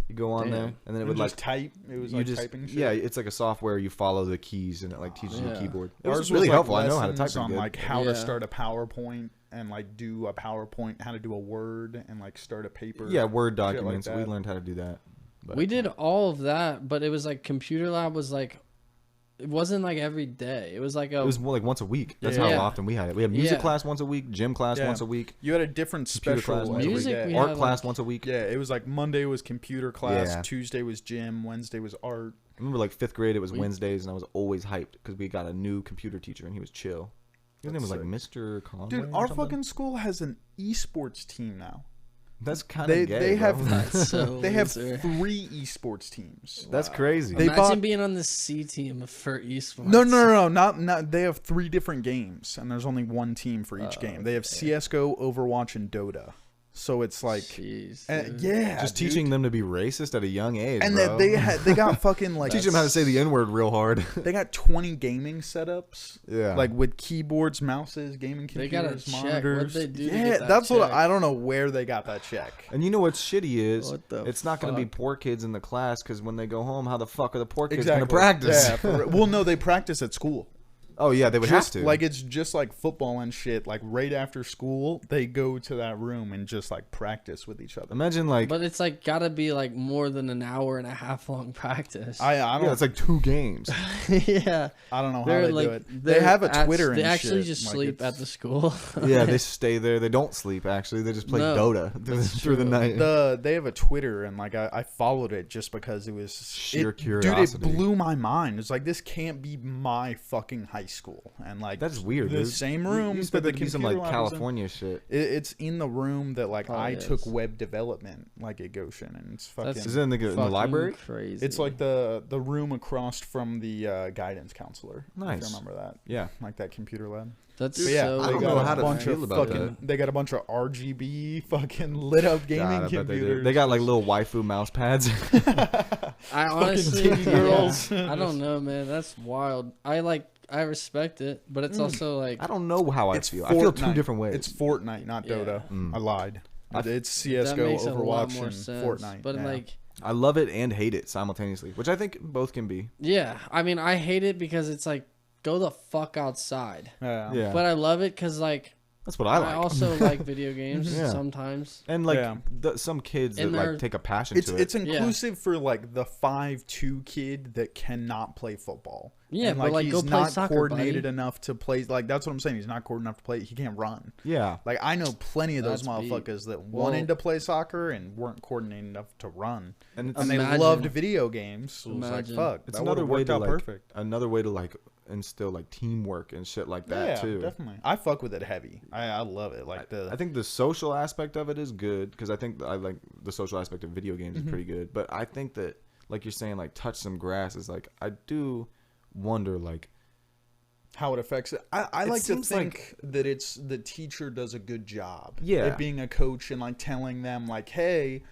You go on Damn. there and then it You would just like type. It was you like just typing shit. yeah, it's like a software you follow the keys and it like teaches you Yeah. the keyboard. It Ours was really like helpful. I know how to type lessons pretty on good. like how Yeah. to start a PowerPoint and like do a PowerPoint, how to do a Word and like start a paper. Yeah, Word shit like documents. We that. learned how to do that. But, We did all of that, but it was like computer lab was like, it wasn't like every day. It was like It was more like once a week. That's Yeah. how often we had it. We had music Yeah. class once a week, gym class Yeah. once a week, You had a different computer special class once every a week, Music day. we art had, class like- once a week. Yeah, it was like Monday was computer class, Yeah. Tuesday was gym, Wednesday was art. I remember like 5th grade, it was Wednesdays, and I was always hyped because we got a new computer teacher and he was chill. His name was like Mr. Conway. Dude, or our something. fucking school has an esports team now. That's kind They of gay. they bro. have so they have loser. 3 esports teams. That's crazy. They Imagine bought- being on the C team for esports. No, not. They have 3 different games, and there's only one team for each game. They have CS:GO, Overwatch, and Dota. So it's like, Jeez, and, dude. yeah, Just dude. teaching them to be racist at a young age, and bro. that they got fucking like teach them how to say the N-word real hard. They got 20 gaming setups. Yeah. Like with keyboards, mouses, gaming They gotta computers, check. monitors. What'd they do to Yeah, get that that's what check? I don't know where they got that check. And you know what's shitty is What the it's not going to be fuck? poor kids in the class because when they go home, how the fuck are the poor kids Exactly. going to practice? Yeah. Well, no, they practice at school. Oh yeah, they would have Just to. like it's just like football and shit. Like right after school, they go to that room and just like practice with each other. Imagine like But it's like gotta be like more than an hour and a half long practice. I yeah, don't it's like 2 games. Yeah. I don't know how They're they like do it. They have a Twitter and They actually shit. just Like, sleep it's- at the school. Yeah, they stay there. They don't sleep. Actually, they just play No, Dota that's through the true. night. They have a Twitter and like I followed it just because it was Sheer Dude, curiosity. it blew my mind. It's like this can't be my fucking high school, and like That's weird. The dude. same You room. expect that it to be some computer like lab was in. California shit. It's in the room that like Probably I took is. web development like at Goshen, and it's fucking. Is it in the Fucking library? Crazy. It's like the room across from the guidance counselor. Nice. If you remember that? Yeah. Like that computer lab. That's But yeah, so. I they don't got know a how to bunch feel of about fucking. that. They got a bunch of RGB fucking lit up gaming God, I bet they do. computers. They got like little waifu mouse pads. I honestly, titty girls. yeah, I don't know, man. That's wild. I respect it, but it's also like I don't know how I It's feel. I feel 2 Fortnite. different ways. It's Fortnite, not Yeah. Dota. Mm. I lied. It's that CS:GO, makes a lot Overwatch, more and sense. Fortnite. But yeah. like, I love it and hate it simultaneously, which I think both can be. yeah, I mean, I hate it because it's like go the fuck outside. yeah. Yeah, But I love it because like that's what I like. also like video games Yeah. sometimes. and like Yeah. some kids And that like they're- take a passion It's to it. it's inclusive for like the 5'2" kid that cannot play football. Yeah, and, but, like, he's go play not soccer, coordinated buddy. enough to play. Like that's what I'm saying. He's not coordinated enough to play. He can't run. Yeah, Like I know plenty of those That's beat. motherfuckers that Well- wanted to play soccer and weren't coordinated enough to run, and it's, and they Imagine. loved video games. So it was like Imagine. fuck, it's that another would've way worked to out like perfect. another way to like instill like teamwork and shit like that Yeah, too. definitely. I fuck with it heavy. I love it. Like the I think the social aspect of it is good because I think I like the social aspect of video games Mm-hmm. is pretty good. But I think that like you're saying, like touch some grass is like I do wonder like how it affects it. I It like to seems think that it's the teacher does a good job. Yeah. At being a coach and like telling them like, hey,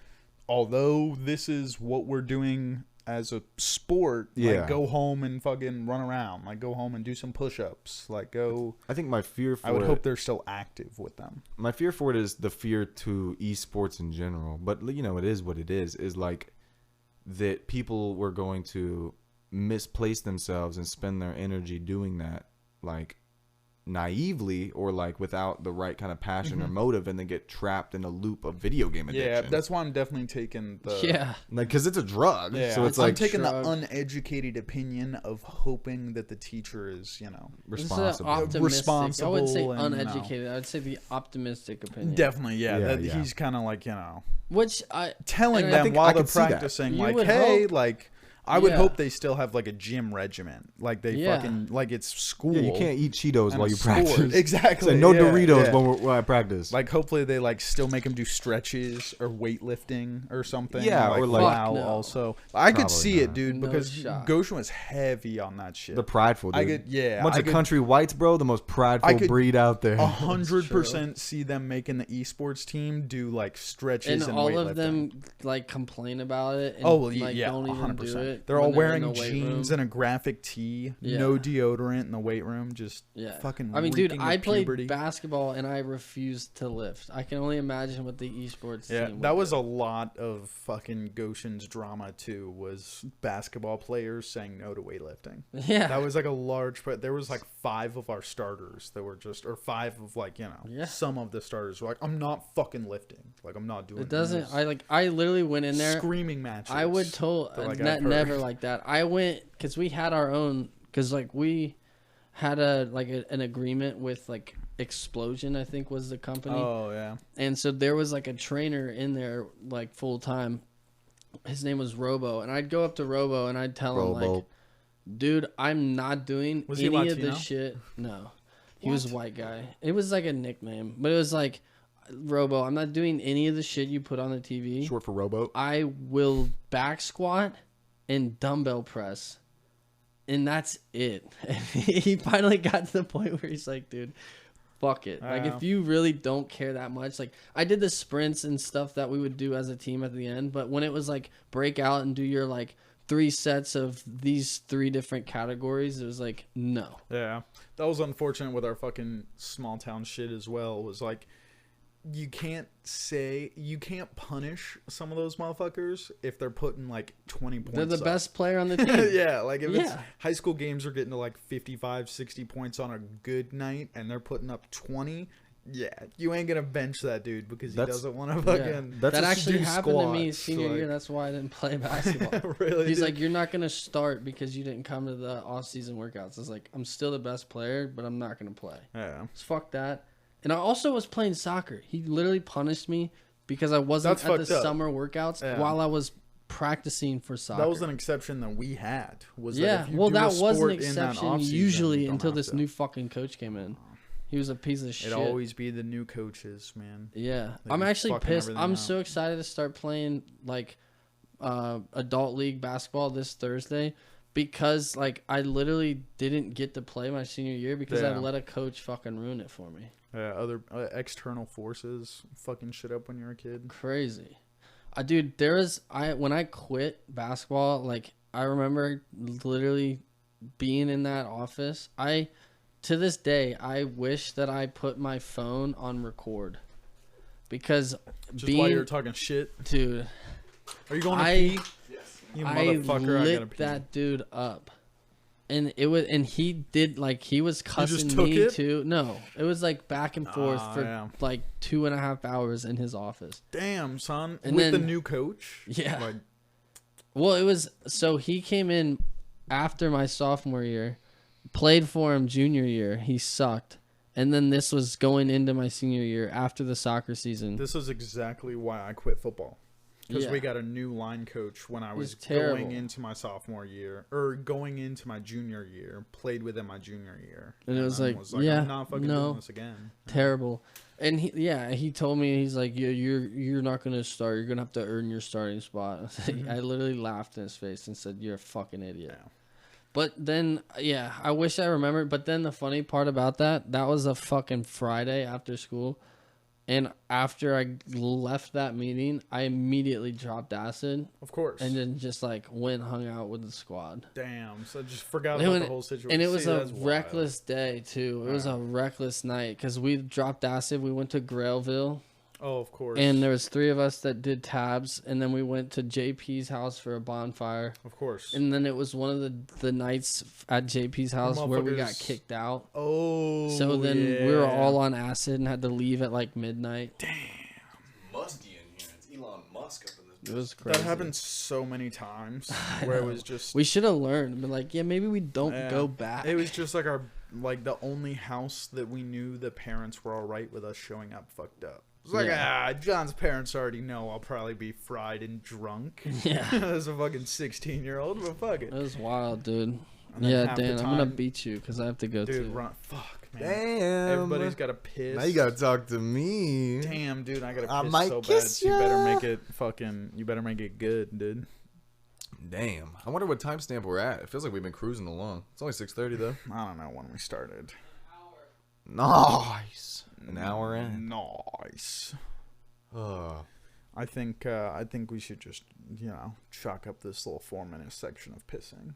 although this is what we're doing as a sport, Yeah. like go home and fucking run around. Like go home and do some push ups. Like go I think my fear for I would it, hope they're still active with them. my fear for it is the fear to esports in general. But you know, it is what it is like that people were going to misplace themselves and spend their energy doing that like naively or like without the right kind of passion or motive and then get trapped in a loop of video game addiction. Yeah, that's why I'm definitely taking the Yeah. like because it's a drug. Yeah, So it's I'm like taking the Shrug. uneducated opinion of hoping that the teacher is, you know, This is responsible. optimistic. I wouldn't say Responsible and, you know. uneducated. I would say the optimistic opinion. definitely, yeah, Yeah, that yeah. he's kind of like, you know, Which I telling And I them think I while they're could see that. practicing, You like, would hey, hope- like, I would Yeah. hope they still have like a gym regimen, like they Yeah. fucking like it's school. Yeah, you can't eat Cheetos and while a you sport. practice. Exactly. So no yeah, Doritos yeah. when I practice. Like hopefully they like still make them do stretches or weightlifting or something. Yeah, or, like- wow. Fuck no. Also, I could Probably see it, not. dude, No because shot. Goshen was heavy on that shit. the prideful dude. I could, yeah, bunch I of could country whites, bro. The most prideful could- breed out there. 100% see them making the esports team do like stretches and and all weightlifting. of them like complain about it. And, Oh well, like, yeah, don't even 100%. do it. They're when all in wearing the weight jeans room. and a graphic tee, Yeah. no deodorant in the weight room, just Yeah. fucking. I mean, dude, reeking I of played puberty. basketball and I refused to lift. I can only imagine what the esports Yeah, team that would was do. a lot of fucking Goshen's drama too. Was basketball players saying no to weightlifting. Yeah. That was like a large. But there was like 5 of our starters that were just, or 5 of like Yeah. some of the starters were like, I'm not fucking lifting. Like I'm not doing. It doesn't. this." I literally went in there. Screaming matches. I would They're like, "I've heard." never like that. I went because we had our own because like we had an agreement with like Explosion, I think was the company, Oh yeah. and so there was like a trainer in there like full time. His name was Robo, and I'd go up to Robo and I'd tell him like, Robo. dude, I'm not doing Was he any of Latino? this shit. No, he was a white guy. It was like a nickname, but it was like, Robo, I'm not doing any of the shit you put on the TV. Short for rowboat. I will back squat and dumbbell press. And that's it. He finally got to the point where he's like, dude, fuck it. Like, if you really don't care that much, like, I did the sprints and stuff that we would do as a team at the end, but when it was like break out and do your like 3 sets of these 3 different categories, it was like, no. Yeah, that was unfortunate with our fucking small town shit as well. Was like you can't punish some of those motherfuckers if they're putting like 20 points. They're the up. best player on the team. Yeah, like if it's Yeah. high school games are getting to like 55, 60 points on a good night and they're putting up 20, yeah, you ain't gonna bench that dude because he That's- doesn't want to Yeah. fucking. That's That a actually student happened to me squad, senior so, year. like- That's why I didn't play basketball. Really, He's dude? like, you're not gonna start because you didn't come to the off-season workouts. It's like, I'm still the best player, but I'm not gonna play. Yeah. Just fuck that. And I also was playing soccer. He literally punished me because I wasn't That's at the fucked up. summer workouts Yeah. while I was practicing for soccer. That was an exception that we had. Was yeah, that if you well, do a that was an sport in that exception off-season, usually you don't until have this to. new fucking coach came in. He was a piece of shit. It always be the new coaches, man. Yeah, Like, I'm you're actually fucking pissed. everything I'm up. so excited to start playing like adult league basketball this Thursday because like I literally didn't get to play my senior year because I Yeah. let a coach fucking ruin it for me. Other external forces fucking shit up when you're a kid. Crazy. Dude, when I quit basketball, like I remember literally being in that office. To this day, I wish that I put my phone on record because Just while you're talking shit. dude, Are you going to I pee? You I motherfucker! I lit gotta pee. that dude up, and he did like he was cussing took me it? too. No, it was like back and forth Ah, for yeah. like 2.5 hours in his office. Damn, son. And With the then- new coach. Yeah. Like, Well, it was so he came in after my sophomore year, played for him junior year. He sucked. And then this was going into my senior year after the soccer season. this is exactly why I quit football. Because Yeah. we got a new line coach when I was He's terrible. going into my sophomore year or going into my junior year. Played with him my junior year, And it was then like, yeah, I'm not fucking no. doing this again. Terrible. And he told me, he's like, you're not gonna start. You're gonna have to earn your starting spot. I literally laughed in his face and said, "You're a fucking idiot." Yeah. But then, yeah, I wish I remembered. But then the funny part about that was a fucking Friday after school. And after I left that meeting, I immediately dropped acid Of course. and then just like went and hung out with the squad. Damn. So I just forgot It about was- the whole situation. And it was See, a that's wild. reckless day too. It was a reckless night because we dropped acid. We went to Grailville, Oh, of course. and there was 3 of us that did tabs, and then we went to JP's house for a bonfire. Of course. And then it was one of the nights at JP's house where we got motherfuckers- kicked out. oh. So then yeah. we were all on acid and had to leave at like midnight. Musty in here. It's Elon Musk up in this. It was crazy. That happened so many times where it was just. We should have learned. But like, yeah, maybe we don't Yeah. go back. It was just like the only house that we knew the parents were all right with us showing up fucked up. It's like, John's parents already know I'll probably be fried and drunk. Yeah. As a fucking 16-year-old, but fuck it. It was wild, dude. And then Yeah, half the Dan, I'm gonna time- beat you because I have to go Dude, too. run. Fuck, man. Damn. Everybody's got to piss. Now you gotta talk to me. Damn, dude, I gotta I piss might so bad. kiss So you better ya. make it fucking. You better make it good, dude. Damn. I wonder what timestamp we're at. It feels like we've been cruising along. It's only 6:30 though. I don't know when we started. Nice. An hour in. Nice. Oh. I think we should just chalk up this little 4-minute section of pissing.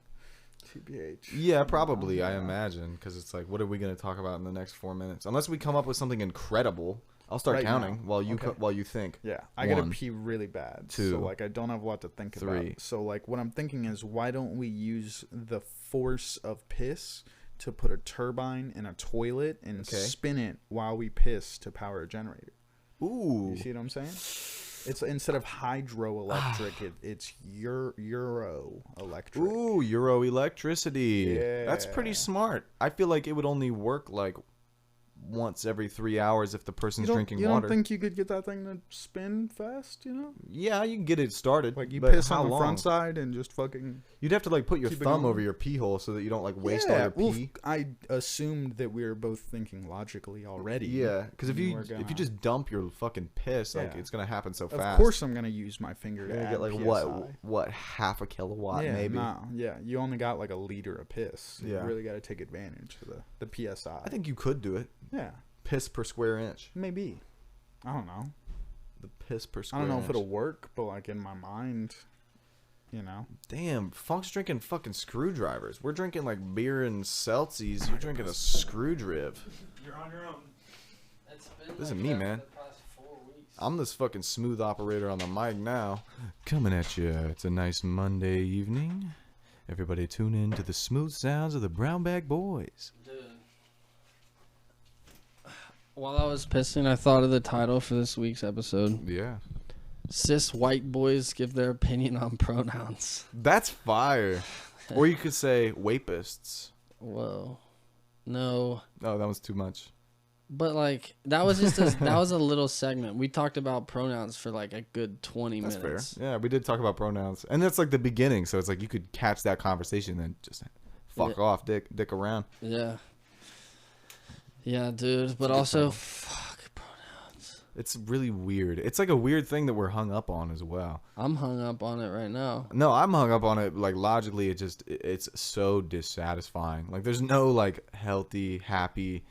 TBH. Yeah, probably. I imagine because it's like, what are we gonna talk about in the next 4 minutes? Unless we come up with something incredible, I'll start Right counting now. while you Okay. while you think. Yeah, I gotta 1, pee really bad. 2, so like I don't have a lot to think 3. about. So like what I'm thinking is, why don't we use the force of piss to put a turbine in a toilet and Okay. spin it while we piss to power a generator? Ooh. You see what I'm saying? It's instead of hydroelectric, it's Euro electric. Ooh, Euro electricity. That's pretty Yeah. smart. I feel like it would only work like once every 3 hours if the person's drinking you water. don't think you could get that thing to spin fast? Yeah, you can get it started. Like you but piss how on the long? front side and just fucking. You'd have to like put your Keep it thumb going. over your pee hole so that you don't like waste all your well, pee. I assumed that we were both thinking logically already. Yeah, because if and you we're if you gonna- just dump your fucking piss, like Yeah. it's gonna happen so Of fast. course, I'm gonna use my finger you're to gonna add get like PSI. what half a kilowatt Yeah, maybe. no, yeah, you only got like a liter of piss. Yeah. You really got to take advantage of the PSI. I think you could do it. yeah, Piss per square inch. maybe. I don't know. The piss per I square don't know inch. if it'll work, but like in my mind, Damn, Funk's drinking fucking screwdrivers. We're drinking like beer and seltzies. You're drinking a screw driv. You're on your own. It's been This is me, that man. for the past 4 I'm this fucking smooth operator on the mic now. Coming at you. It's a nice Monday evening. Everybody tune in to the smooth sounds of the BrownBagBois. Dude. While I was pissing, I thought of the title for this week's episode. Yeah. Cis white boys give their opinion on pronouns. That's fire. Or you could say wapists. Whoa. No. Oh, that was too much. But like that was just that was a little segment. We talked about pronouns for like a good 20 That's minutes. fair. Yeah, we did talk about pronouns. And that's like the beginning, so it's like you could catch that conversation and just fuck off, dick around. Yeah. Yeah, dude. But also, fuck pronouns. It's really weird. It's like a weird thing that we're hung up on as well. I'm hung up on it right now. No, I'm hung up on it. Like logically, it's so dissatisfying. Like there's no like healthy, happy,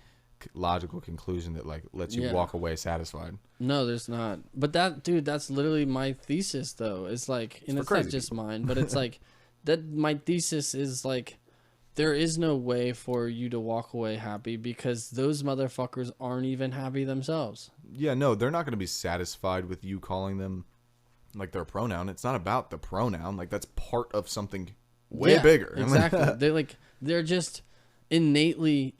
logical conclusion that like lets you walk away satisfied. No, there's not. But that, dude, that's literally my thesis, though. It's like, and it's not just mine, but it's like that. My thesis is like, there is no way for you to walk away happy because those motherfuckers aren't even happy themselves. Yeah, no, they're not going to be satisfied with you calling them like their pronoun. It's not about the pronoun. Like that's part of something way bigger. Exactly. They're just innately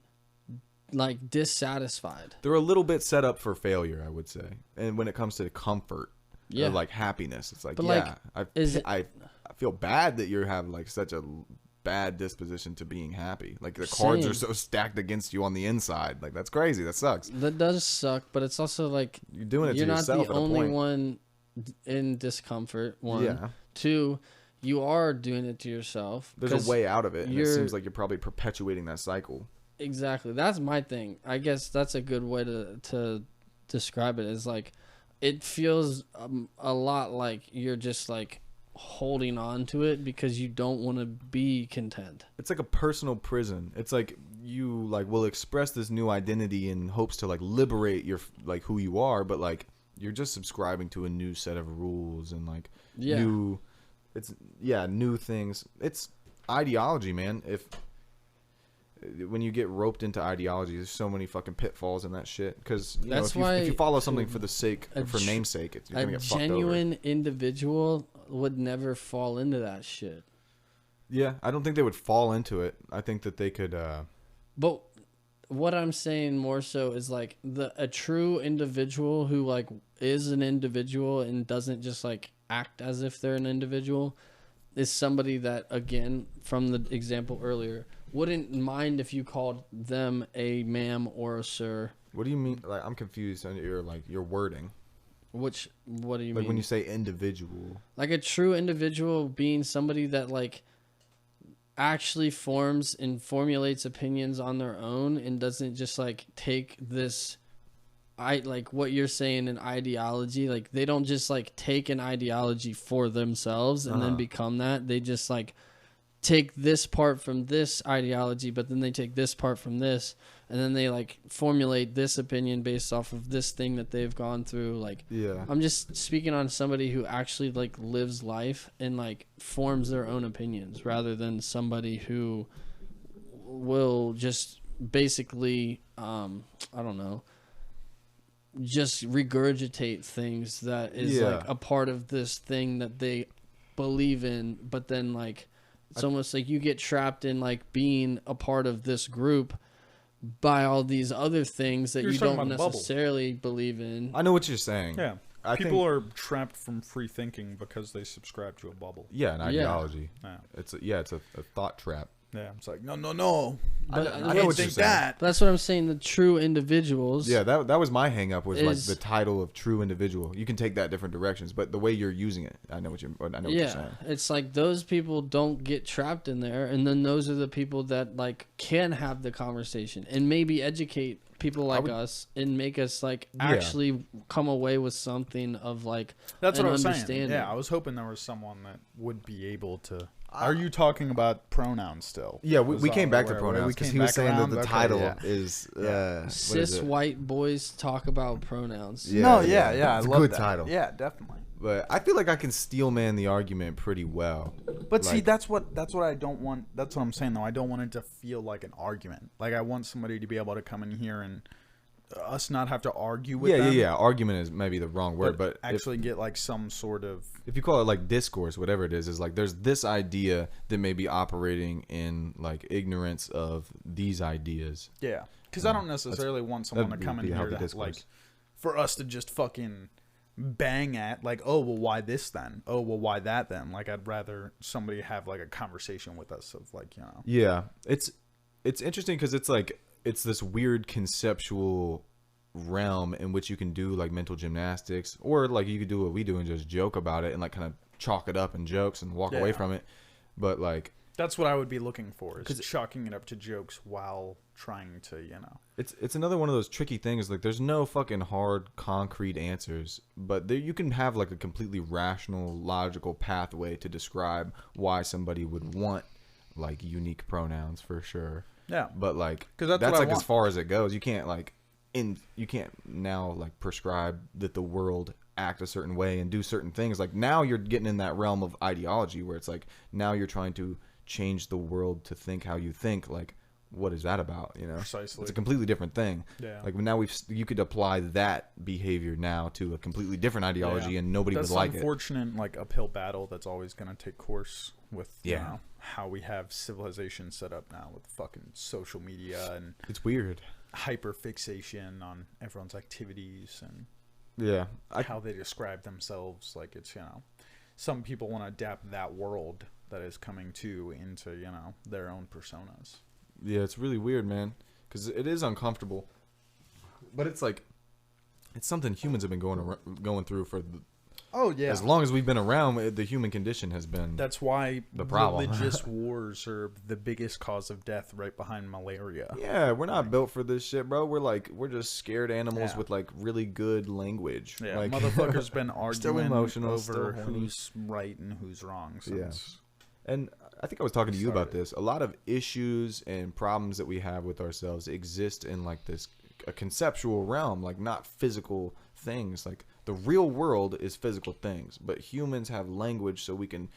like dissatisfied. They're a little bit set up for failure, I would say. And when it comes to comfort, or like happiness, it's like, but I feel bad that you have like such a bad disposition to being happy. Like the cards are so stacked against you on the inside. Like that's crazy. That sucks. That does suck, but it's also like you're doing it to yourself. You're not the only one in discomfort. One, yeah. Two, you are doing it to yourself. There's a way out of it. And it seems like you're probably perpetuating that cycle. Exactly. That's my thing. I guess that's a good way to describe it. Is like, it feels a lot like you're just like holding on to it because you don't want to be content. It's like a personal prison. It's like you like will express this new identity in hopes to like liberate your like who you are, but like you're just subscribing to a new set of rules and like new things. It's ideology, man. When you get roped into ideology, there's so many fucking pitfalls in that shit. Because if you follow something for the sake, for namesake, you're gonna get fucked over. A genuine individual would never fall into that shit. Yeah, I don't think they would fall into it. I think that they could. But what I'm saying more so is like a true individual who like is an individual and doesn't just like act as if they're an individual is somebody that, again, from the example earlier, wouldn't mind if you called them a ma'am or a sir. What do you mean? Like, I'm confused on your wording. What do you mean? Like when you say individual. Like a true individual being somebody that like actually forms and formulates opinions on their own and doesn't just like take this like what you're saying, an ideology. Like they don't just like take an ideology for themselves and then become that. They just like take this part from this ideology, but then they take this part from this, and then they like formulate this opinion based off of this thing that they've gone through. Like, yeah, I'm just speaking on somebody who actually like lives life and like forms their own opinions rather than somebody who will just basically, I don't know, just regurgitate things that is like a part of this thing that they believe in, but then like it's almost like you get trapped in like being a part of this group by all these other things that you don't necessarily believe in. I know what you're saying. Yeah. People are trapped from free thinking because they subscribe to a bubble. Yeah, an ideology. Yeah. It's a thought trap. Yeah, it's like no. I know what you're saying. But that's what I'm saying. The true individuals. Yeah, that was my hang up was like the title of true individual. You can take that different directions, but the way you're using it, I know what you're saying. It's like those people don't get trapped in there, and then those are the people that like can have the conversation and maybe educate people like us and make us like actually come away with something of like that's what I was saying. Yeah, I was hoping there was someone that would be able to. Are you talking about pronouns still? Yeah, we came back to pronouns because he was saying that the title is cis white boys talk about pronouns. Yeah, I it's love a good that. title. Yeah, definitely. But I feel like I can steel man the argument pretty well. But see, that's what I don't want. That's what I'm saying though. I don't want it to feel like an argument. Like I want somebody to be able to come in here and us not have to argue with Yeah, them. yeah. Argument is maybe the wrong word, but actually get like some sort of. if you call it like discourse, whatever it is like there's this idea that may be operating in like ignorance of these ideas. Yeah, because I don't necessarily want someone to that'd come in be a here healthy to discourse. like for us to just fucking bang at like, oh well, why this then? Oh well, why that then? Like I'd rather somebody have like a conversation with us of like, you know. Yeah, it's interesting because it's like it's this weird conceptual realm in which you can do like mental gymnastics, or like you could do what we do and just joke about it and like kind of chalk it up in jokes and walk away from it. But like that's what I would be looking for, is chalking it up to jokes while trying to, you know. it's another one of those tricky things. Like there's no fucking hard concrete answers, but there you can have like a completely rational, logical pathway to describe why somebody would want like unique pronouns for sure. Yeah, But like, 'cause that's that's what I like as want. far as it goes. You can't like you can't now like prescribe that the world act a certain way and do certain things. Like now you're getting in that realm of ideology where it's like now you're trying to change the world to think how you think. Like what is that about? You know, Precisely. It's a completely different thing. Yeah. Like now you could apply that behavior now to a completely different ideology and nobody that's would like it. unfortunate, like uphill battle that's always going to take course with you Yeah. know, how we have civilization set up now with fucking social media and It's weird. hyper fixation on everyone's activities and Yeah. how they describe themselves. Like it's, you know, some people want to adapt that world that is coming to into, you know, their own personas. Yeah, it's really weird, man, because it is uncomfortable. But it's like, it's something humans have been going through for Oh yeah, as long as we've been around. The human condition has been. that's why the problem. religious wars are the biggest cause of death, right behind malaria. Yeah, we're not built for this shit, bro. We're just scared animals Yeah. with like really good language. Yeah, like, motherfuckers been still arguing emotional, over still horny. who's right and who's wrong since. And I think I was talking to you about Started. this. A lot of issues and problems that we have with ourselves exist in like this a conceptual realm, like not physical things. Like the real world is physical things, but humans have language, so we can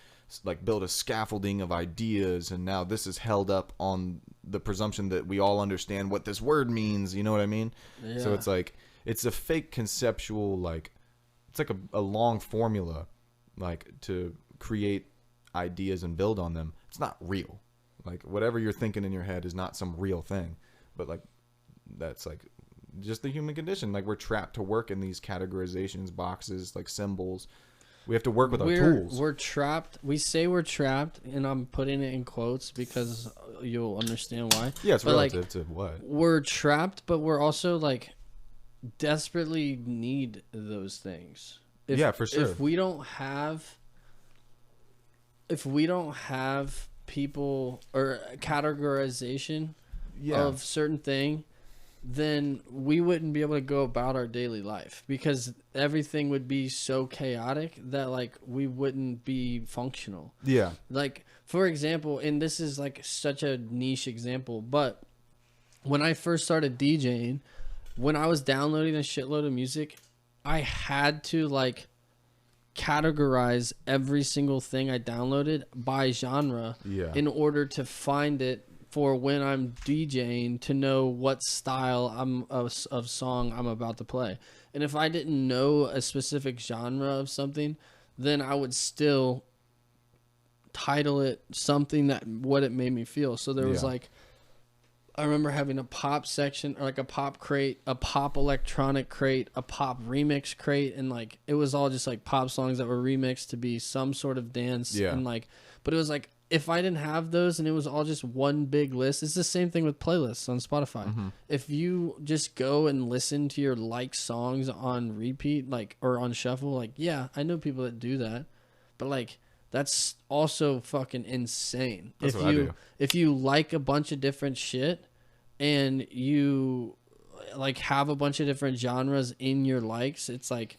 like build a scaffolding of ideas. And now this is held up on the presumption that we all understand what this word means. You know what I mean? So Yeah. it's like it's a fake conceptual, like it's like a long formula, like to create ideas and build on them. It's not real. Like whatever you're thinking in your head is not some real thing, but like that's like just the human condition. Like we're trapped to work in these categorizations, boxes, like symbols. We have to work with our tools. We're trapped. We say we're trapped, and I'm putting it in quotes because you'll understand why. Yeah, it's but relative to what? We're trapped, but we're also like desperately need those things. Yeah, for sure. If we don't have people or categorization Yeah. of certain thing, then we wouldn't be able to go about our daily life because everything would be so chaotic that like we wouldn't be functional. Yeah. Like for example, and this is like such a niche example, but when I first started DJing, when I was downloading a shitload of music, I had to like categorize every single thing I downloaded by genre Yeah. in order to find it for when I'm DJing to know what style of song I'm about to play. And if I didn't know a specific genre of something, then I would still title it something that what it made me feel. So there was Yeah. like, I remember having a pop section or like a pop crate, a pop electronic crate, a pop remix crate, and like it was all just like pop songs that were remixed to be some sort of dance. Yeah. And like, but it was like if I didn't have those and it was all just one big list, it's the same thing with playlists on Spotify. Mm-hmm. If you just go and listen to your like songs on repeat, like or on shuffle, like yeah, I know people that do that, but like that's also fucking insane. That's what I do. If you like a bunch of different shit and you like have a bunch of different genres in your likes, it's like,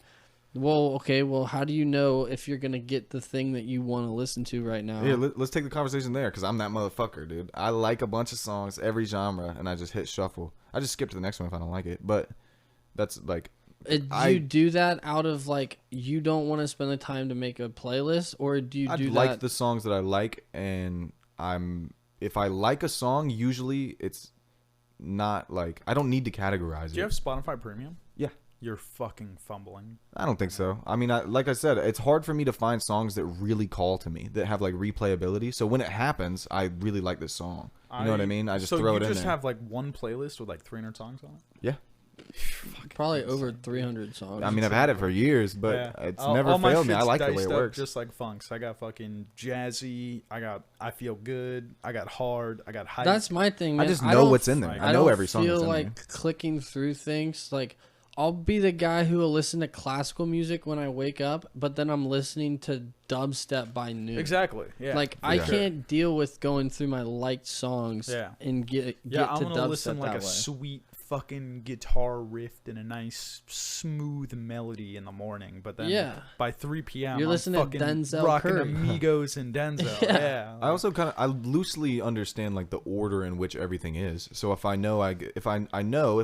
well, okay, well, how do you know if you're going to get the thing that you want to listen to right now? Yeah, let's take the conversation there because I'm that motherfucker, dude. I like a bunch of songs, every genre, and I just hit shuffle. I just skip to the next one if I don't like it. But that's like, You do that out of like you don't want to spend the time to make a playlist, or do you I do like that? the songs that I like, and if I like a song, usually it's not like I don't need to categorize Do you it. have Spotify Premium? Yeah. You're fucking fumbling. I don't think so. I mean, like I said, it's hard for me to find songs that really call to me, that have like replayability. So when it happens, I really like this song. You know what I mean? I just throw it in there. So you just have like one playlist with like 300 songs on it? Yeah. Probably over 300 songs. I mean, I've had it for years, but Yeah. it's All never my failed me. I shit's like the way diced it up works. just like funks. I got fucking jazzy. I got I feel good. I got hard. I got hype. That's my thing, man. I just know don't what's in there. like- I know don't every song feel that's in like there. clicking through things. Like, I'll be the guy who will listen to classical music when I wake up, but then I'm listening to dubstep by noon. exactly. Yeah. Like, I Yeah. can't deal with going through my liked songs Yeah. and get I'm to gonna dubstep listen like that a way. sweet fucking guitar riff and a nice smooth melody in the morning, but then Yeah. by 3 p.m. You're I'm listening to fucking Denzel rocking Curry. Amigos and Denzel. Yeah. yeah. I also I loosely understand like the order in which everything is. So if I know if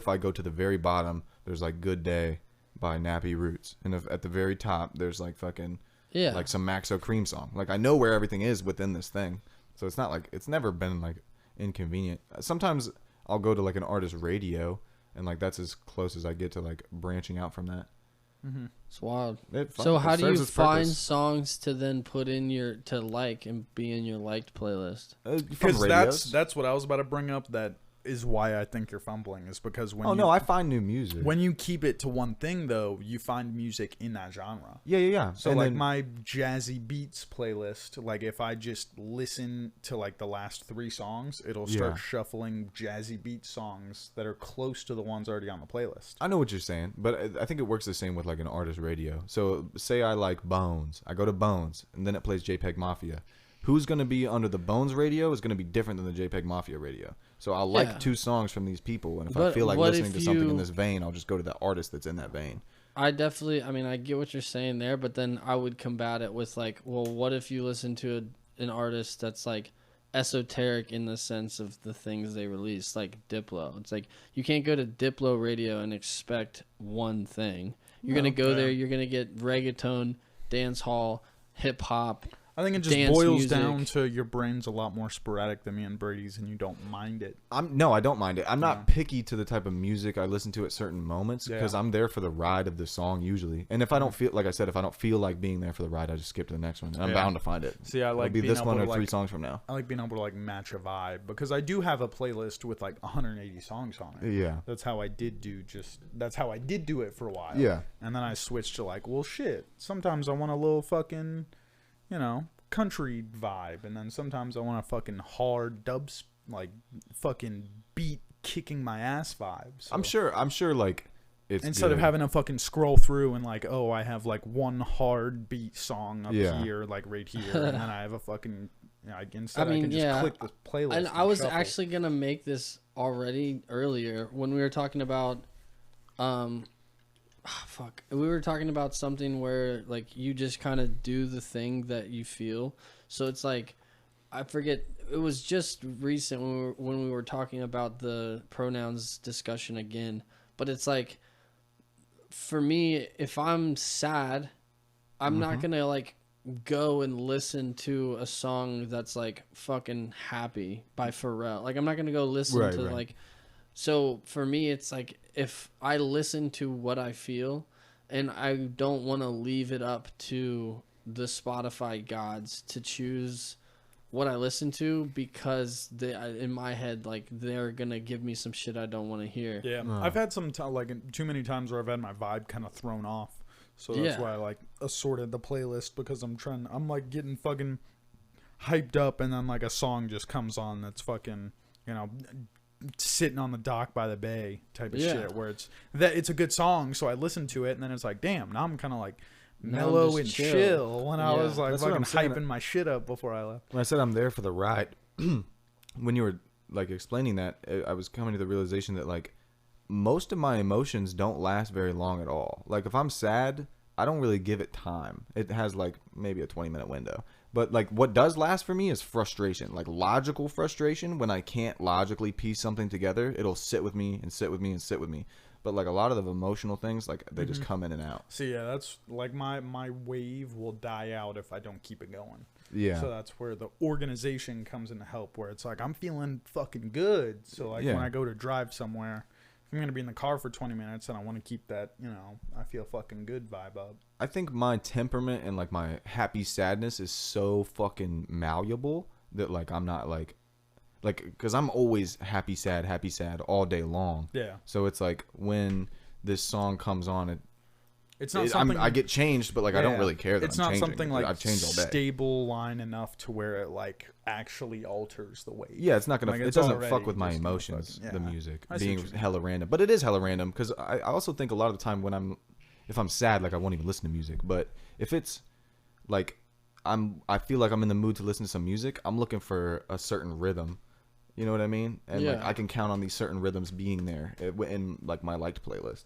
I go to the very bottom, there's like Good Day by Nappy Roots, and if at the very top there's like fucking Yeah. like some Maxo Cream song. Like I know where everything is within this thing. So it's not like it's never been like inconvenient. Sometimes I'll go to like an artist radio, and like that's as close as I get to like branching out from that. It's wild. It So it how do serves you its find purpose. songs to then put in your to like and be in your liked playlist? From Because radios. that's what I was about to bring up. That is why I think you're fumbling. Is because when Oh no, I find new music. when you keep it to one thing though, you find music in that genre. yeah. So And like then- my jazzy beats playlist, like if I just listen to like the last 3 songs, it'll start Yeah. shuffling jazzy beat songs that are close to the ones already on the playlist. I know what you're saying, but I think it works the same with like an artist radio. So say I like Bones, I go to Bones, and then it plays JPEG Mafia. Who's going to be under the Bones radio is going to be different than the JPEG Mafia radio. So I'll Yeah. like 2 songs from these people, and if I But feel like what listening if to something in you- this vein, I'll just go to the artist that's in that vein. I mean, I get what you're saying there, but then I would combat it with like, well, what if you listen to an artist that's like esoteric in the sense of the things they release, like Diplo? It's like you can't go to Diplo radio and expect one thing. You're gonna go there, you're gonna get reggaeton, dance hall, hip hop. I think it just Dance boils music. down to your brain's a lot more sporadic than me and Brady's, and you don't mind it. No, I don't mind it. I'm not picky to the type of music I listen to at certain moments because Yeah. I'm there for the ride of the song usually. And if I don't feel, like I said, if I don't feel like being there for the ride, I just skip to the next one. And I'm Yeah. bound to find it. See, I like It'll be being this able one to, or 3 like- songs from now. I like being able to like match a vibe because I do have a playlist with like 180 songs on it. Yeah. That's how I did do it for a while. Yeah. And then I switched to like, well shit. Sometimes I want a little fucking, country vibe, and then sometimes I want a fucking hard dubs like fucking beat kicking my ass vibe. So I'm sure like it's instead of good. having to fucking scroll through and like, oh, I have like one hard beat song up Yeah. here, like right here, and then I have a fucking instead I, I mean, can just yeah, click the playlist. And I was shuffle. actually gonna make this already earlier when we were talking about, we were talking about something where like you just kind of do the thing that you feel. So it's like, I forget. It was just recent when we were talking about the pronouns discussion again. But it's like, for me, if I'm sad, I'm not gonna like go and listen to a song that's like fucking happy by Pharrell. Like I'm not gonna go listen Right, to right. like. So for me, it's like if I listen to what I feel, and I don't want to leave it up to the Spotify gods to choose what I listen to, because in my head, like they're gonna give me some shit I don't want to hear. Yeah, I've had some like too many times where I've had my vibe kind of thrown off, so that's Yeah. why I like assorted the playlist because I'm like getting fucking hyped up, and then like a song just comes on that's fucking sitting on the dock by the bay type of Yeah. shit, where it's a good song, so I listen to it, and then it's like, damn, now I'm kind of like Now I'm mellow just and chill. chill when I Yeah. was like That's what fucking I'm saying. hyping my shit up before I left. When I said I'm there for the ride, when you were like explaining that, I was coming to the realization that like most of my emotions don't last very long at all. Like if I'm sad, I don't really give it time. It has like maybe a 20-minute window. But like what does last for me is frustration, like logical frustration. When I can't logically piece something together, it'll sit with me and sit with me and sit with me. But like a lot of the emotional things, like they just come in and out. So yeah, that's like my wave will die out if I don't keep it going. Yeah. So that's where the organization comes in to help, where it's like I'm feeling fucking good. So like when I go to drive somewhere, if I'm gonna be in the car for 20 minutes and I want to keep that, I feel fucking good vibe up. I think my temperament and like my happy sadness is so fucking malleable that like I'm not like because I'm always happy sad all day long. Yeah. So it's like when this song comes on, it's not something I get changed, but like I don't really care that it's I'm not changing. something like I've changed all day. stable line enough to where it like actually alters the wave. Yeah, it's not gonna. Like, it it's doesn't already fuck with my just gonna emotions. fucking- The yeah. music I see being what you mean. hella random, but it is hella random because I also think a lot of the time when if I'm sad, like I won't even listen to music. But if it's like I feel like I'm in the mood to listen to some music, I'm looking for a certain rhythm. You know what I mean? And like Yeah. I can count on these certain rhythms being there in like my liked playlist.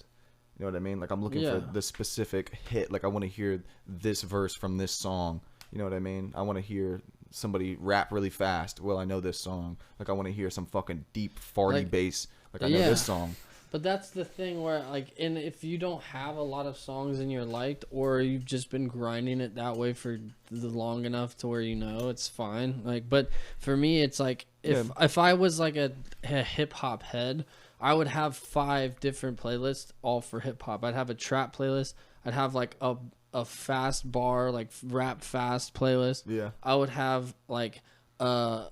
You know what I mean? Like I'm looking for the specific hit. Like I want to hear this verse from this song. You know what I mean? I want to hear somebody rap really fast. Well, I know this song. Like I want to hear some fucking deep farty Like, bass. Like I know this song. But that's the thing where, like, and if you don't have a lot of songs in your liked, or you've just been grinding it that way for long enough to where it's fine. Like, but for me, it's like if I was like a hip hop head, I would have 5 different playlists all for hip hop. I'd have a trap playlist. I'd have like a fast bar, like rap fast playlist. Yeah. I would have like a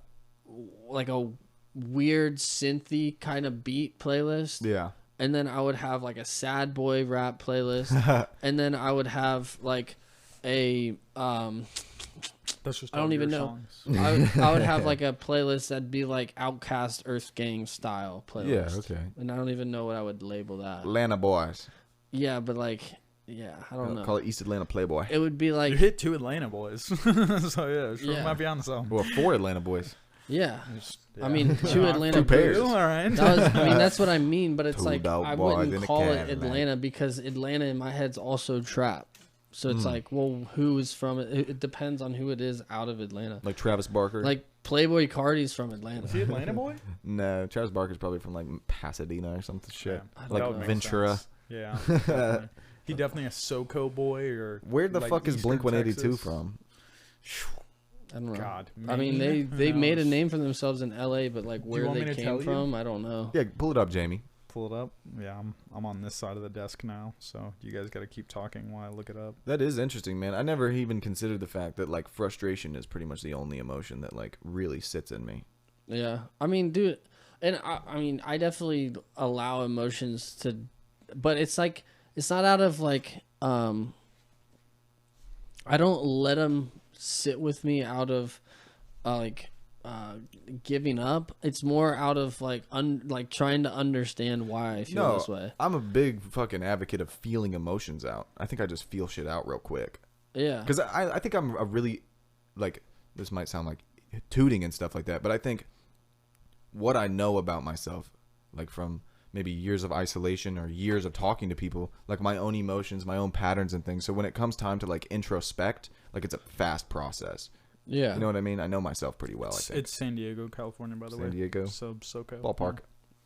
weird synthy kind of beat playlist. Yeah. And then I would have like a sad boy rap playlist. And then I would have like a That's just I don't all even your know. songs. I would have like a playlist that'd be like Outkast Earth Gang style playlist. Yeah. Okay. And I don't even know what I would label that. Atlanta Boys. Yeah, but like I don't know. Call it East Atlanta Playboy. It would be like You hit 2 Atlanta boys. So yeah, sure Yeah. might be on something. Well, 4 Atlanta boys. yeah. Just- I mean, 2 Yeah. Atlanta 2 pairs. All right. That's what I mean, but it's Two like dope I boys in wouldn't a call it Cadillac. Atlanta because Atlanta in my head's also trap. So it's like, well, who is from it? It depends on who it is out of Atlanta. Like Travis Barker. Like Playboy Cardi's from Atlanta. Is he Atlanta boy? No, Travis Barker's probably from like Pasadena or something shit. Yeah. don't Like know. That would make Ventura. sense. Yeah. Definitely. He definitely a SoCo boy or Where the like fuck is Eastern Blink 182 Texas. from? I don't know. God. I mean, Maine? they Who made a knows? name for themselves in LA, but like where want they me to came tell you? from, I don't know. Yeah, pull it up, Jamie. Pull it up. Yeah, I'm on this side of the desk now, so you guys got to keep talking while I look it up. That is interesting, man. I never even considered the fact that like frustration is pretty much the only emotion that like really sits in me. Yeah, I mean, dude, and I mean, I definitely allow emotions to, but it's like it's not out of like I don't let them sit with me out of giving up. It's more out of like trying to understand why I feel this way. I'm a big fucking advocate of feeling emotions out. I think I just feel shit out real quick. Yeah, Because I think I'm a really, like, this might sound like tooting and stuff like that, but I think what I know about myself, like from maybe years of isolation or years of talking to people, like my own emotions, my own patterns and things. So when it comes time to like introspect, like it's a fast process. yeah. You know what I mean? I know myself pretty well, I think. It's San Diego, California, by the way. San Diego. SoCo. Ballpark.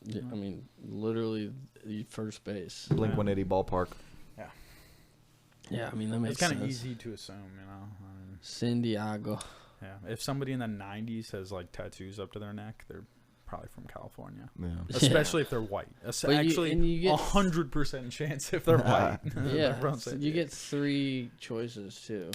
Yeah, I mean, literally the first base. Blink 180 ballpark. Yeah, I mean that makes It's kind sense. of easy to assume, you know. I mean, San Diego. yeah, if somebody in the '90s has like tattoos up to their neck, they're probably from California. Yeah. Especially if they're white. But you Actually, get 100% chance if they're white. yeah, Everyone so said you yeah. get 3 choices too.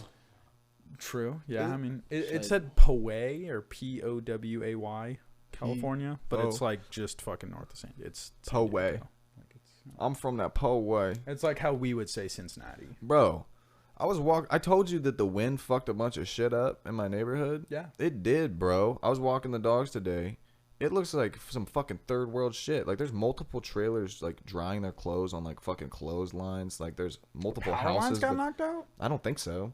True. Yeah, I mean, it like- said Poway or Poway, California, but it's Oh. like just fucking north of San Diego. It's San Poway. Diego. Like I'm from that pole way. it's like how we would say Cincinnati. Bro, I told you that the wind fucked a bunch of shit up in my neighborhood. Yeah. It did, bro. I was walking the dogs today. It looks like some fucking third world shit. Like there's multiple trailers like drying their clothes on like fucking clotheslines. Like there's multiple Power lines houses. got that- knocked out? I don't think so.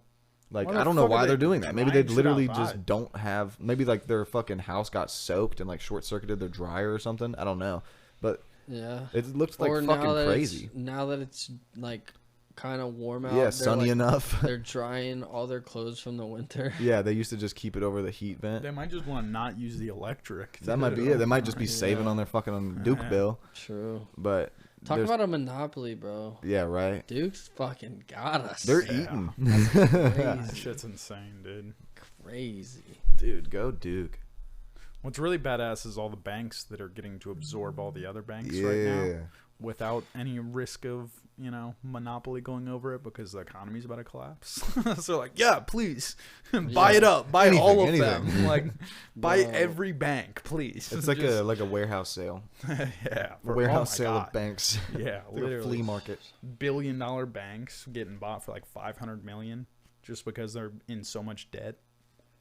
Like Why the I don't know fuck are why they they're doing that. Maybe they drying shit literally outside? just don't have. Maybe like their fucking house got soaked and like short circuited their dryer or something. I don't know. But Yeah. it looks like Or fucking crazy. Now that it's like kind of warm out. Yeah, they're, sunny like, enough. They're drying all their clothes from the winter. Yeah, they used to just keep it over the heat vent. They might just want to not use the electric. That might be it. They might just be saving Yeah. on their fucking Duke Yeah. bill. True. But Talk about a monopoly, bro. Yeah, right. Duke's fucking got us. They're Yeah. eating. That shit's insane, dude. crazy. Dude, go Duke. What's really badass is all the banks that are getting to absorb all the other banks right Yeah. now without any risk of, monopoly going over it because the economy's about to collapse. So like, yeah, please buy it up, buy all of them, like buy every bank, please. It's like a warehouse sale. yeah, A warehouse oh my sale God. of banks. Yeah, Like a literally flea market. billion-dollar banks getting bought for like 500 million just because they're in so much debt.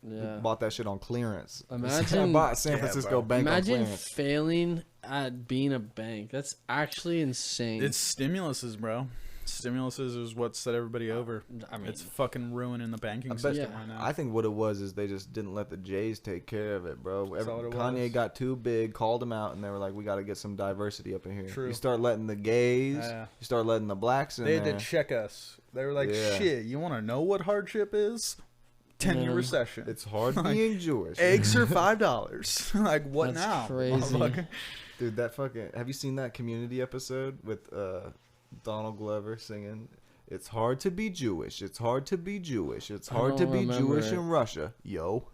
Yeah. Bought that shit on clearance. I Imagine- bought San Yeah, Francisco bro. Bank on Imagine clearance. failing at being a bank. That's actually insane. It's stimuluses, bro. Stimuluses is what set everybody over. I mean, It's fucking ruining the banking bet- system Yeah. right now. I think what it was is they just didn't let the Jays take care of it, bro. That's all it Kanye was. got too big, called them out, and they were like, "We got to get some diversity up in here." True. You start letting the gays, Yeah. you start letting the blacks in They had there. to check us. They were like, Yeah. shit, you want to know what hardship is? 10-year Yeah. recession. It's hard Like, being Jewish. Eggs are $5. Like, what That's now? crazy. motherfucker? Dude, that fucking. Have you seen that Community episode with Donald Glover singing? It's hard to be Jewish. It's hard to be Jewish. It's I hard to don't be remember Jewish it. in Russia. Yo.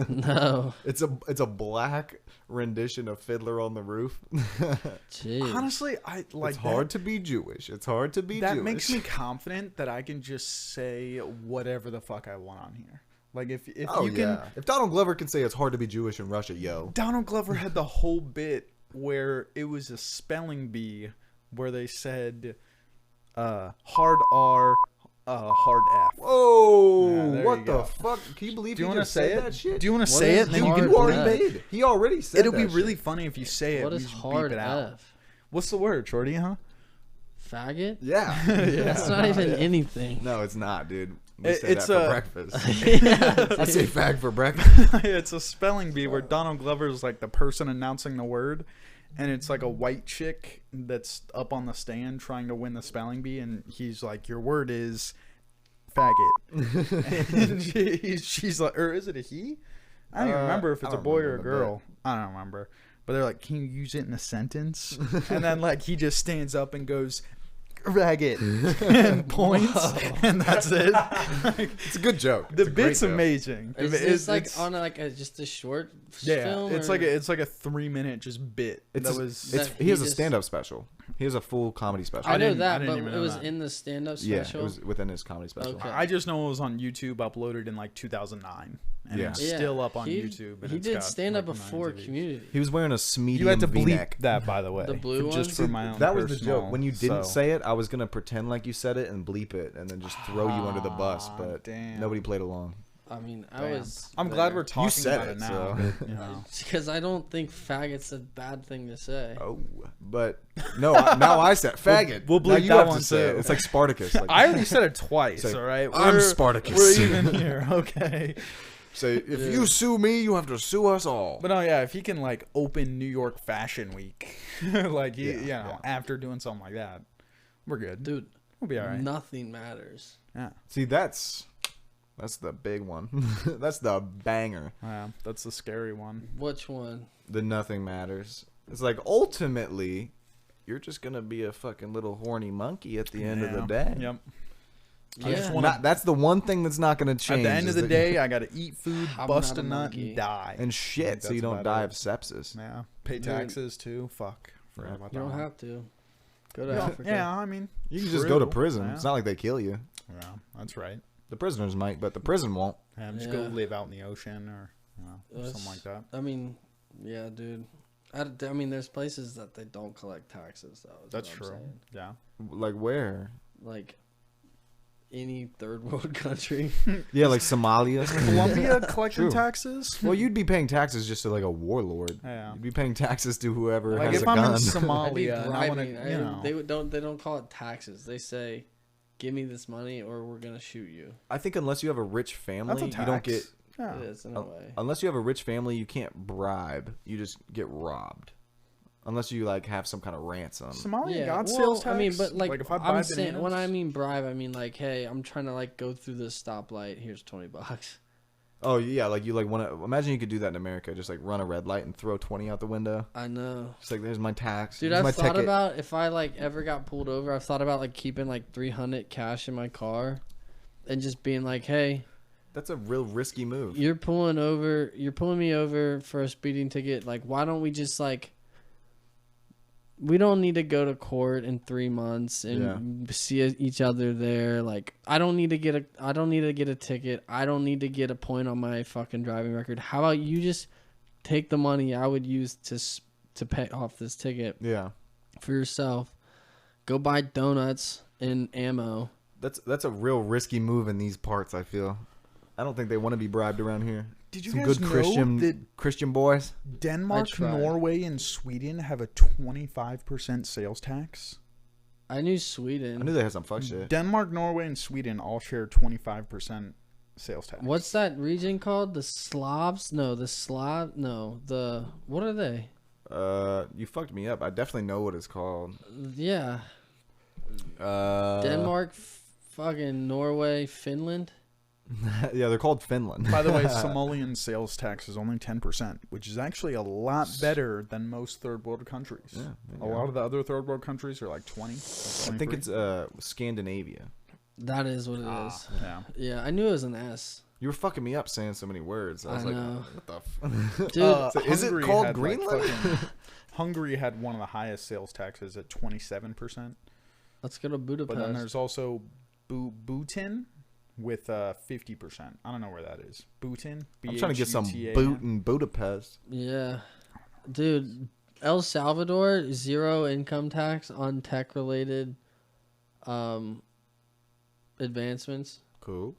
no. It's a black rendition of Fiddler on the Roof. Jeez. Honestly, I like it's hard to be Jewish. It's hard to be that Jewish. makes me confident that I can just say whatever the fuck I want on here. Like if Oh you yeah. can, If Donald Glover can say it's hard to be Jewish in Russia, yo. Donald Glover had the whole bit where it was a spelling bee where they said hard R, hard F. Whoa! Yeah, there What you the go. fuck? Can you believe Do you he want to just say said it? that shit? Do you want to What say is it? And then you hard can You already F? made. He already said It'll be that really shit. funny if you say it. What We is just beep hard it out. F? What's the word, Shorty? Huh? Faggot? Yeah. That's not even anything. No, it's not, dude. We It- say it's that for a- breakfast. I say fag for breakfast. It's a spelling bee where Donald Glover is like the person announcing the word, and it's like a white chick that's up on the stand trying to win the spelling bee, and he's like, "Your word is faggot," and she's like, or is it a he? I don't even remember if I it's a don't boy or a remember, girl. I don't remember, but they're like, "Can you use it in a sentence?" And then like he just stands up and goes, "Faggot," and points, and that's it. Like, It's a good joke. the It's a great bit's joke. amazing. Is It's- this like it's- on like just a short yeah, film? it's or- like a 3-minute just bit. It's that a- was It's, that he he has a just- stand-up special. He has a full comedy special. I know I that, didn't but even it know was that. in the stand-up Yeah, special. it was within his comedy special. Okay. I just know it was on YouTube, uploaded in like 2009, and Yeah. it's still up on he, YouTube. And He it's did got, stand-up like, before millions of views. Community. He was wearing a medium You had to bleep V-neck. that, by the way. The blue just one? for my own. That was the personal, joke. When you didn't so- say it, I was gonna pretend like you said it and bleep it, and then just throw you under the bus. But damn. nobody played along. I mean, I Damn. was. I'm glad we're talking said about it, it now. so. But, you know. Because I don't think faggot's a bad thing to say. Oh, but no. Now I said faggot. we'll Now bleep you that have to one say it. too. It's like Spartacus. Like, I already said it twice. Say, All right, I'm Spartacus. We're even here. Okay. say if you sue me, you have to sue us all. But no, yeah, if he can like open New York Fashion Week, like he, Yeah. after doing something like that, we're good. Dude, We'll be all right. nothing matters. Yeah, See, that's the big one. That's the banger. yeah, that's the scary one. Which one? The nothing matters. It's like ultimately, you're just gonna be a fucking little horny monkey at the end of the day. Yep. Yeah. just wanna- That's the one thing that's not gonna change. At the end is of the that you- day, I gotta eat food, I'm bust not a a nut, monkey. and die. and shit, so That's you don't about die it. of sepsis. Yeah, pay Dude. taxes too. Fuck. Forgot about You that don't one. have to. Go to Yeah, Africa. yeah, I mean, You can just go to true. prison. Yeah. It's not like they kill you. Yeah, that's right. The prisoners might, but the prison won't. Yeah, just go Yeah. live out in the ocean or That's- something like that. I mean, yeah, dude. I mean, there's places that they don't collect taxes, though. is That's what I'm true. saying. Yeah. Like where? Like, any third world country. Yeah, like Somalia. Colombia collecting True. taxes? Well, you'd be paying taxes just to like a warlord. Yeah. You'd be paying taxes to whoever Like has if a I'm gun. in I'd be Somalia and I want bribing. to, you know. They don't call it taxes. They say, "Give me this money, or we're gonna shoot you." I think unless you have a rich family, That's a you tax. don't get. Yeah. It is in a way. Unless you have a rich family, you can't bribe. You just get robbed. Unless you like have some kind of ransom. Somalia got well, sales tax. I mean, but like, if I buy I'm saying, when I bananas- mean bribe, I mean like, hey, I'm trying to like go through this stoplight. Here's $20. Oh yeah, like you like want to imagine you could do that in America, just like run a red light and throw 20 out the window. I know. It's like there's my tax. Dude, here's my I've thought ticket. about if I like ever got pulled over, I've thought about like keeping like 300 cash in my car and just being like, "Hey, That's a real risky move. you're pulling me over for a speeding ticket. Like, why don't we just like we don't need to go to court in 3 months and see each other there. Like, I don't need to get a ticket. I don't need to get a point on my fucking driving record. How about you just take the money I would use to pay off this ticket for yourself. Go buy donuts and ammo. That's a real risky move in these parts, I feel. I don't think they want to be bribed around here. Did you Some guys good know that Christian boys? Denmark, tried. Norway, and Sweden have a 25% sales tax? I knew Sweden. I knew they had some fuck shit. Denmark, Norway, and Sweden all share 25% sales tax. What's that region called? The Slavs? No, the what are they? You fucked me up. I definitely know what it's called. Yeah. Denmark, fucking Norway, Finland. Yeah, they're called Finland. By the way, Somalian sales tax is only 10%, which is actually a lot better than most third world countries. Yeah, a lot of the other third world countries are like 20. I think it's Scandinavia. That is what it is. Yeah. Yeah, I knew it was an S. You were fucking me up saying so many words. I was like, know. what the f-? Dude, So is it Hungary called had, like, Greenland? Hungary had one of the highest sales taxes at 27%. let's go to Budapest. But then there's also Bhutan with 50%. I don't know where that is. Bhutan. I'm trying to get some Bhutan. boot in Budapest. Yeah. Dude, El Salvador, 0 income tax on tech-related advancements. Cool.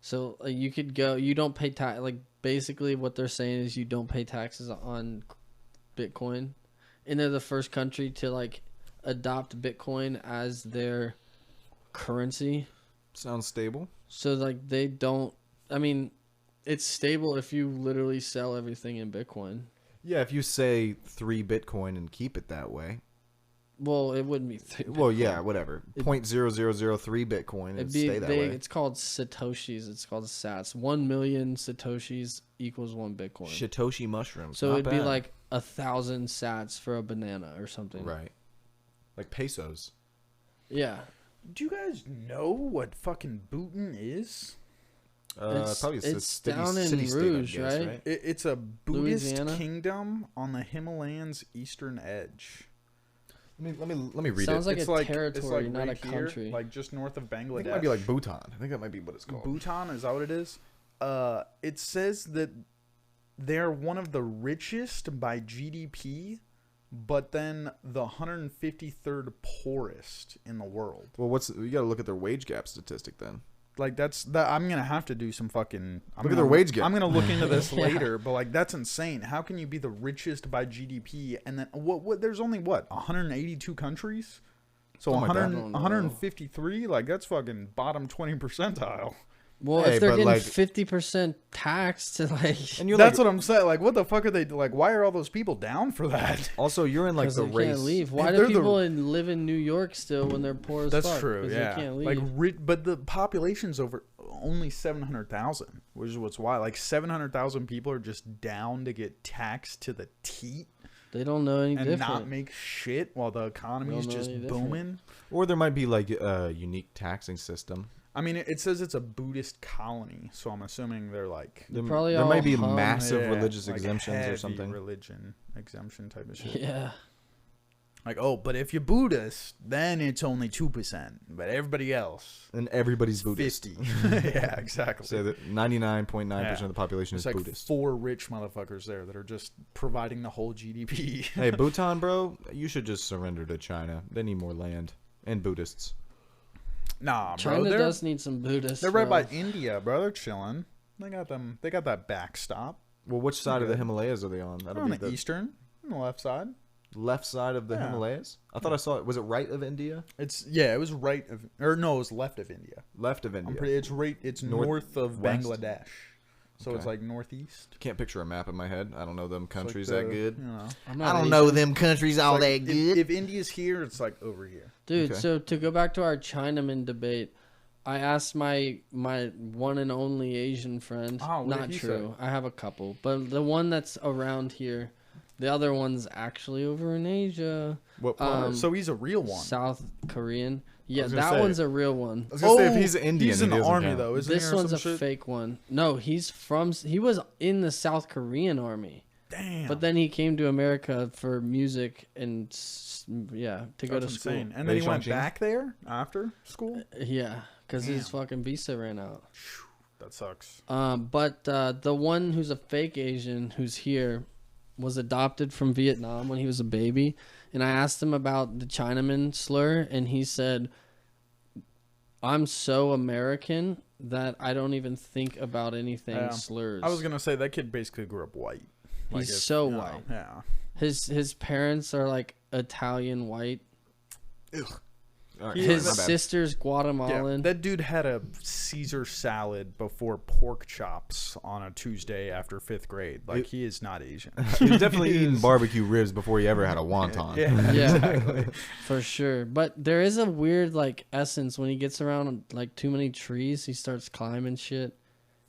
So you could go, you don't pay tax. Like, basically what they're saying is you don't pay taxes on Bitcoin. And they're the first country to, like, adopt Bitcoin as their currency. Sounds stable. So, like, they don't, I mean, it's stable if you literally sell everything in Bitcoin. Yeah, if you say 3 Bitcoin and keep it that way. Well, it wouldn't be 3 Bitcoin. Well, yeah, whatever. 0.0003 Bitcoin and It'd be, stay that way. It's called Satoshis. It's called Sats. 1 million Satoshis equals 1 Bitcoin. Shitoshi mushrooms. So Not it'd be bad. like 1,000 Sats for a banana or something. Right. Like pesos. Yeah. Do you guys know what fucking Bhutan is? Probably it's city, down in city Rouge, state, I guess, right? It's a Buddhist Louisiana? kingdom on the Himalayas' eastern edge. Let me read Sounds it. like a territory, not a here, country. like just north of I think Bangladesh. it might be like Bhutan. I think that might be what it's called. Bhutan, is that what it is? It says that they're one of the richest by GDP, but then the 153rd poorest in the world. Well, you got to look at their wage gap statistic then. Like I'm gonna have to do some fucking. Look at their wage gap. I'm gonna look into this Yeah. later, but like that's insane. How can you be the richest by GDP and then what? There's only 182 countries, so Something like that. 100, 153. Like that's fucking bottom 20 percentile. Well, Hey, if they're but, getting like- 50% tax to, like... And you're That's like, what I'm saying. Like, what the fuck are they like? Why are all those people down for that? also you're in like Because the they race. can't leave. Why If do they're the- people live in New York still when they're poor as fuck? That's true. 'Cause Yeah, they can't leave. like, but the population's over only 700,000, which is what's why. Like 700,000 people are just down to get taxed to the teat they don't know any and different. not make shit while the economy is Don't know just any different. booming. Or there might be like a unique taxing system. I mean, it says it's a Buddhist colony, so I'm assuming they're like There, probably there all might be hum. massive yeah, religious like exemptions or heavy something. religion exemption type of shit. Yeah. Like, oh, but if you're Buddhist, then it's only 2%, but everybody else And everybody's Buddhist. 50. Yeah, exactly. So that 99.9% Yeah. of the population It's is like Buddhist. 4 rich motherfuckers there that are just providing the whole GDP. Hey, Bhutan, bro, you should just surrender to China. They need more land and Buddhists. Nah, bro. China They're, does need some Buddhists. they're right bro. by India, bro. They're chilling. They got them. They got that backstop. Well, which side of the Good. Himalayas are they on? They're That'll on be the the eastern, on the left side. left side of the Yeah. Himalayas. I thought I saw it. Was it right of India? It's it was right of, or no, it was left of India. Left of India. I'm pretty. It's north of west? Bangladesh, so it's Okay. like northeast. Can't picture a map in my head. I don't know them It's like countries the- that good. You know. I'm not Asian. them countries all Like, if India's here, it's like over here. Dude, Okay. so to go back to our Chinaman debate, I asked my one and only Asian friend. Oh, what did Not he true. I have a couple, but the one that's around here, the other one's actually over in Asia. What part? So he's a real one. South Korean. Yeah, was gonna that say- one's a real one. I was gonna say if he's Indian, he's in he the doesn't army count. though, isn't he? This or one's some a shit? fake one. No, he was in the South Korean army, Damn. but then he came to America for music and to go to That's school. insane. And then he went Beijing? back there after school. Yeah, because his fucking visa ran out. That sucks. But the one who's a fake Asian who's here was adopted from Vietnam when he was a baby. And I asked him about the Chinaman slur, and he said, I'm so American that I don't even think about anything Yeah. slurs. I was gonna say that kid basically grew up white. He's so you know, white. Yeah. His parents are like Italian white. All right, His my bad. sister's Yeah, Guatemalan. that dude had a Caesar salad before pork chops on a Tuesday after 5th grade. Like, he is not Asian. He was definitely eating barbecue ribs before he ever had a wonton. Yeah, for sure. But there is a weird like essence when he gets around like too many trees. He starts climbing shit.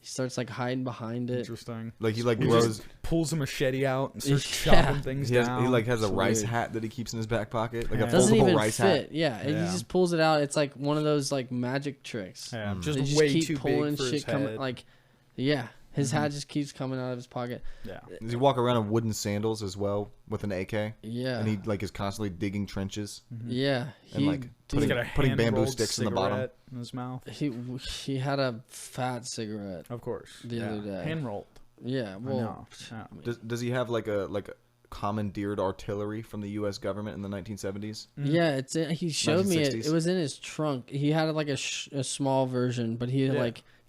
He starts like hiding behind it. Interesting. Like he like He grows. just pulls a machete out and starts Yeah. chopping things He, down. like has a It's rice weird. hat that he keeps in his back pocket, like Yeah. a Doesn't foldable even rice fit. hat. Yeah, and he Yeah. just pulls it out. It's like one of those like magic tricks. yeah, Mm. just They way keep too pulling big for his shit coming head. like, yeah. His hat just keeps coming out of his pocket. yeah. Does he walk around in wooden sandals as well with an AK? Yeah, And he like is constantly digging trenches yeah. and like He's putting, got a putting bamboo hand-rolled sticks in the bottom. cigarette in his mouth. he had a fat cigarette. Of course. The other day. Hand rolled. Yeah, well, No. Yeah. Does he have like a commandeered artillery from the U.S. government in the 1970s? yeah. It's he showed me it. 1960s. It was in his trunk. He had like a small version, but he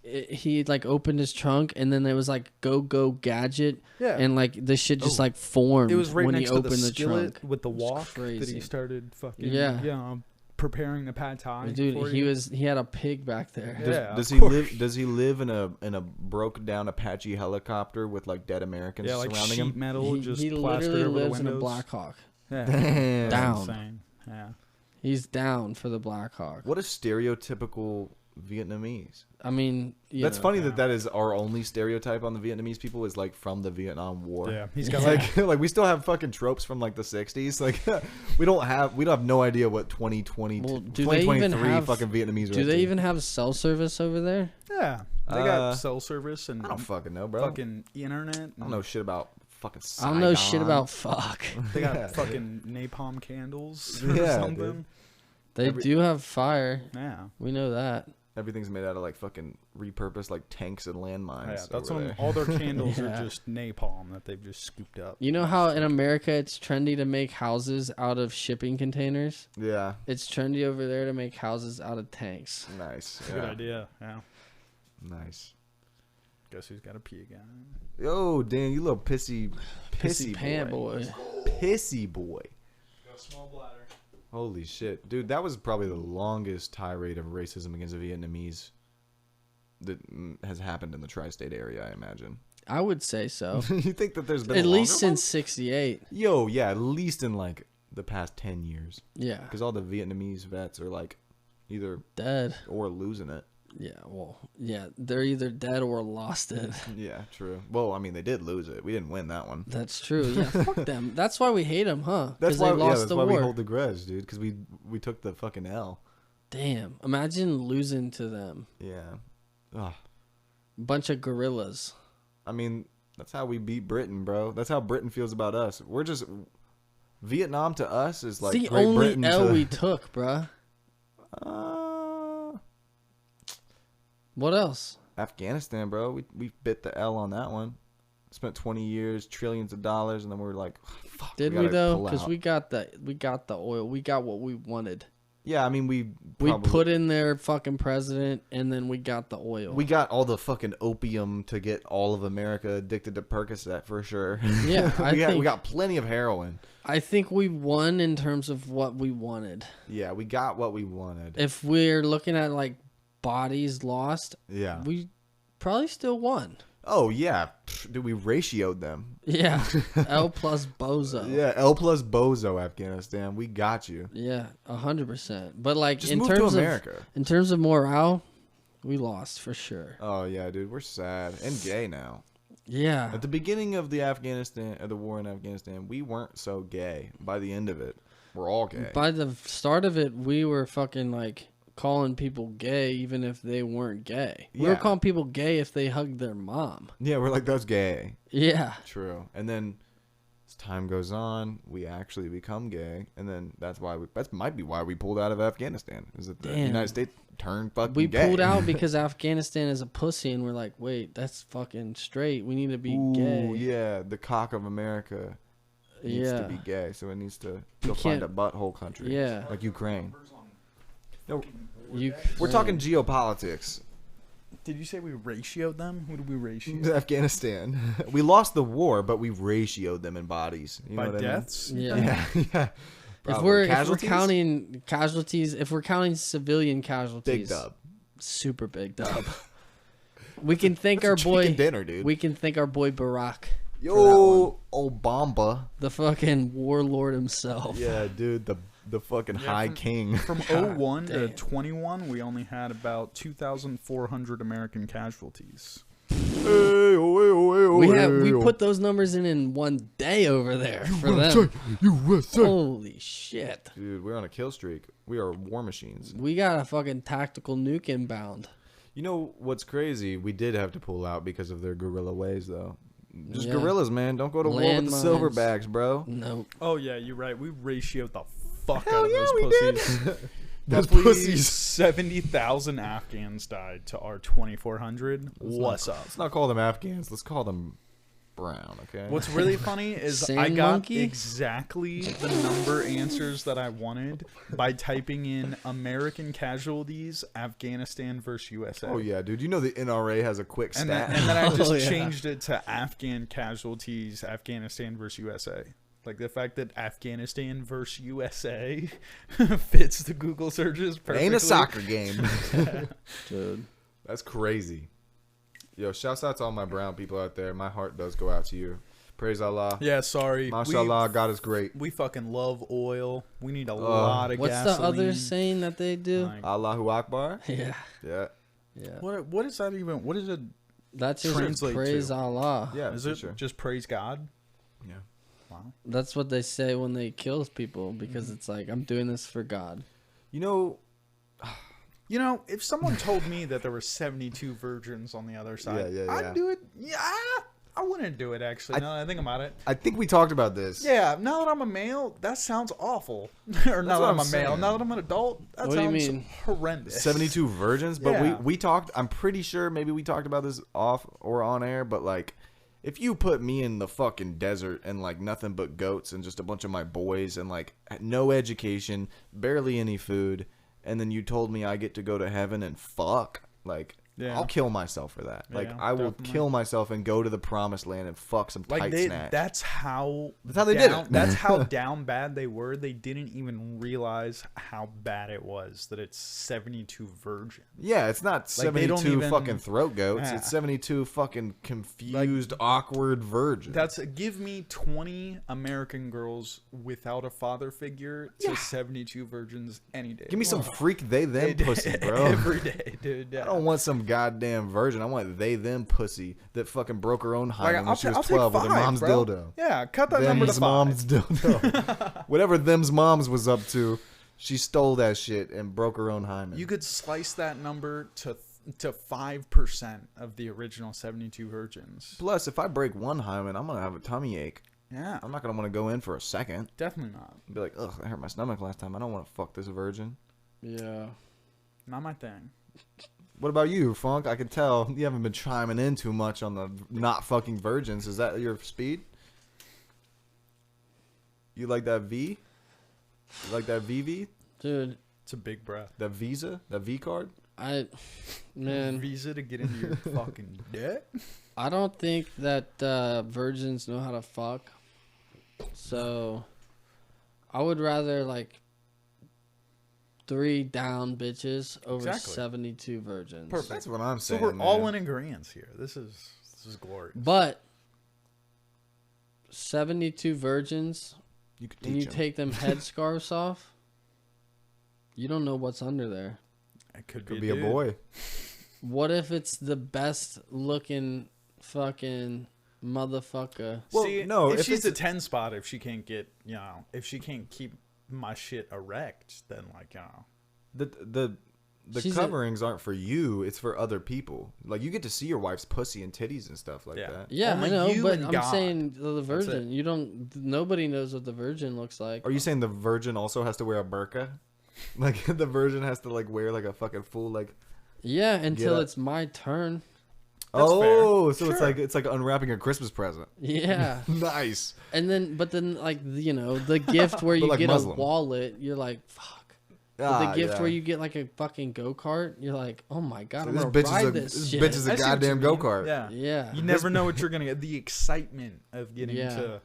he like opened his trunk and then there was like go gadget. Yeah. And like this shit just like formed It was right when next he to opened the the skillet trunk. with the It's wok that crazy. he started fucking Yeah. preparing the pad thai. Dude, for he you. had a pig back there. Yeah, Does of he course. live in a broke down Apache helicopter with like dead Americans Yeah, like surrounding sheet him? metal He, just he plastered literally over the lives in a windows. Black Hawk. Yeah. Damn. That's Down. insane. Yeah. He's down for the Black Hawk. What a stereotypical Vietnamese. I mean, That's funny that is our only stereotype on the Vietnamese people is like from the Vietnam War. Yeah. He's got Like we still have fucking tropes from like the 60s. Like we don't have no idea what 2020 Well, do they even 2023 have- fucking Vietnamese are Do up they to. even have cell service over there? yeah. They got Uh, cell service and I don't fucking know, bro. fucking internet. I don't know shit about fucking I don't know shit Saigon. about fuck. They got Yeah. fucking napalm candles or Yeah, something. dude. They do have fire. Yeah. We know that. Everything's made out of like fucking repurposed like tanks and landmines. Yeah, that's over when there. all their candles Yeah. are just napalm that they've just scooped up. You know how in America it's trendy to make houses out of shipping containers? Yeah, It's trendy over there to make houses out of tanks. nice. Good Yeah. idea. Yeah. Nice. Guess who's got a pee again? Yo, Dan, you little pissy Pant boy. Pissy boy. Got a small bladder. Holy shit, dude! That was probably the longest tirade of racism against the Vietnamese that has happened in the tri-state area. I imagine. I would say so. You think that there's been At a least longer one? since '68. Yo, yeah, at least in like the past 10 years, Yeah. because all the Vietnamese vets are like either Dead. or losing it. Yeah, well, yeah, they're either dead or lost it. Yeah, true. Well, I mean, they did lose it. We didn't win that one. That's true. Yeah, fuck them. That's why we hate them, huh? That's 'Cause why. they lost That's the why war. we hold the grudge, dude. Because we took the fucking L. Damn, imagine losing to them. Yeah. Ugh. Bunch of gorillas. I mean, that's how we beat Britain, bro. That's how Britain feels about us. We're just Vietnam to us is like It's the Great only Britain L to, we took, bruh. What else? Afghanistan, bro. We bit the L on that one. Spent 20 years, trillions of dollars, and then we're like, fuck. Did we gotta though? pull Because out. we got the oil. We got what we wanted. Yeah, I mean, we We put in their fucking president, and then we got the oil. We got all the fucking opium to get all of America addicted to Percocet for sure. Yeah, we got plenty of heroin. I think we won in terms of what we wanted. Yeah, we got what we wanted. If we're looking at like bodies lost, Yeah. we probably still won. Oh yeah, dude, we ratioed them. Yeah, L plus bozo. Yeah, L plus bozo, Afghanistan. We got you. Yeah, 100%. But like Just in move terms to America. in terms of morale, We lost for sure. Oh yeah, dude, we're sad and gay now. Yeah. At the beginning of the war in Afghanistan, we weren't so gay. By the end of it, we're all gay. By the start of it, we were fucking like calling people gay even if they weren't gay. We were Yeah. calling people gay if they hugged their mom. Yeah, we're like, that's gay. Yeah. True. And then as time goes on, we actually become gay, and then that might be why we pulled out of Afghanistan. Is that the Damn. United States turned fucking We gay. pulled out because Afghanistan is a pussy, and we're like, wait, that's fucking straight. We need to be gay. Ooh, yeah, the cock of America needs to be gay, so it needs to go find a butthole country. Yeah. Like Ukraine. No, You. we're talking geopolitics. Did you say we ratioed them? Who did we ratio? Afghanistan. We lost the war, but we ratioed them in bodies. You know By what deaths? I mean? Yeah. Yeah. If Probably. we're Casualties? counting casualties, if we're counting civilian casualties, Big dub. super big dub. We can thank That's our a chicken boy. dinner, dude. We can thank our boy Barack, Yo, Obama. the fucking warlord himself. Yeah, dude, the fucking high king. From God 01 to damn. 21, we only had about 2,400 American casualties. We put those numbers in one day over there for them. Holy shit. Dude, we're on a kill streak. We are war machines. We got a fucking tactical nuke inbound. You know what's crazy? We did have to pull out because of their guerrilla ways, though. Just Yeah. guerrillas, man. Don't go to war with the Landmines. silverbacks, bro. No. Oh, yeah, you're right. We ratioed the fuck Hell out of yeah, those we pussies. did. Those Roughly pussies. 70,000 Afghans died to our 2,400. What's up? Let's not call them Afghans. Let's call them brown, okay? What's really funny is Sand I got monkey? exactly the number answers that I wanted by typing in American casualties, Afghanistan versus USA. Oh, yeah, dude. You know the NRA has a quick And stat. then I just Oh, yeah. changed it to Afghan casualties, Afghanistan versus USA. Like the fact that Afghanistan versus USA fits the Google searches perfectly. Ain't a soccer game. Dude. That's crazy. Yo, shouts out to all my brown people out there. My heart does go out to you. Praise Allah. Yeah, sorry. Mashallah, God is great. We fucking love oil. We need a lot of What's gasoline. the other saying that they do? Like, Allahu Akbar. Yeah. Yeah. Yeah. what is that even? What is it? That's just Translate praise to? Allah. Yeah, Is for it sure. just praise God? Yeah. Wow. That's what they say when they kill people because Mm-hmm. it's like, I'm doing this for God. You know, You know, if someone told me that there were 72 virgins on the other side, yeah. I'd do it. Yeah, I wouldn't do it, actually, now that I think about it. I think we talked about this. Yeah, now that I'm a male, that sounds awful. Or now that what I'm I'm a male, saying. now that I'm an adult, that What do you sounds mean? horrendous. 72 virgins, but Yeah. we talked, I'm pretty sure maybe we talked about this off or on air, but like if you put me in the fucking desert and like nothing but goats and just a bunch of my boys and like no education, barely any food, and then you told me I get to go to heaven and fuck, like Yeah. I'll kill myself for that. Like Yeah, I will definitely. kill myself and go to the promised land and fuck some Like tight snatch. that's how they did it. That's how down bad they were. They didn't even realize how bad it was that it's 72 virgins. Yeah, it's not Like, they don't 72 even- fucking throat goats. Yeah. It's 72 fucking confused, awkward virgins. That's give me 20 American girls without a father figure to 72 virgins any day. Give me some freak they them pussy, bro. Every day, dude. I don't want some goddamn virgin. I want they them pussy that fucking broke her own hymen when she was I'll 12 with her take mom's bro. dildo. Yeah, cut that number to Them's 5. mom's dildo. Whatever them's moms was up to, she stole that shit and broke her own hymen. You could slice that number to 5% of the original 72 virgins. Plus, if I break one hymen, I'm gonna have a tummy ache. Yeah, I'm not gonna want to go in for a second. definitely not. Be like, ugh, I hurt my stomach last time. I don't want to fuck this virgin. Yeah. Not my thing. What about you, Funk? I can tell you haven't been chiming in too much on the not fucking virgins. Is that your speed? You like that V? You like that VV? Dude, It's a big breath. That Visa? That V card? man, Visa to get into your fucking debt? I don't think that virgins know how to fuck. So, I would rather like 3 down bitches over Exactly. 72 virgins. Perfect. That's what I'm So saying. we're all man. in agreement here. This is glorious. But 72 virgins, You could and you teach 'em. take them headscarves off, you don't know what's under there. It could Could be be a dude. boy. What if it's the best looking fucking motherfucker? Well, See, no, if if she's it's a a- 10 spot, if she can't get, if she can't keep my shit erect, then like, the She's coverings aren't for you, it's for other people. Like, you get to see your wife's pussy and titties and stuff like Yeah. that. Yeah, Only I know, you but and I'm God. saying the it. virgin. You don't. Nobody knows what the virgin looks like. Are you saying the virgin also has to wear a burqa? Like, the virgin has to, like, wear, like, a fucking full, like... Yeah, until up. it's my turn. That's oh, fair. so Sure. it's like unwrapping a Christmas present. Yeah, Nice. and then like the gift where you like get Muslim. a wallet, you're like fuck. But the gift where you get like a fucking go kart, you're like, oh my god, I'm This gonna bitch ride is a this shit. bitch is I a see what you goddamn mean. go kart. Yeah. Yeah. You never know what you're going to get. The excitement of getting Yeah. to.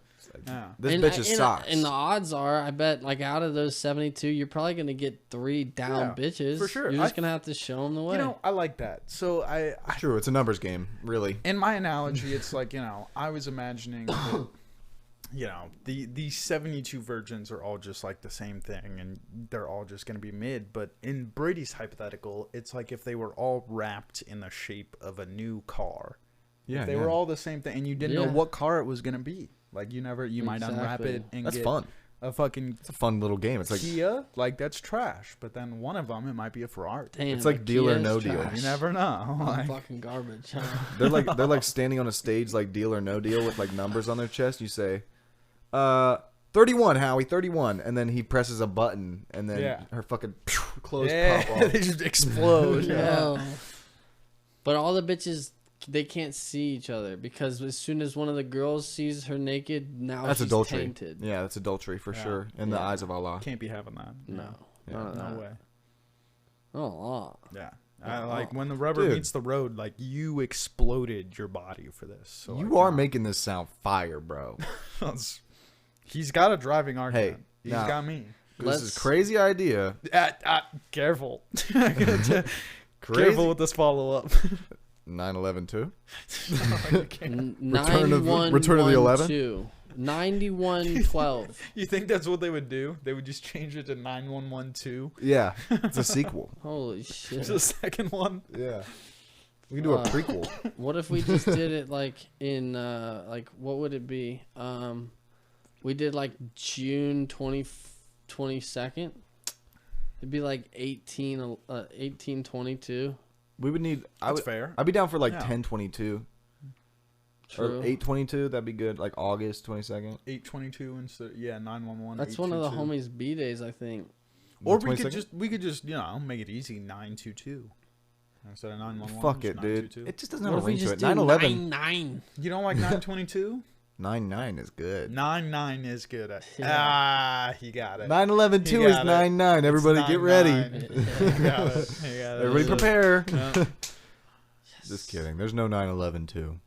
Yeah. This And bitch is socks. And the odds are, I bet, like out of those 72, you're probably gonna get 3 down Yeah, bitches. for sure. You're just gonna have to show them the way. I like that. So True, it's a numbers game, really. in my analogy, it's like, I was imagining that, these 72 virgins are all just like the same thing and they're all just going to be mid. But in Brady's hypothetical, it's like if they were all wrapped in the shape of a new car. Yeah, If they were all the same thing and you didn't know Yeah. what car it was going to be. Like you might unwrap Exactly. it and That's get fun. a fucking It's a fun little game. It's like Kia. Like that's trash. But then one of them, it might be a Ferrari. Damn, it's like the Deal or Kia's No Deal. trash. You never know. Like, Fucking garbage. Huh? they're like standing on a stage like Deal or No Deal with like numbers on their chest. You say, 31, Howie, 31, and then he presses a button and then Yeah. her fucking clothes yeah, pop off. they just explode. No. But all the bitches, they can't see each other because as soon as one of the girls sees her naked, now That's she's adultery. tainted. Yeah, that's adultery for Yeah. sure in the Yeah. eyes of Allah. Can't be having that. No. Yeah. None of No that. way. Oh, Yeah. I like when the rubber Dude. meets the road, like you exploded your body for this. So You like, are making this sound fire, bro. He's got a driving argument. He's now- got me. This is Let's- crazy idea. Careful. Crazy. Careful with this follow up. 9/11 too. Return Return of the 11? 9112. You think that's what they would do? They would just change it to 9112. Yeah, it's a sequel. Holy shit. The second one. Yeah, we can do a Uh, prequel. What if we just did it like in like what would it be? We did like June 22nd. It'd be like 1822. We would need. That's fair. I'd be down for like Yeah. 10/22 True. or 8/22. That'd be good. Like August 22nd. 822 instead. Yeah, 911. That's one of the 822. homies B days, I think. Or The we could 22nd? just make it easy 922 instead of 911. Fuck just it, dude. 922. It just doesn't What have if a we ring to just it. do 9/11. 9-9? You don't like 922? 9/9 is good. 9-9 is good. Ah, He got it. 9/11 He too is got it. 9/9. Everybody get ready. 9-9. He got it. He got it. Everybody prepare. Yeah. Just kidding. There's no 9/11 too.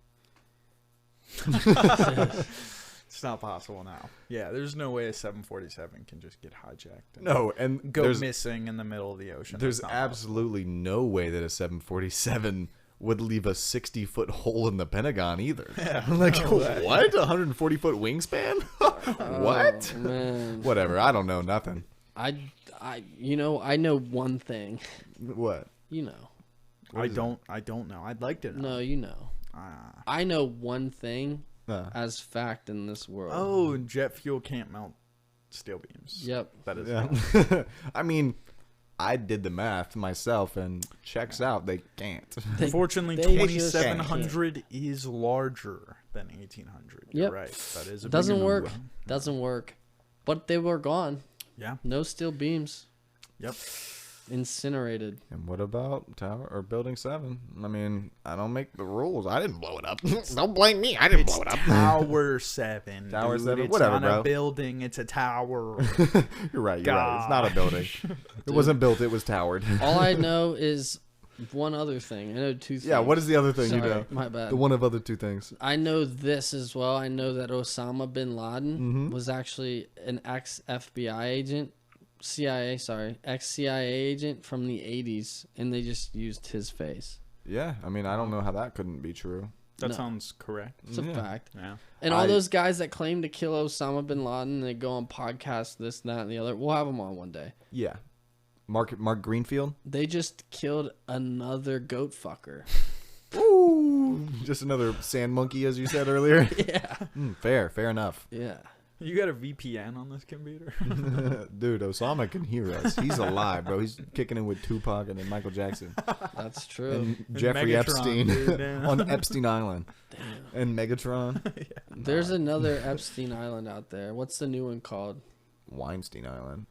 It's not possible now. Yeah, there's no way a 747 can just get hijacked and No, and go there's missing in the middle of the ocean. there's That's not possible. absolutely no way that a 747 would leave a 60-foot hole in the Pentagon either. Yeah, Like no way. what? 140-foot wingspan? What? Oh, man. Whatever. I don't know nothing. I know one thing. What? You know. I don't know. I'd like to know. No, you know. I know one thing as fact in this world. Oh, jet fuel can't melt steel beams. Yep. That is Yeah. I mean, I did the math myself, and checks out. They can't. Unfortunately, they just 2700 is larger than 1800. You're Yep. right. That is a Doesn't bigger work. number. Doesn't work. But they were gone. Yeah. No steel beams. Yep. Incinerated. And what about Tower or Building 7? I mean, I don't make the rules. I didn't blow it up. Don't blame me. I didn't blow it up. Tower 7. Tower dude. 7, It's whatever, not bro. a building. It's a tower. You're right. You're right. It's not a building. It wasn't built. It was towered. All I know is one other thing. I know two things. Yeah. What is the other thing you Sorry, know? my bad. The one of other two things. I know this as well. I know that Osama bin Laden Mm-hmm. was actually an ex-FBI agent. ex-CIA agent from the 80s, and they just used his face. Yeah. I mean, I don't know how that couldn't be true. That No. sounds correct. It's a Yeah. fact. Yeah. And all I- those guys that claim to kill Osama bin Laden, they go on podcasts, this, that, and the other. We'll have them on one day. Yeah. Mark Greenfield. They just killed another goat fucker. Ooh, just another sand monkey, as you said earlier. Yeah. Fair enough. Yeah. You got a VPN on this computer? Dude, Osama can hear us. He's alive, bro. He's kicking in with Tupac and then Michael Jackson. That's true. And Jeffrey Megatron, Epstein dude, on Epstein Island. And Megatron. There's another Epstein Island out there. What's the new one called? Weinstein Island.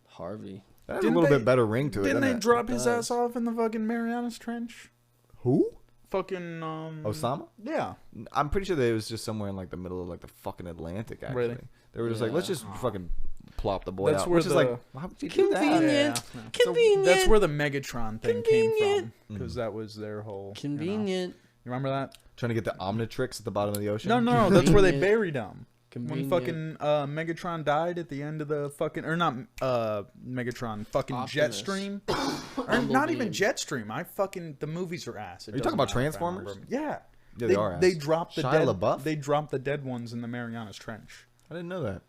Harvey. That has a Didn't little they- bit better ring to it. Didn't doesn't they it? drop his does. ass off in the fucking Marianas Trench? Who? Fucking Osama? Yeah. I'm pretty sure that it was just somewhere in like the middle of like the fucking Atlantic. Actually, Really? they were just like, let's Yeah. just fucking plop the boy That's out. where Which is like, the- how would you do that? Convenient. Yeah. Convenient. So that's where the Megatron thing came Convenient. from, because that was their whole. Convenient. You remember that? Trying to get the Omnitrix at the bottom of the ocean. No. That's where they Convenient. buried him. Convenient. When fucking Megatron died at the end of the fucking, or not Megatron, fucking Optimus. Jetstream, or not even Bumblebee. Jetstream. The movies are ass. Are you talking about Transformers? Yeah. Yeah, they are ass. They dropped the Shia dead. LaBeouf? They dropped the dead ones in the Marianas Trench. I didn't know that.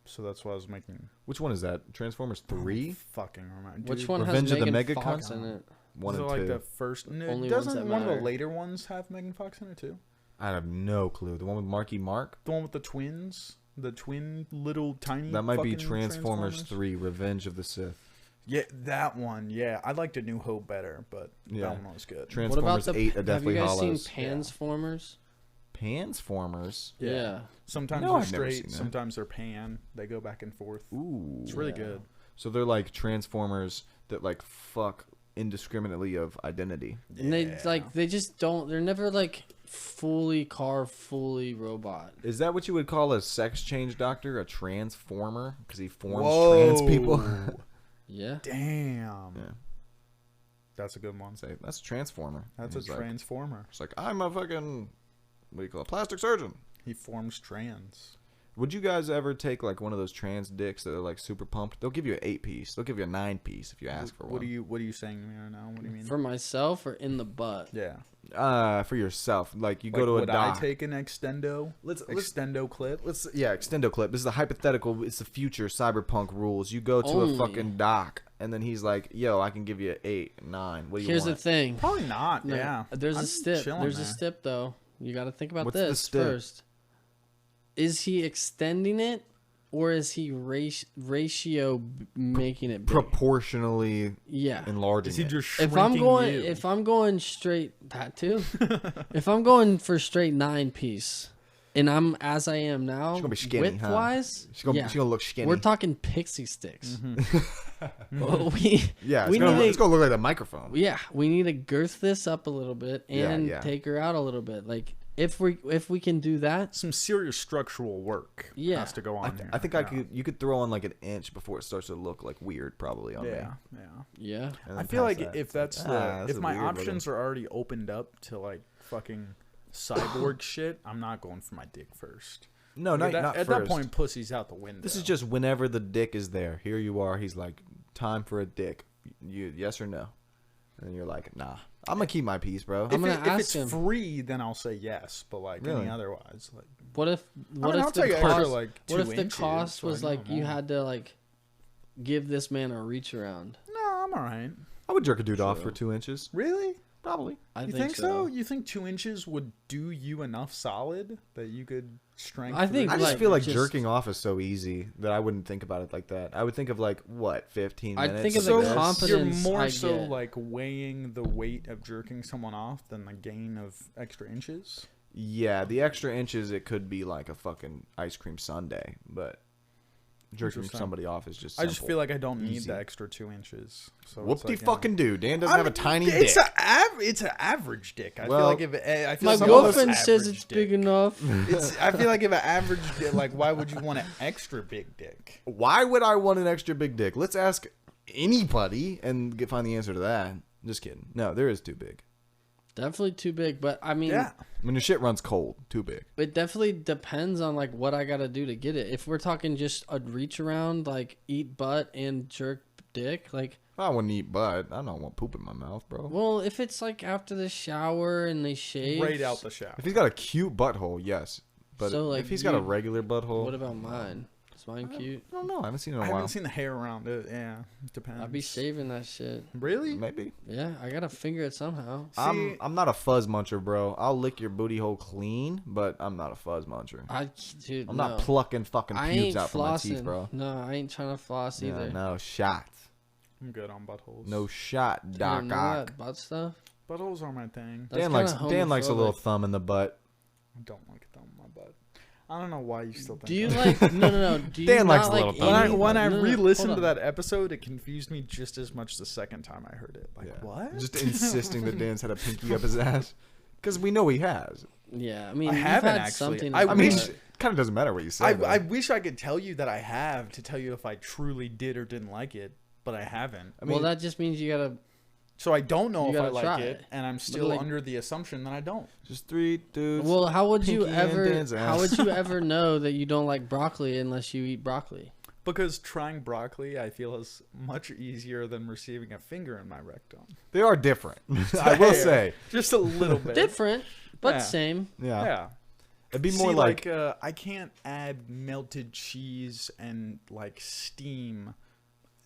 So that's why I was making. Which one is that? Transformers 3? Fucking remember. Which Dude, one Revenge has of the Megan Megacon? Fox in it? 1 is it and like 2. the first? Only ones Doesn't that one of the matter. later ones have Megan Fox in it too? I have no clue. The one with Marky Mark? The one with the twins, the twin little tiny. That might be fucking Transformers 3, Revenge of the Sith. Yeah, that one. Yeah, I liked A New Hope better, but Yeah. that one was good. What about Transformers the? 8, A Have Deathly you guys Hollows. seen Pansformers? Pansformers? Yeah. Sometimes No, they're I've never straight, seen that. sometimes they're pan. They go back and forth. Ooh. It's really Yeah. good. So they're like Transformers that like fuck indiscriminately of identity. And they just don't. They're never like fully car, fully robot. Is that what you would call a sex change doctor? A transformer? Because he forms Whoa. trans people? Yeah. Damn. Yeah. That's a good one. Say, that's a transformer. That's a He's like- transformer. It's like, I'm a fucking, what do you call it? Plastic surgeon. He forms trans. Would you guys ever take like one of those trans dicks that are like super pumped? They'll give you an 8-piece. They'll give you a 9-piece if you ask for What one. are you saying to me right now? What do you mean? For myself or in the butt? Yeah. For yourself. Like you go Like, to a would doc. I take an extendo? Extendo clip. Extendo clip. This is a hypothetical. It's the future cyberpunk rules. You go to a Only. fucking doc, and then he's like, "Yo, I can give you an 8, 9. What do you Here's want?" the thing. Probably not. No, Yeah. There's I'm a stip. chilling There's a there. stip though. You got to think about What's the this stip? first. Is he extending it, or is he ratio making it big? Proportionally Yeah. enlarging Is he it. just shrinking If I'm going straight that too, if I'm going for straight 9-piece, and I'm as I am now, She's gonna be skinny, width huh? wise, She's gonna look skinny. We're talking pixie sticks. Mm-hmm. Well, yeah, we it's gonna look like the microphone. we need to girth this up a little bit and Yeah. take her out a little bit. Like if we can do that, Some serious structural work Yeah. has to go on here. I think you could throw on like an inch before it starts to look like weird, probably on me. Yeah. yeah. And I then feel past like that, if it's that's like, the that's if a my weird looking- options are already opened up to like fucking cyborg shit, I'm not going for my dick first. no, Like, not at first. that point, pussy's out the window. This is just whenever the dick is there. Here you are. He's like, time for a dick. You yes or no? And you're like, nah. I'm gonna keep my peace, bro. I'm gonna if ask it's him. free, then I'll say yes. But like Really? any otherwise, like What if I'll take the an extra, cost? like, What 2 if the inches, cost was like, like you no. had to like give this man a reach around? no, I'm all right. I would jerk a dude off for 2 inches. Really? Probably. I You think so? You think 2 inches would do you enough solid that you could strength? I think, I through? just like, feel like just- jerking off is so easy that I wouldn't think about it like that. I would think of like what 15 I'd minutes. think of like the this. confidence You're more I so get. like weighing the weight of jerking someone off than the gain of extra inches. Yeah, the extra inches it could be like a fucking ice cream sundae, but jerking Interesting. somebody off is just. I just simple. feel like I don't need Easy. the extra 2 inches. So it's Whoop-de like, fucking do. Dan doesn't have a tiny it's dick. It's an average dick. I Well, feel like if I feel My like some of us girlfriend says average it's dick. big enough. I feel like if an average dick, like why would you want an extra big dick? Why would I want an extra big dick? Let's ask anybody and find the answer to that. Just kidding. No, there is too big. Definitely too big, but I mean, Yeah. When your shit runs cold, too big. it definitely depends on like what I gotta do to get it. If we're talking just a reach around, like eat butt and jerk dick, like, I wouldn't eat butt. I don't want poop in my mouth, bro. well, if it's like after the shower and they shave, Right out the shower. If he's got a cute butthole, yes. But So, like, if he's got a you- regular butthole, What about mine? Does Is mine cute? I don't know. I haven't seen it in a I while. haven't seen the hair around it. Yeah, it depends. I'd be shaving that shit. Really? Maybe. Yeah, I gotta finger it somehow. I'm not a fuzz muncher, bro. I'll lick your booty hole clean, but I'm not a fuzz muncher. Dude, I'm no. not plucking fucking I pubes ain't out from my teeth, flossing. bro. No, I ain't trying to floss Yeah, either. no shot. I'm good on buttholes. No shot, You Doc know Ock. that butt stuff? Buttholes are my thing. That's Dan likes a little homophobic. thumb in the butt. I don't like them in my butt. I don't know why you still think Do you that. like? No. Do you Dan not likes a like little thumb. eating- When I No, re-listened hold to on. that episode, it confused me just as much the second time I heard it. Like, Yeah. what? Just insisting that Dan's had a pinky up his ass. Because we know he has. Yeah, I mean, I you've haven't had actually. something. I up I your mean, wish- butt. kind of doesn't matter what you say. though. I wish I could tell you that I have to tell you if I truly did or didn't like it, but I haven't. I mean, Well, that just means you gotta. So I don't know You if I gotta like try it, it. and I'm still like- under the assumption that I don't. just 3 dudes. Well, how would you pinky in ever? Dan's How ass. would you ever know that you don't like broccoli unless you eat broccoli? Because trying broccoli, I feel, is much easier than receiving a finger in my rectum. They are different. I will say. Just a little bit. Different, but Yeah. same. Yeah. Yeah. It'd be See, more like I can't add melted cheese and like steam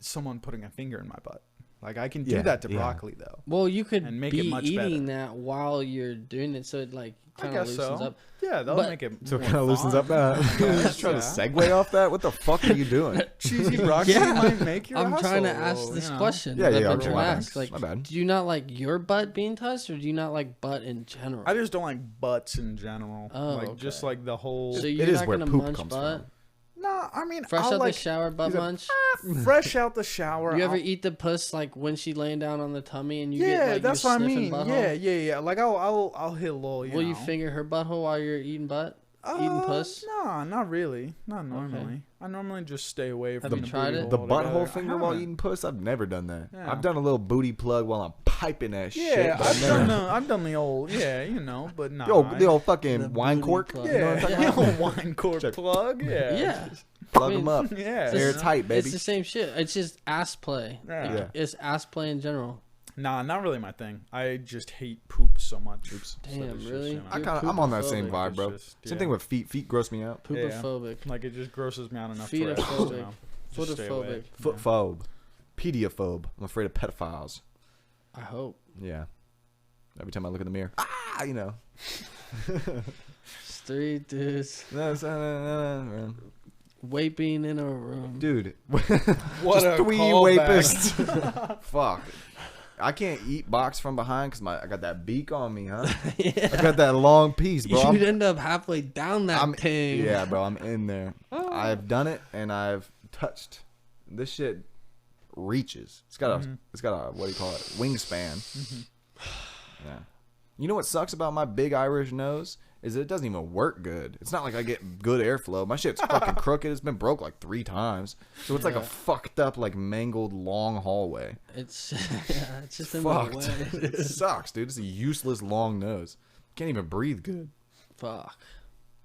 someone putting a finger in my butt. Like I can do Yeah, that to yeah. broccoli though. Well, you could And make be it much eating better. that while you're doing it, so it like I kind of guess loosens so. up. Yeah, that'll But- make it. so it more kind of loosens fun. up that. Just trying to segue off that. What the fuck are you doing? Cheesy broccoli Yeah. might make your I'm trying to asshole, ask this you know. question. Yeah, that I've yeah, been okay, trying my to bad. ask. Like, My bad. do you not like your butt being touched, or do you not like butt in general? I just don't like butts in general. Oh, like just okay. like the whole. So It you're is not where gonna poop munch comes butt? No, I mean, Fresh I'll out like the shower, butt he's a- munch. fresh out the shower. You ever I'll- eat the puss like when she laying down on the tummy and you Yeah, get like that's you're what I sniffing mean. butthole? Yeah. Like I'll hit a little. Will you finger her butthole while you're eating butt? Eating puss? No, not really. Not normally. I normally just stay away from you tried it? The hole butthole altogether. finger I while haven't. eating puss? I've never done that. Yeah. I've done a little booty plug while I'm piping that shit. Yeah, but I've done the old, but no. Yo, the old The fucking wine booty cork. plug. You know what I'm talking the about? old wine cork Check. plug. Yeah. Yeah. Plug I mean, them up. Yeah. Airtight, baby. It's the same shit. It's just ass play. Yeah. Yeah. It's ass play in general. Nah, not really my thing. I just hate poop so much. Oops. Damn, it's just, really? you know, I'm on that same Poopophobic. vibe, bro. It's just- Same yeah. thing with feet. Feet gross me out. Poopophobic. Like it just grosses me out enough. Feetophobic. To just stay Footophobic. away. Footphobe. Pediaphobe. I'm afraid of pedophiles. I hope. Yeah. Every time I look in the mirror, you know. It's 3 dudes Dude, vaping in a room. What just a 3 callback. wapists. Fuck. I can't eat box from behind because I got that beak on me, huh? I got that long piece, bro. You'd end up halfway down that thing. Yeah, bro, I'm in there. I've done it and I've touched. This shit reaches. It's got a what do you call it? Wingspan. Yeah. You know what sucks about my big Irish nose is it doesn't even work good. It's not like I get good airflow. My shit's fucking crooked. It's been broke like 3 times. So it's like a fucked up, like mangled long hallway. It's it's just in Fucked. the way. It sucks, dude. It's a useless long nose. Can't even breathe good. Fuck.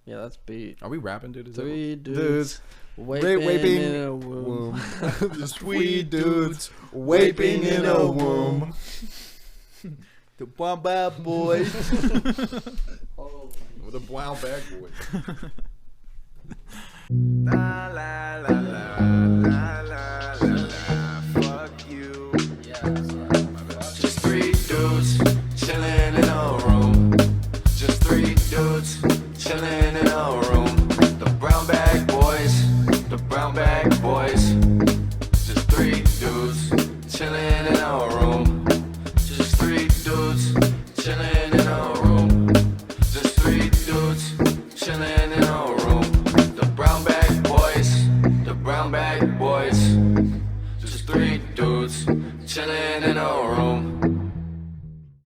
Yeah, that's beat. Are we rapping, dude? Is that 3 what- dudes Vaping vaping in a womb. Just 3 dudes vaping in a womb. The BrownBagBois. With a BrownBagBois. La la la la la la la. Fuck you. Just 3 dudes chilling in a room. Just 3 dudes chilling in a room. The brown bag boys. The brown bag boys. Just 3 dudes chilling in a room. Just 3 dudes chilling in a room. Just 3 dudes chilling.